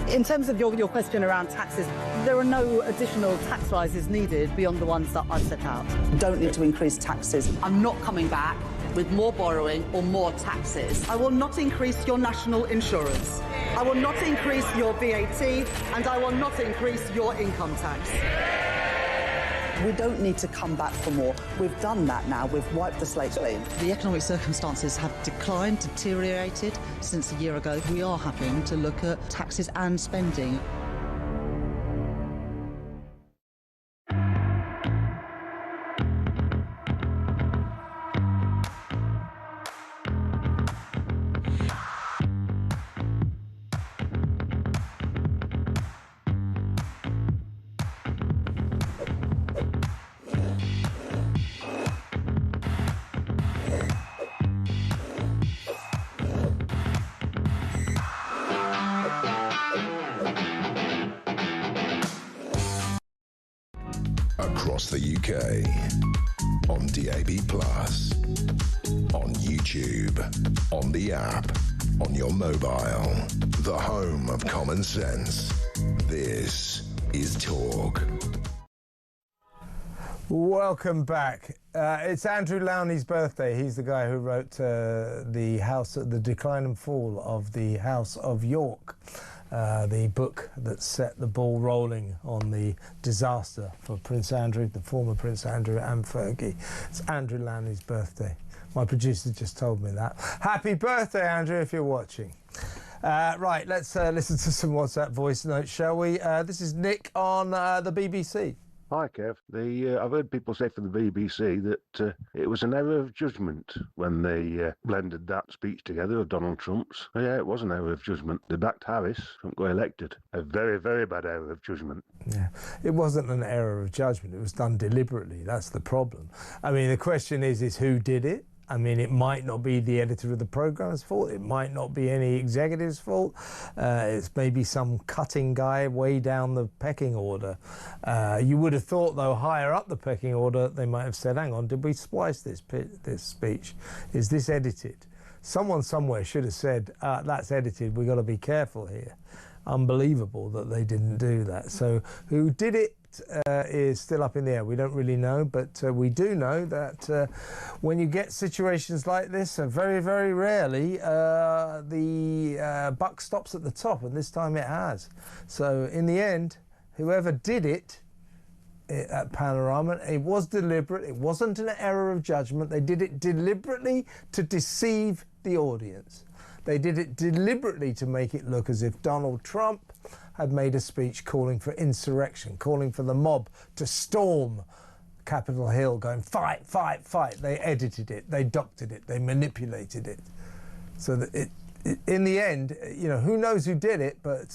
E: In terms of your question around taxes, there are no additional tax rises needed beyond the ones that I've set out.
F: We don't need to increase taxes.
D: I'm not coming back with more borrowing or more taxes. I will not increase your national insurance. I will not increase your VAT, and I will not increase your income tax.
F: We don't need to come back for more. We've done that now. We've wiped the slate clean. The economic circumstances have declined, deteriorated since a year ago. We are having to look at taxes and spending.
A: Across the UK, on DAB+, on YouTube, on the app, on your mobile, the home of common sense. This is Talk.
B: Welcome back. It's Andrew Lowney's birthday. He's the guy who wrote The Decline and Fall of the House of York. The book that set the ball rolling on the disaster for Prince Andrew, the former Prince Andrew and Fergie. It's Andrew Lowney's birthday. My producer just told me that. Happy birthday, Andrew, if you're watching. Right, let's listen to some WhatsApp voice notes, shall we? This is Nick on the BBC.
R: Hi, Kev. I've heard people say from the BBC that it was an error of judgment when they blended that speech together of Donald Trump's. Oh, yeah, it was an error of judgment. They backed Harris. Trump got elected. A very, very bad error of judgment.
B: Yeah, it wasn't an error of judgment. It was done deliberately. That's the problem. I mean, the question is who did it? I mean, it might not be the editor of the programme's fault. It might not be any executive's fault. It's maybe some cutting guy way down the pecking order. You would have thought, though, higher up the pecking order, they might have said, hang on, did we splice this speech? Is this edited? Someone somewhere should have said, that's edited, we've got to be careful here. Unbelievable that they didn't do that. So who did it is still up in the air. We don't really know, but we do know that when you get situations like this, very, very rarely the buck stops at the top, and this time it has. So in the end, whoever did it at Panorama, it was deliberate. It wasn't an error of judgment. They did it deliberately to deceive the audience. They did it deliberately to make it look as if Donald Trump had made a speech calling for insurrection, calling for the mob to storm Capitol Hill, going, fight, fight, fight. They edited it, they doctored it, they manipulated it. So that in the end, you know, who knows who did it, but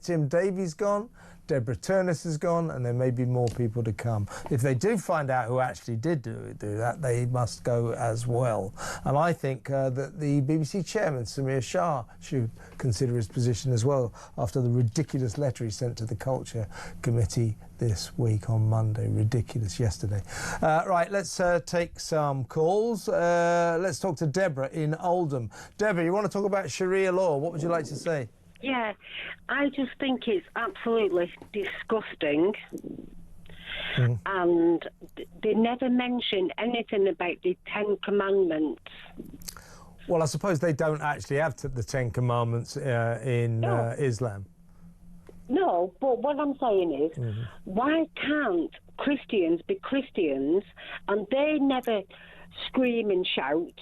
B: Tim Davies gone, Deborah Turnus has gone, and there may be more people to come. If they do find out who actually did do that, they must go as well. And I think that the BBC chairman, Samir Shah, should consider his position as well after the ridiculous letter he sent to the Culture Committee this week on Monday. Ridiculous yesterday. Right, let's take some calls. Let's talk to Deborah in Oldham. Deborah, you want to talk about Sharia law? What would you like to say?
S: Yeah, I just think it's absolutely disgusting. And they never mentioned anything about the Ten Commandments.
B: Well, I suppose they don't actually have the Ten Commandments in Islam.
S: No, but what I'm saying is, why can't Christians be Christians and they never scream and shout?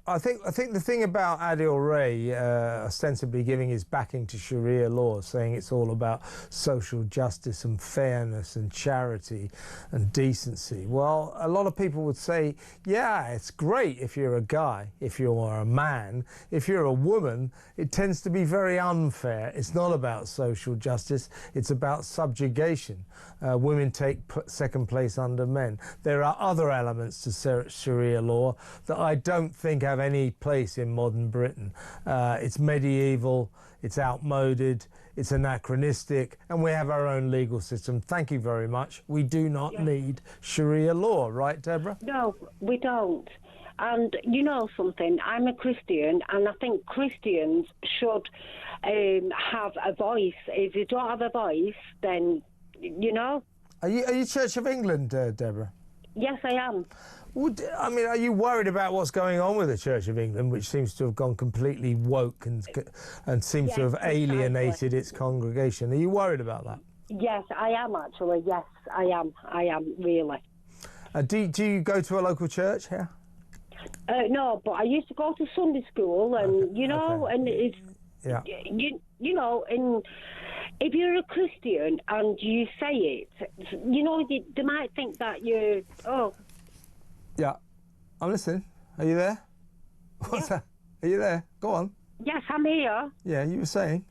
B: I think the thing about Adil Ray ostensibly giving his backing to Sharia law, saying it's all about social justice and fairness and charity and decency. Well, a lot of people would say, yeah, it's great if you're a guy, if you're a man. If you're a woman, it tends to be very unfair. It's not about social justice, it's about subjugation. Women take second place under men. There are other elements to Sharia law that I don't think have any place in modern Britain. It's medieval, it's outmoded, it's anachronistic, and we have our own legal system. Thank you very much. We do not need Sharia law, right, Deborah?
S: No, we don't. And you know something, I'm a Christian, and I think Christians should have a voice. If you don't have a voice, then, you know. Are
B: you Church of England, Deborah?
S: Yes, I am.
B: I mean, are you worried about what's going on with the Church of England, which seems to have gone completely woke and seems to have alienated its congregation? Are you worried about that?
S: Yes, I am actually. Yes, I am. I am, really.
B: Do you go to a local church here?
S: No, but I used to go to Sunday school, and you know, and it's you know, and if you're a Christian and you say it, you know, they might think that you're
B: Yeah, I'm listening. Are you there? What's that? Are you there? Go on.
S: Yes, I'm here.
B: Yeah, you were saying.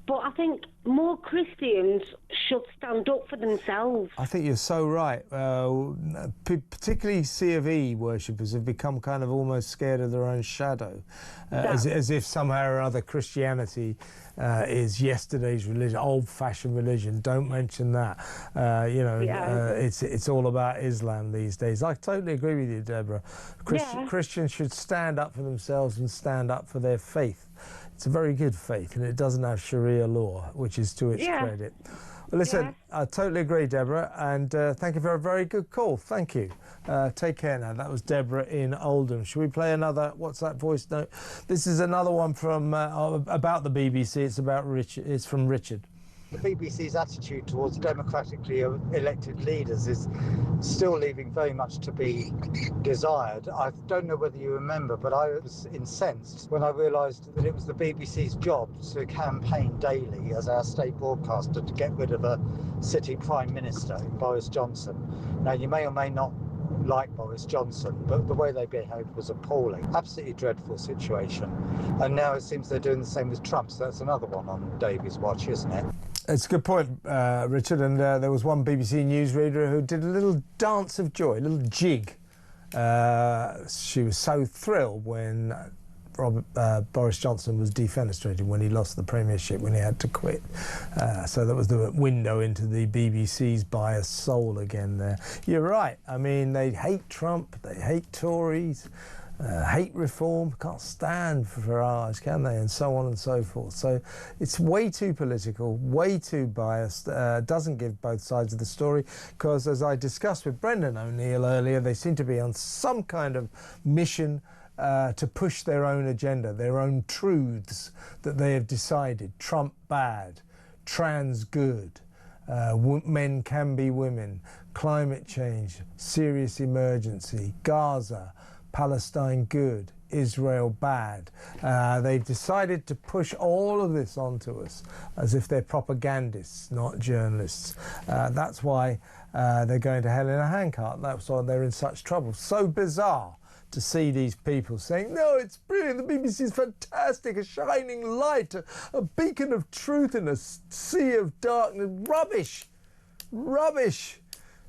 S: But I think more Christians should stand up for themselves.
B: I think you're so right. Particularly C of E worshippers have become kind of almost scared of their own shadow, as if somehow or other Christianity is yesterday's religion, old-fashioned religion. Don't mention that. You know, it's all about Islam these days. I totally agree with you, Deborah. Christians should stand up for themselves and stand up for their faith. It's a very good faith, and it doesn't have Sharia law, which is to its credit. Well, listen, I totally agree, Deborah, and thank you for a very good call. Thank you. Take care now. That was Deborah in Oldham. Should we play another WhatsApp voice note? This is another one from about the BBC. It's about Richard. It's from Richard.
T: The BBC's attitude towards democratically elected leaders is still leaving very much to be desired. I don't know whether you remember, but I was incensed when I realised that it was the BBC's job to campaign daily as our state broadcaster to get rid of a city prime minister, Boris Johnson. Now, you may or may not like Boris Johnson, but the way they behaved was appalling. Absolutely dreadful situation. And now it seems they're doing the same with Trump, so that's another one on Davy's watch, isn't it?
B: It's a good point, Richard, and there was one BBC newsreader who did a little dance of joy, a little jig, She was so thrilled when Boris Johnson was defenestrated, when he lost the premiership, when he had to quit. So that was the window into the BBC's biased soul again there. You're right. I mean, they hate Trump, they hate Tories, hate reform, can't stand Farage, can they? And so on and so forth. So it's way too political, way too biased, doesn't give both sides of the story, because as I discussed with Brendan O'Neill earlier, they seem to be on some kind of mission to push their own agenda, their own truths that they have decided. Trump bad, trans good, men can be women, climate change, serious emergency, Gaza, Palestine good, Israel bad. They've decided to push all of this onto us as if they're propagandists, not journalists. That's why they're going to hell in a handcart. That's why they're in such trouble. So bizarre to see these people saying, no, it's brilliant, the BBC is fantastic, a shining light, a beacon of truth in a sea of darkness. Rubbish, rubbish,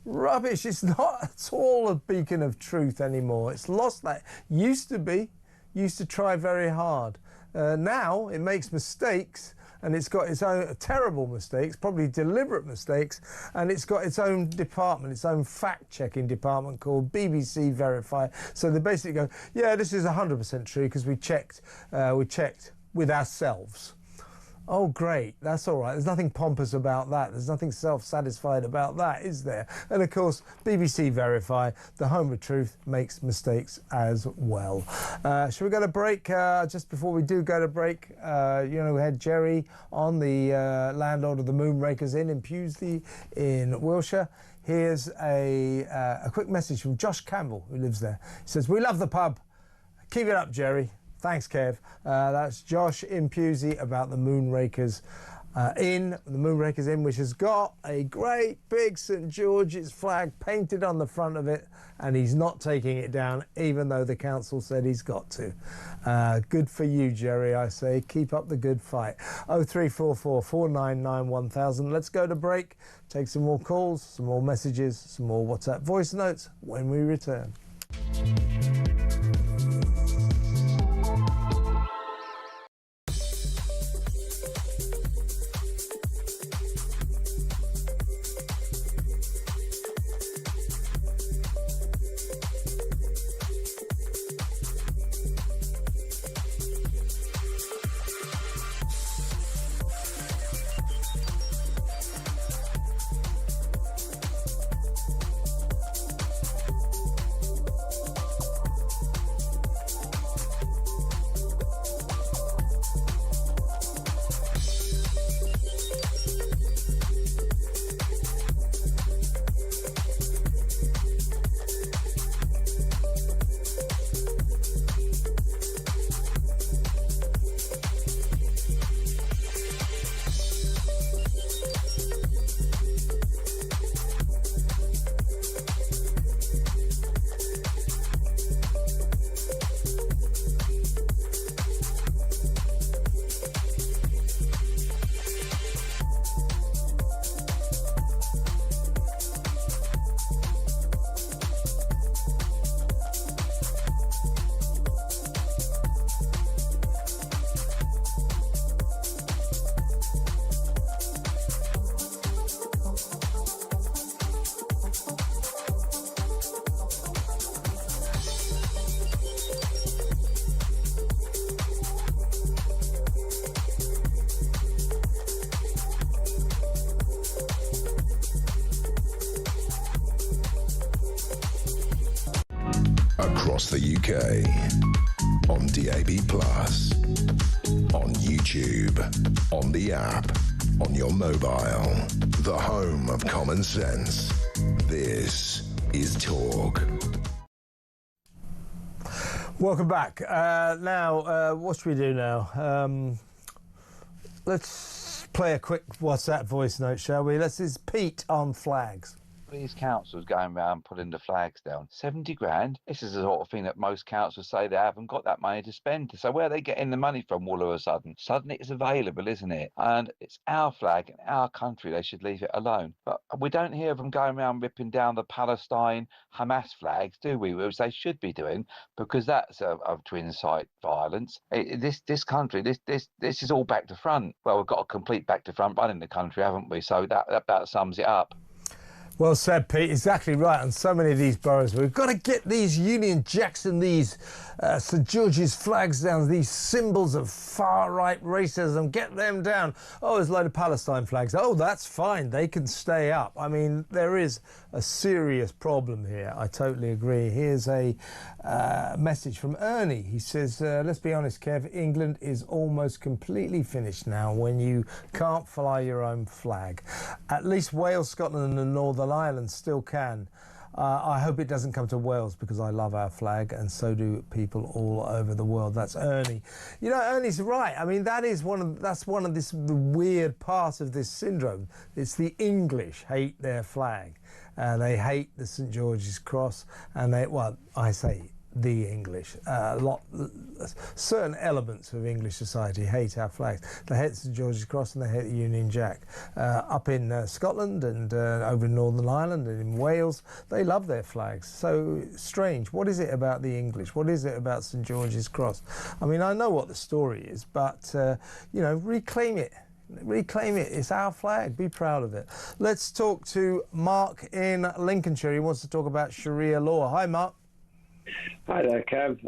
B: rubbish. It's not at all a beacon of truth anymore. It's lost that. Used to be, used to try very hard. Now it makes mistakes, and it's got its own terrible mistakes, probably deliberate mistakes, and it's got its own department, its own fact-checking department called BBC Verify. So they basically go, yeah, this is 100% true because we checked with ourselves. Oh, great, that's all right. There's nothing pompous about that. There's nothing self-satisfied about that, is there? And of course, BBC Verify, the home of truth, makes mistakes as well. Shall we go to break? Just before we do go to break, you know, we had Jerry on, the landlord of the Moonrakers Inn in Pewsey in Wiltshire. Here's a quick message from Josh Campbell, who lives there. He says, we love the pub. Keep it up, Jerry. Thanks, Kev. That's Josh in Pewsey about the Moonrakers Inn, which has got a great big St George's flag painted on the front of it, and he's not taking it down, even though the council said he's got to. Good for you, Jerry, I say. Keep up the good fight. 0344 499 1000. Let's go to break, take some more calls, some more messages, some more WhatsApp voice notes when we return.
A: Across the UK, on DAB+, on YouTube, on the app, on your mobile, the home of common sense. This is Talk.
B: Welcome back. Now, what should we do now? Let's play a quick WhatsApp voice note, shall we? This is Pete on flags.
U: these councils going around pulling the flags down? 70 grand? This is the sort of thing that most councils say they haven't got that money to spend. So where are they getting the money from all of a sudden? Suddenly it's available, isn't it? And it's our flag in our country. They should leave it alone. But we don't hear of them going around ripping down the Palestine Hamas flags, do we? Which they should be doing, because that's to incite violence. This country, this is all back to front. Well, we've got a complete back to front run in the country, haven't we? So that about sums it up.
B: Well said, Pete. Exactly right. On so many of these boroughs, we've got to get these Union Jacks and these St George's flags down, these symbols of far-right racism, get them down. Oh, there's a load of Palestine flags. Oh, that's fine. They can stay up. I mean, there is a serious problem here. I totally agree. Here's a message from Ernie. He says, let's be honest, Kev, England is almost completely finished now when you can't fly your own flag. At least Wales, Scotland and Northern Ireland still can. I hope it doesn't come to Wales, because I love our flag, and so do people all over the world. That's Ernie. You know, Ernie's right. I mean, that's one of the weird part of this syndrome. It's the English hate their flag. They hate the St George's Cross, and I say the English. Certain elements of English society hate our flags. They hate St George's Cross and they hate the Union Jack. Up in Scotland and over in Northern Ireland and in Wales, they love their flags. So strange. What is it about the English? What is it about St George's Cross? I mean, I know what the story is, but, you know, reclaim it. Reclaim it. It's our flag. Be proud of it. Let's talk to Mark in Lincolnshire. He wants to talk about Sharia law. Hi, Mark.
V: Hi there, Kev.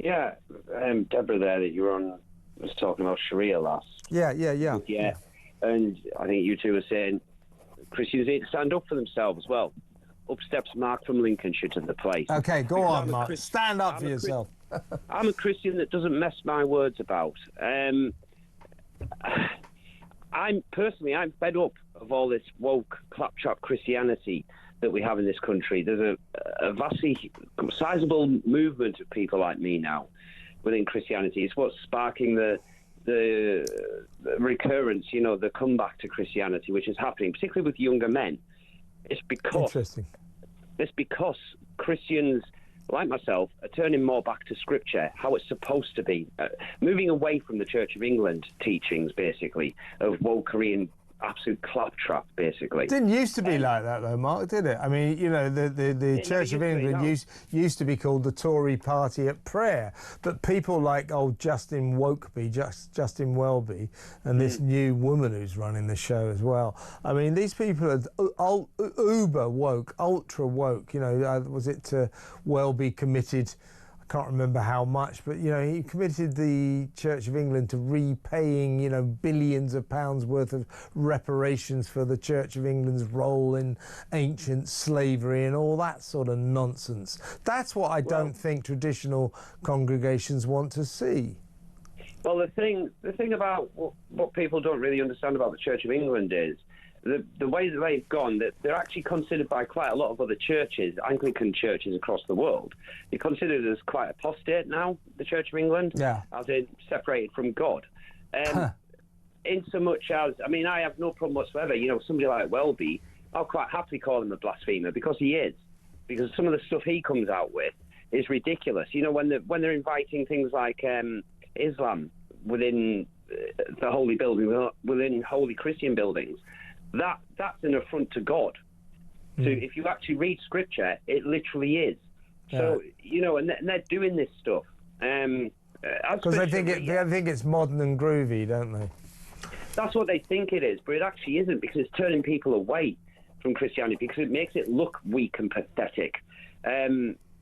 V: Deborah there that you were on was talking about Sharia last.
B: Yeah.
V: And I think you two were saying Christians need to stand up for themselves. Well, up steps Mark from Lincolnshire to the plate.
B: Okay, go on, Mark. Stand up for yourself.
V: I'm a Christian that doesn't mess my words about. I'm fed up of all this woke claptrap Christianity that we have in this country. There's a vastly sizable movement of people like me now within Christianity. It's what's sparking the recurrence, you know, the comeback to Christianity, which is happening, particularly with younger men. It's because Christians like myself are turning more back to Scripture, how it's supposed to be, moving away from the Church of England teachings, basically, of wokery and absolute claptrap, basically.
B: It didn't used to be like that, though, Mark, did it? I mean, you know, the Church of England used to be called the Tory Party at Prayer, but people like old Justin Welby, and this new woman who's running the show as well. I mean, these people are uber woke, ultra woke. You know, was it Welby committed? I can't remember how much, but, you know, he committed the Church of England to repaying, you know, billions of pounds worth of reparations for the Church of England's role in ancient slavery and all that sort of nonsense. That's what I don't think traditional congregations want to see.
V: Well, the thing about what people don't really understand about the Church of England is the way that they've gone, that they're actually considered by quite a lot of other churches, Anglican churches across the world. They're considered as quite apostate now, the Church of England, as in separated from God. In so much as, I mean, I have no problem whatsoever. You know, somebody like Welby, I'll quite happily call him a blasphemer, because he is. Because some of the stuff he comes out with is ridiculous. You know, when they're inviting things like Islam within the holy building, within holy Christian buildings, that's an affront to God. So if you actually read Scripture, it literally is. So, you know, and they're doing this stuff.
B: Because they think it's modern and groovy, don't they?
V: That's what they think it is, but it actually isn't, because it's turning people away from Christianity, because it makes it look weak and pathetic,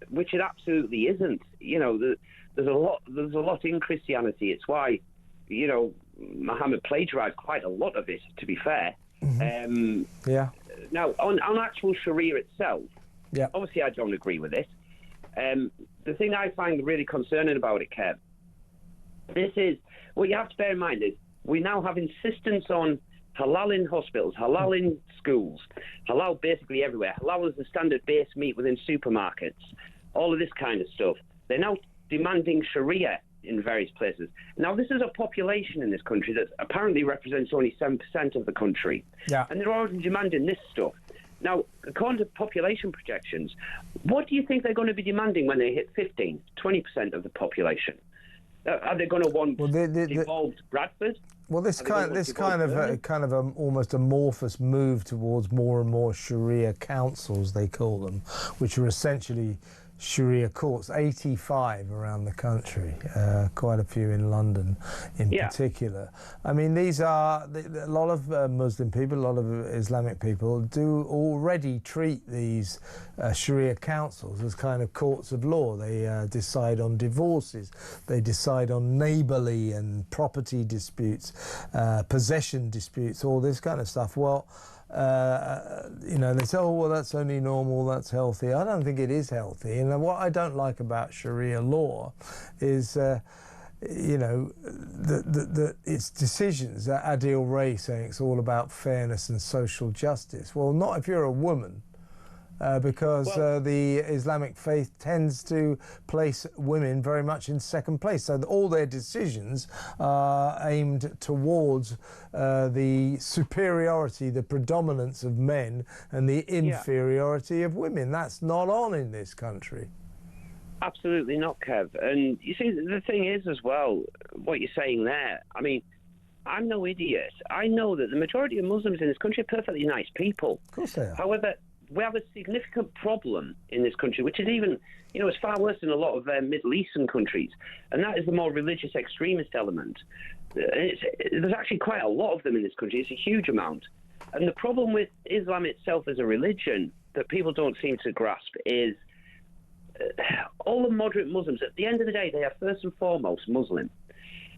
V: which it absolutely isn't. You know, there's a lot in Christianity. It's why, you know, Muhammad plagiarized quite a lot of it, to be fair. Now, on actual Sharia itself, obviously I don't agree with it. The thing I find really concerning about it, Kev, this is, what you have to bear in mind is, we now have insistence on halal in hospitals, halal in schools, halal basically everywhere. Halal is the standard base meat within supermarkets, all of this kind of stuff. They're now demanding Sharia in various places. Now, this is a population in this country that apparently represents only 7% of the country. And they're already demanding this stuff. Now, according to population projections, what do you think they're going to be demanding when they hit 15, 20% of the population? Are they going to want devolved Bradford?
B: Well, this kind of almost amorphous move towards more and more Sharia councils, they call them, which are essentially Sharia courts, 85 around the country, quite a few in London in particular. I mean, these are a lot of Muslim people, a lot of Islamic people do already treat these Sharia councils as kind of courts of law. They decide on divorces, they decide on neighbourly and property disputes, possession disputes, all this kind of stuff. Well, you know, they say, oh, well, that's only normal, that's healthy. I don't think it is healthy. And what I don't like about Sharia law is, you know, its decisions. Adil Ray saying it's all about fairness and social justice. Well, not if you're a woman. Because the Islamic faith tends to place women very much in second place. So all their decisions are aimed towards the superiority, the predominance of men and the inferiority of women. That's not on in this country.
V: Absolutely not, Kev. And you see, the thing is as well, what you're saying there, I mean, I'm no idiot. I know that the majority of Muslims in this country are perfectly nice people.
B: Of course they are.
V: However, we have a significant problem in this country, which is even, you know, it's far worse than a lot of Middle Eastern countries, and that is the more religious extremist element. There's actually quite a lot of them in this country. It's a huge amount. And the problem with Islam itself as a religion that people don't seem to grasp is all the moderate Muslims, at the end of the day, they are first and foremost Muslim.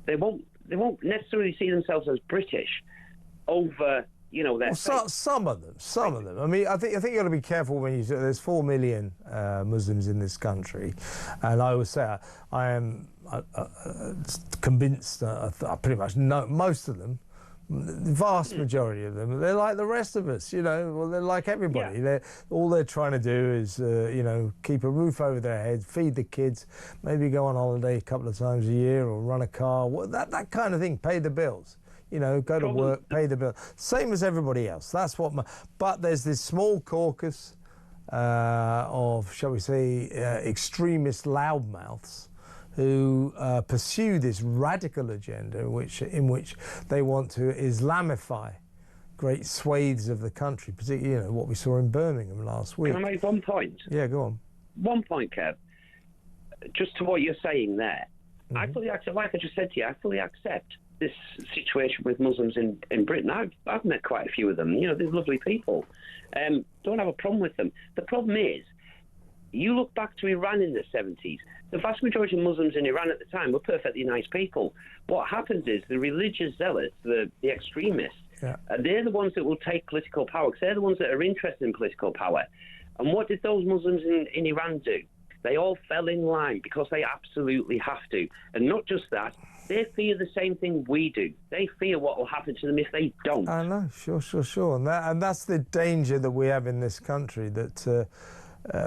V: They won't necessarily see themselves as British over, you know, their
B: some of them. I mean, I think you got to be careful when you say there's 4 million Muslims in this country, and I would say I am convinced. I pretty much know most of them. The vast majority of them, they're like the rest of us, you know. Well, they're like everybody. All they're trying to do is, you know, keep a roof over their head, feed the kids, maybe go on holiday a couple of times a year, or run a car. That kind of thing. Pay the bills. You know, go to work, pay the bill. Same as everybody else. That's what. But there's this small caucus of, shall we say, extremist loudmouths who pursue this radical agenda, in which they want to Islamify great swathes of the country, particularly, you know, what we saw in Birmingham last week.
V: Can I make one point?
B: Yeah, go on.
V: One point, Kev. Just to what you're saying there, I fully accept. Like I just said to you, I fully accept this situation with Muslims in Britain. I've met quite a few of them. You know, they're lovely people. Don't have a problem with them. The problem is, you look back to Iran in the 70s, the vast majority of Muslims in Iran at the time were perfectly nice people. What happens is the religious zealots, the extremists, they're the ones that will take political power, because they're the ones that are interested in political power. And what did those Muslims in Iran do? They all fell in line because they absolutely have to. And not just that, they fear the same thing we do. They fear what will happen to them if they don't.
B: I know, sure. And that's the danger that we have in this country, that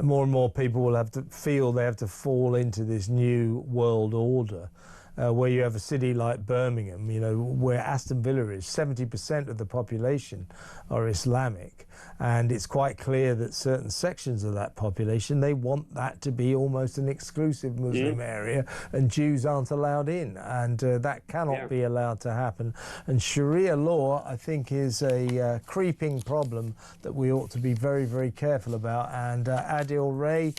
B: more and more people will have to feel they have to fall into this new world order, where you have a city like Birmingham, you know, where Aston Villa is, 70% of the population are Islamic, and it's quite clear that certain sections of that population, they want that to be almost an exclusive Muslim area, and Jews aren't allowed in, and that cannot be allowed to happen. And Sharia law, I think, is a creeping problem that we ought to be very, very careful about. And Adil Ray,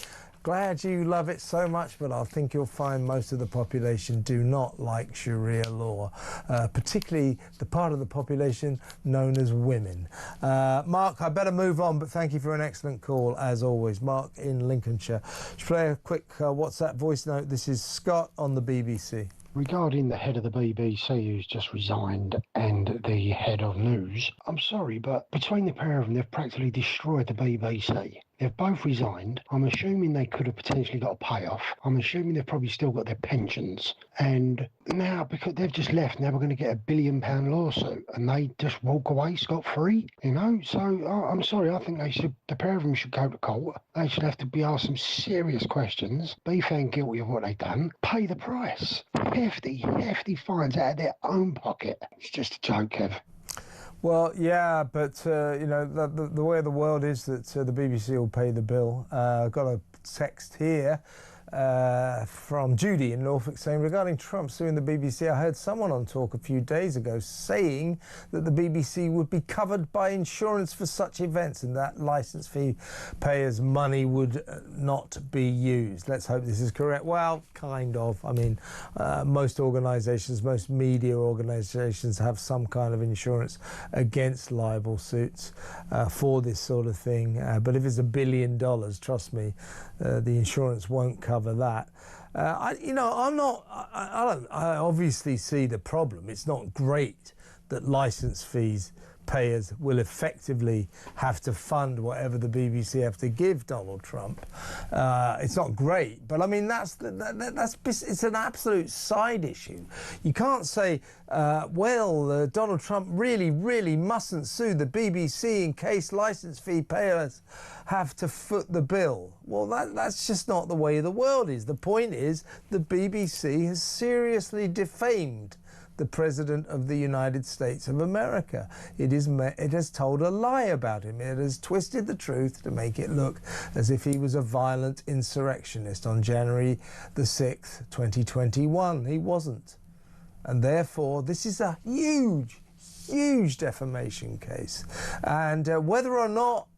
B: glad you love it so much, but I think you'll find most of the population do not like Sharia law, particularly the part of the population known as women. Mark, I better move on, but thank you for an excellent call, as always. Mark in Lincolnshire. Let's play a quick WhatsApp voice note. This is Scott on the BBC.
G: Regarding the head of the BBC who's just resigned and the head of news, I'm sorry, but between the pair of them, they've practically destroyed the BBC. They've both resigned. I'm assuming they could have potentially got a payoff. I'm assuming they've probably still got their pensions. And now, because they've just left, now we're going to get £1 billion lawsuit, and they just walk away scot-free, you know? So, I'm sorry, I think the pair of them should go to court. They should have to be asked some serious questions, be found guilty of what they've done, pay the price. Hefty fines out of their own pocket. It's just a joke, Kev.
B: Well, yeah, but you know, the way of the world is that the BBC will pay the bill. I've got a text here from Judy in Norfolk saying, regarding Trump suing the BBC, I heard someone on Talk a few days ago saying that the BBC would be covered by insurance for such events and that licence fee payers' money would not be used. Let's hope this is correct. Well, kind of. I mean, most organisations, most media organisations have some kind of insurance against libel suits for this sort of thing. But if it's $1 billion, trust me, the insurance won't cover that. I obviously see the problem. It's not great that licence fees payers will effectively have to fund whatever the BBC have to give Donald Trump. It's not great, but I mean that's it's an absolute side issue. You can't say, Donald Trump really mustn't sue the BBC in case licence fee payers have to foot the bill. Well, that's just not the way the world is. The point is the BBC has seriously defamed the President of the United States of America. It has told a lie about him. It has twisted the truth to make it look as if he was a violent insurrectionist on January the 6th, 2021. He wasn't. And therefore, this is a huge defamation case. And whether or not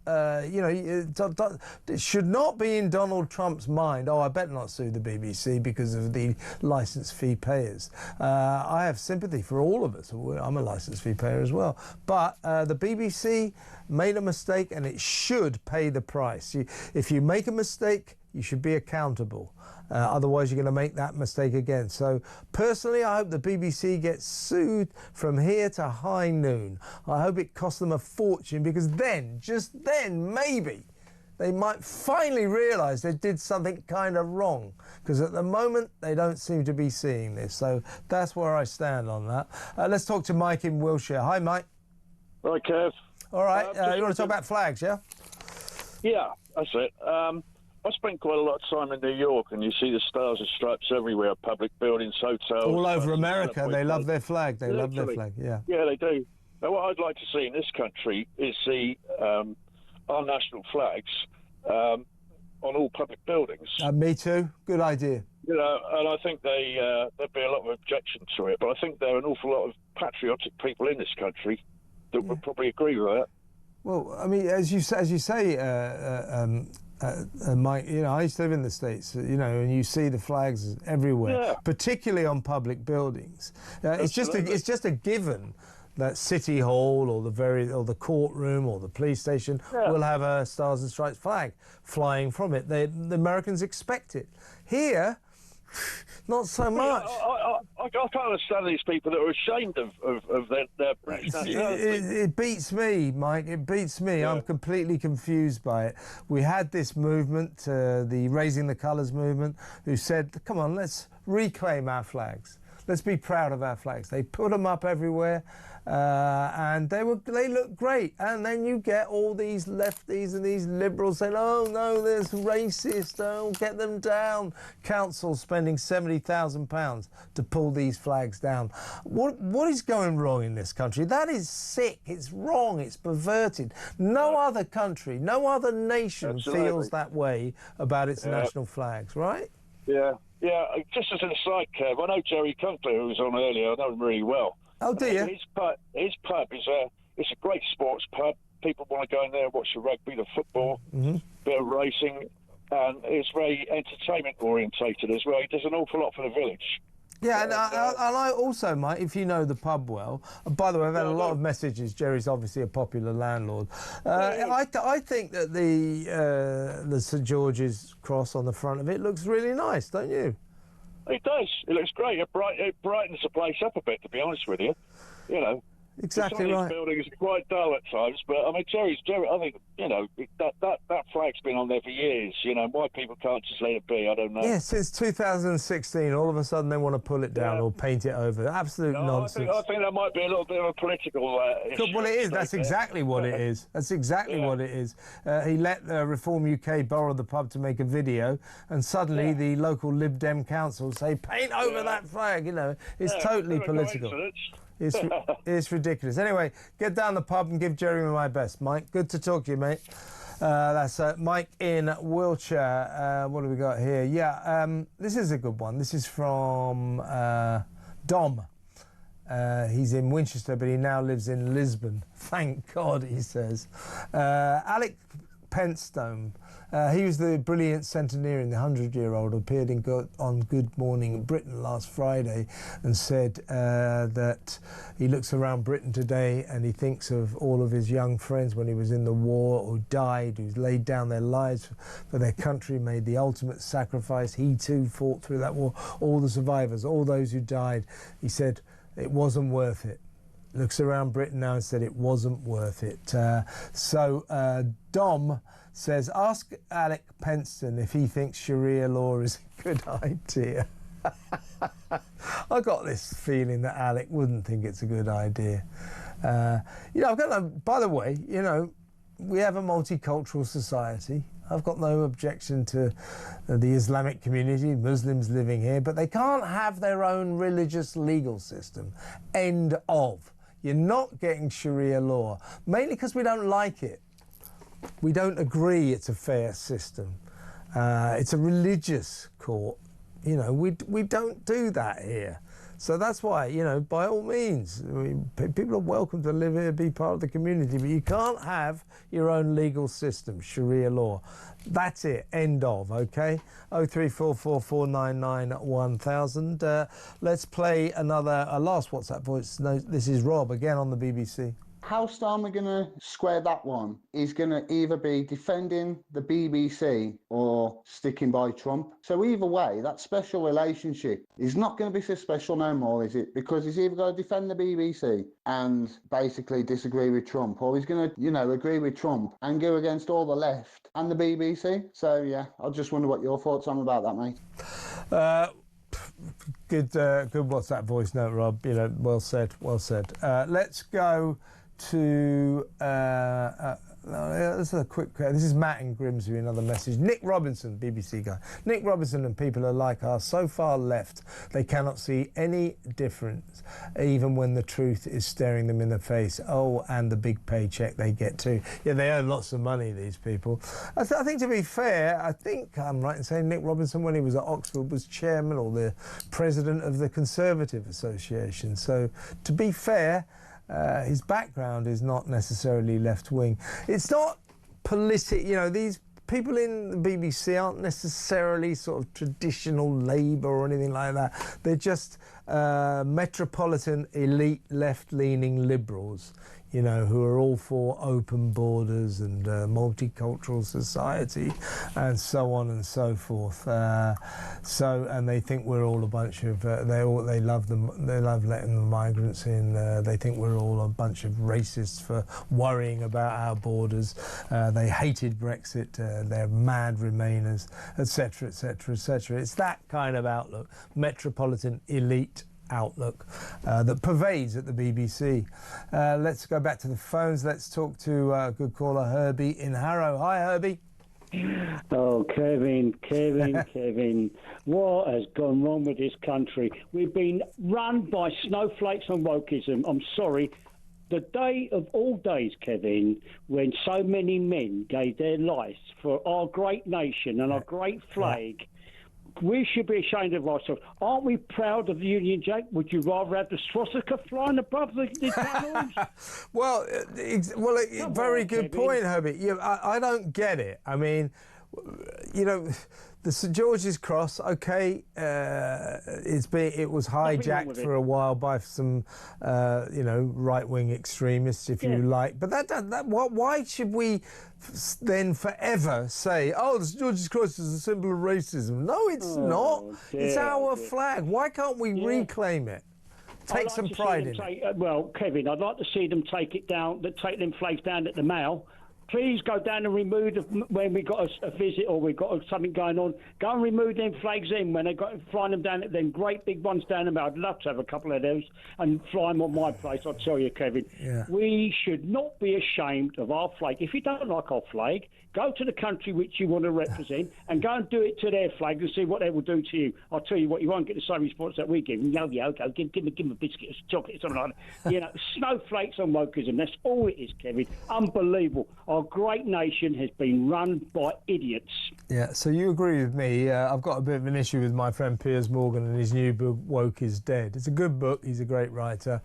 B: it should not be in Donald Trump's mind, I better not sue the BBC because of the licence fee payers. I have sympathy for all of us. I'm a licence fee payer as well. But the BBC made a mistake and it should pay the price. If you make a mistake, you should be accountable. Otherwise, you're going to make that mistake again. So, personally, I hope the BBC gets sued from here to high noon. I hope it costs them a fortune because then, just then, maybe they might finally realise they did something kind of wrong. Because at the moment, they don't seem to be seeing this. So, that's where I stand on that. Let's talk to Mike in Wiltshire. Hi, Mike.
H: Hi, Kev.
B: All right. You want to talk about flags, yeah?
H: Yeah, that's it. I spent quite a lot of time in New York, and you see the stars and stripes everywhere, public buildings, hotels.
B: All over America, they love their flag. They love their flag, yeah.
H: Yeah, they do. Now, what I'd like to see in this country is see our national flags on all public buildings.
B: Me too. Good idea.
H: You know, and I think there'd be a lot of objection to it, but I think there are an awful lot of patriotic people in this country that would probably agree with that.
B: Well, I mean, as you say, Mike, you know, I used to live in the States, you know, and you see the flags everywhere, particularly on public buildings. It's just a given that City Hall or the courtroom or the police station will have a Stars and Stripes flag flying from it. The Americans expect it. Here, not so much.
H: I can't understand these people that are ashamed of their British nationality.
B: It beats me, Mike. It beats me. Yeah. I'm completely confused by it. We had this movement, the Raising the Colours movement, who said, come on, let's reclaim our flags. Let's be proud of our flags. They put them up everywhere, and they look great. And then you get all these lefties and these liberals saying, "Oh no, there's racist. Oh, get them down." Council spending £70,000 to pull these flags down. What is going wrong in this country? That is sick. It's wrong. It's perverted. No other country, no other nation feels that way about its national flags, right?
H: Yeah. Yeah, just as an aside, Kev, I know Jerry Conkler, who was on earlier. I know him really well.
B: Oh, do you?
H: His pub is a great sports pub. People want to go in there and watch the rugby, the football, bit of racing, and it's very entertainment orientated as well. He does an awful lot for the village.
B: Yeah, and I also, Mike, if you know the pub well, by the way, I've had a lot of messages. Jerry's obviously a popular landlord. I think that the St George's cross on the front of it looks really nice, don't you?
H: It does. It looks great. It brightens the place up a bit, to be honest with you. You know.
B: Exactly right.
H: Some of these buildings are quite dull at times, but I mean, Jerry, I think, you know, that flag's been on there for years. You know, why people can't just let it be, I don't know.
B: Yeah, since 2016, all of a sudden they want to pull it down or paint it over. Absolute nonsense.
H: I think that might be a little bit of a political issue.
B: Well, it is. That's exactly what it is. That's exactly what it is. He let Reform UK borrow the pub to make a video, and suddenly the local Lib Dem council say, paint over that flag. You know, it's totally political. It's ridiculous. Anyway, get down the pub and give Jeremy my best, Mike. Good to talk to you, mate. That's Mike in Wiltshire. What have we got here? Yeah, this is a good one. This is from Dom. He's in Winchester, but he now lives in Lisbon. Thank God, he says. Alec Penstone. He was the brilliant centenarian, the 100-year-old, appeared on Good Morning Britain last Friday and said that he looks around Britain today and he thinks of all of his young friends when he was in the war, who died, who laid down their lives for their country, made the ultimate sacrifice. He too fought through that war. All the survivors, all those who died. He said it wasn't worth it. Looks around Britain now and said it wasn't worth it. So Dom says, ask Alec Penston if he thinks Sharia law is a good idea. I got this feeling that Alec wouldn't think it's a good idea. You know, I've got no, by the way, you know, we have a multicultural society. I've got no objection to the Islamic community, Muslims living here, but they can't have their own religious legal system. End of. You're not getting Sharia law, mainly because we don't like it. We don't agree it's a fair system. It's a religious court. You know, we don't do that here. So that's why, you know, by all means, people are welcome to live here, be part of the community, but you can't have your own legal system, Sharia law. That's it, end of, okay? 03444991000. Let's play a last WhatsApp voice note. This is Rob, again on the BBC.
C: How Star we're going to square that one is going to either be defending the BBC or sticking by Trump. So either way, that special relationship is not going to be so special no more, is it? Because he's either going to defend the BBC and basically disagree with Trump, or he's going to, you know, agree with Trump and go against all the left and the BBC. So, yeah, I just wonder what your thoughts are about that, mate.
B: Good WhatsApp voice note, Rob. You know, well said, well said. Let's go to this is a quick. This is Matt in Grimsby. Another message. Nick Robinson, BBC guy. Nick Robinson and people are like are so far left they cannot see any difference, even when the truth is staring them in the face. Oh, and the big paycheck they get too. Yeah, they earn lots of money. These people. I think to be fair, I think I'm right in saying Nick Robinson, when he was at Oxford, was chairman or the president of the Conservative Association. So to be fair. His background is not necessarily left-wing. It's not political, you know, these people in the BBC aren't necessarily sort of traditional Labour or anything like that. They're just metropolitan elite left-leaning liberals, you know, who are all for open borders and multicultural society and so on and so forth. And they think we're all a bunch of, they love letting the migrants in. They think we're all a bunch of racists for worrying about our borders. They hated Brexit. They're mad Remainers, etc., etc., etc. It's that kind of outlook, metropolitan elite outlook that pervades at the BBC. Let's go back to the phones. Let's talk to a good caller, Herbie in Harrow. Hi, Herbie.
I: Oh, Kevin, what has gone wrong with this country? We've been run by snowflakes and wokeism. I'm sorry. The day of all days, Kevin, when so many men gave their lives for our great nation and our great flag, we should be ashamed of ourselves. Aren't we proud of the Union Jack? Would you rather have the swastika flying above the tunnels?
B: Very good point, Herbie. Yeah, I don't get it. I mean, you know, the St George's Cross, okay, it was hijacked for a while by some, you know, right-wing extremists, if you like. But why should we then forever say, oh, the St George's Cross is a symbol of racism? No, it's not. It's our flag. Why can't we reclaim it? Take some pride in it.
I: Well, Kevin, I'd like to see them take it down, take them flags down at the Mall. Please go down and remove when we got a visit or we've got something going on. Go and remove them flags in when they got flying them down. Them great big ones down the middle. I'd love to have a couple of those and fly them on my place. I'll tell you, Kevin.
B: Yeah.
I: We should not be ashamed of our flag. If you don't like our flag, go to the country which you want to represent and go and do it to their flag and see what they will do to you. I'll tell you what, you won't get the same response that we give. Yo, go, give them a biscuit, a chocolate, something like that. You know, snowflakes on wokeism. That's all it is, Kevin. Unbelievable. Our great nation has been run by idiots.
B: Yeah, so you agree with me. I've got a bit of an issue with my friend Piers Morgan and his new book, Woke is Dead. It's a good book. He's a great writer,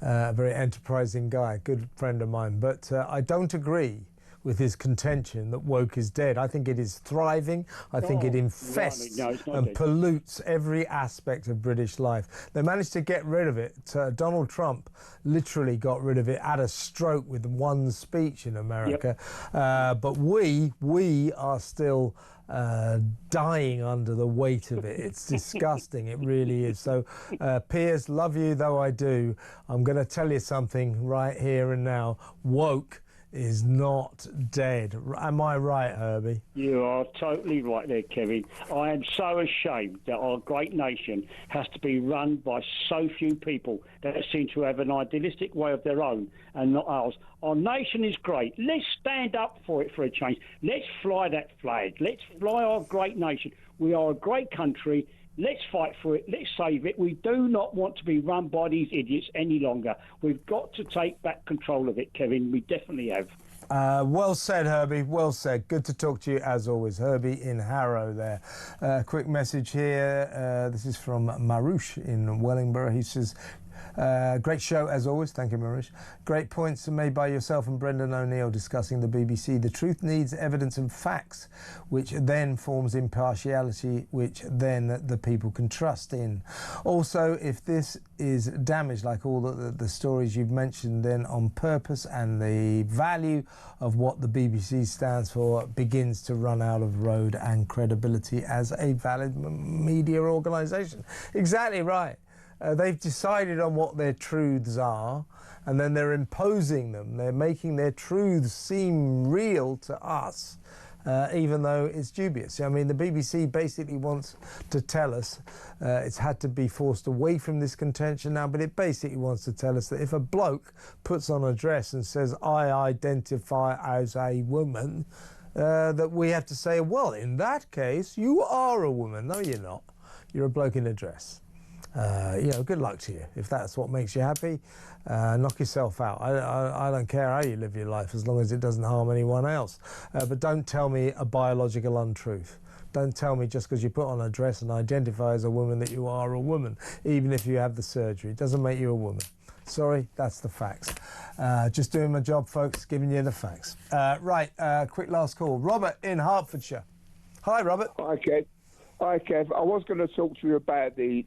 B: a very enterprising guy, good friend of mine. But I don't agree with his contention that woke is dead. I think it is thriving. I think it infests and pollutes every aspect of British life. They managed to get rid of it. Donald Trump literally got rid of it at a stroke with one speech in America. Yep. But we are still dying under the weight of it. It's disgusting. It really is. So, Piers, love you though I do. I'm going to tell you something right here and now. Woke is not dead. Am I right, Herbie?
I: You are totally right there, Kevin. I am so ashamed that our great nation has to be run by so few people that seem to have an idealistic way of their own and not ours. Our nation is great. Let's stand up for it for a change. Let's fly that flag. Let's fly our great nation. We are a great country. Let's fight for it. Let's save it. We do not want to be run by these idiots any longer. We've got to take back control of it, Kevin. We definitely have.
B: Well said, Herbie. Well said. Good to talk to you as always. Herbie in Harrow there. Quick message here. This is from Marouche in Wellingborough. He says, great show as always. Thank you, Marouche. Great points made by yourself and Brendan O'Neill discussing the BBC. The truth needs evidence and facts, which then forms impartiality, which then the people can trust in. Also, if this is damaged, like all the stories you've mentioned, then on purpose, and the value of what the BBC stands for begins to run out of road and credibility as a valid media organisation. Exactly right. They've decided on what their truths are, and then they're imposing them. They're making their truths seem real to us, even though it's dubious. I mean, the BBC basically wants to tell us, it's had to be forced away from this contention now, but it basically wants to tell us that if a bloke puts on a dress and says, I identify as a woman, that we have to say, well, in that case, you are a woman. No, you're not. You're a bloke in a dress. You know, good luck to you. If that's what makes you happy, knock yourself out. I don't care how you live your life as long as it doesn't harm anyone else. But don't tell me a biological untruth. Don't tell me just because you put on a dress and identify as a woman that you are a woman, even if you have the surgery. It doesn't make you a woman. Sorry, that's the facts. Just doing my job, folks, giving you the facts. Right, quick last call. Robert in Hertfordshire. Hi, Robert.
K: Hi, Kev. Hi, Kev. I was going to talk to you about the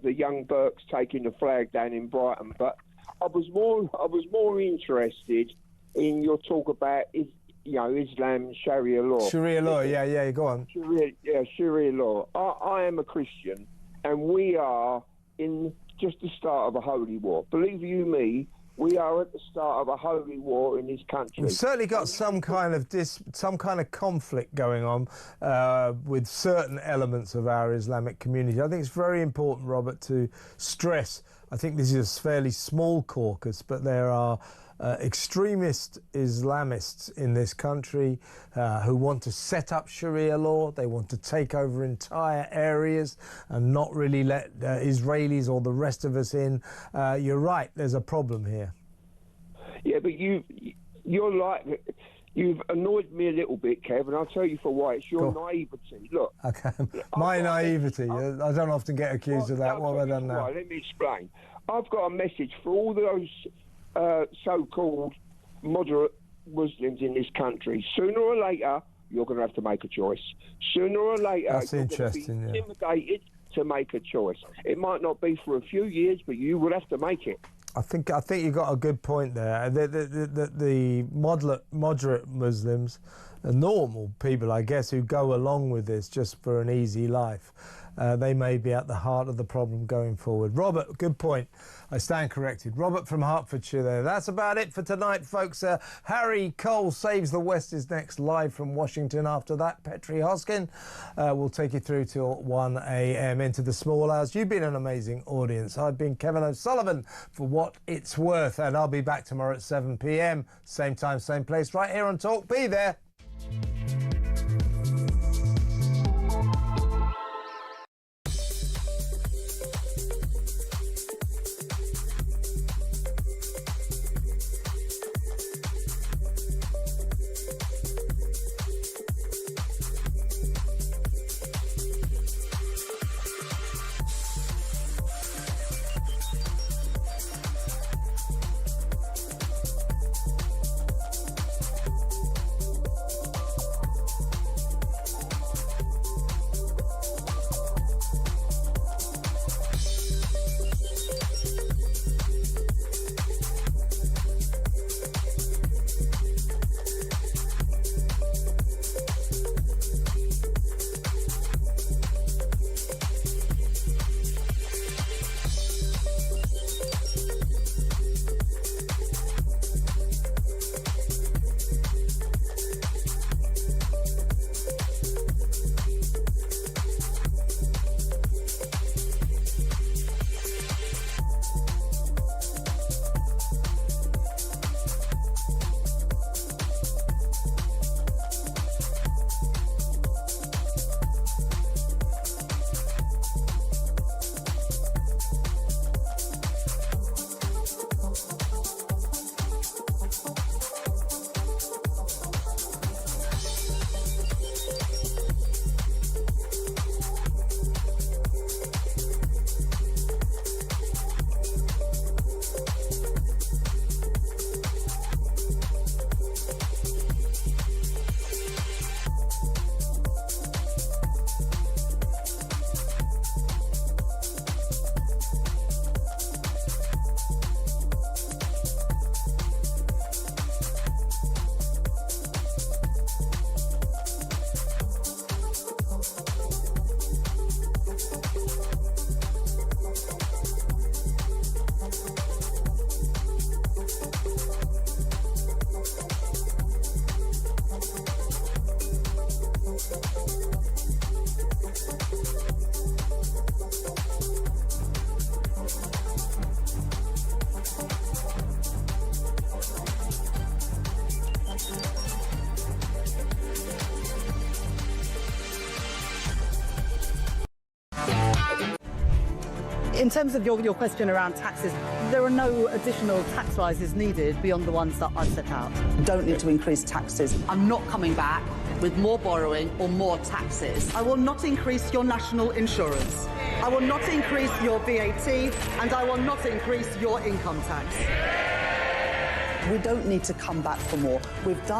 K: young Burks taking the flag down in Brighton, but I was more interested in your talk about Islam, Sharia law.
B: Sharia law, yeah, go on.
K: Sharia law. I am a Christian, and we are in just the start of a holy war. Believe you me, we are at the start of a holy war in this country.
B: We've certainly got some kind of conflict going on with certain elements of our Islamic community. I think it's very important, Robert, to stress. I think this is a fairly small caucus, but there are extremist Islamists in this country who want to set up Sharia law. They want to take over entire areas and not really let Israelis or the rest of us in. You're right, there's a problem here.
K: Yeah, but you've annoyed me a little bit, Kev, and I'll tell you for why. It's your naivety. Look.
B: Okay. My naivety. I don't often get accused of that. What have I done now?
K: Right, let me explain. I've got a message for all those so-called moderate Muslims in this country. Sooner or later, you're going to have to make a choice. Sooner or later,
B: that's
K: you're
B: interesting,
K: going to be intimidated to make a choice. It might not be for a few years, but you will have to make it.
B: I think you got a good point there. The moderate Muslims, normal people, I guess, who go along with this just for an easy life, They may be at the heart of the problem going forward. Robert, good point. I stand corrected. Robert from Hertfordshire there. That's about it for tonight, folks. Harry Cole Saves the West is next, live from Washington. After that, Petri Hoskin will take you through till 1 a.m. into the small hours. You've been an amazing audience. I've been Kevin O'Sullivan for What It's Worth, and I'll be back tomorrow at 7 p.m. Same time, same place, right here on Talk. Be there.
E: In terms of your question around taxes, there are no additional tax rises needed beyond the ones that I've set out.
F: Don't need to increase taxes.
D: I'm not coming back with more borrowing or more taxes. I will not increase your national insurance. I will not increase your VAT, and I will not increase your income tax.
F: We don't need to come back for more. We've done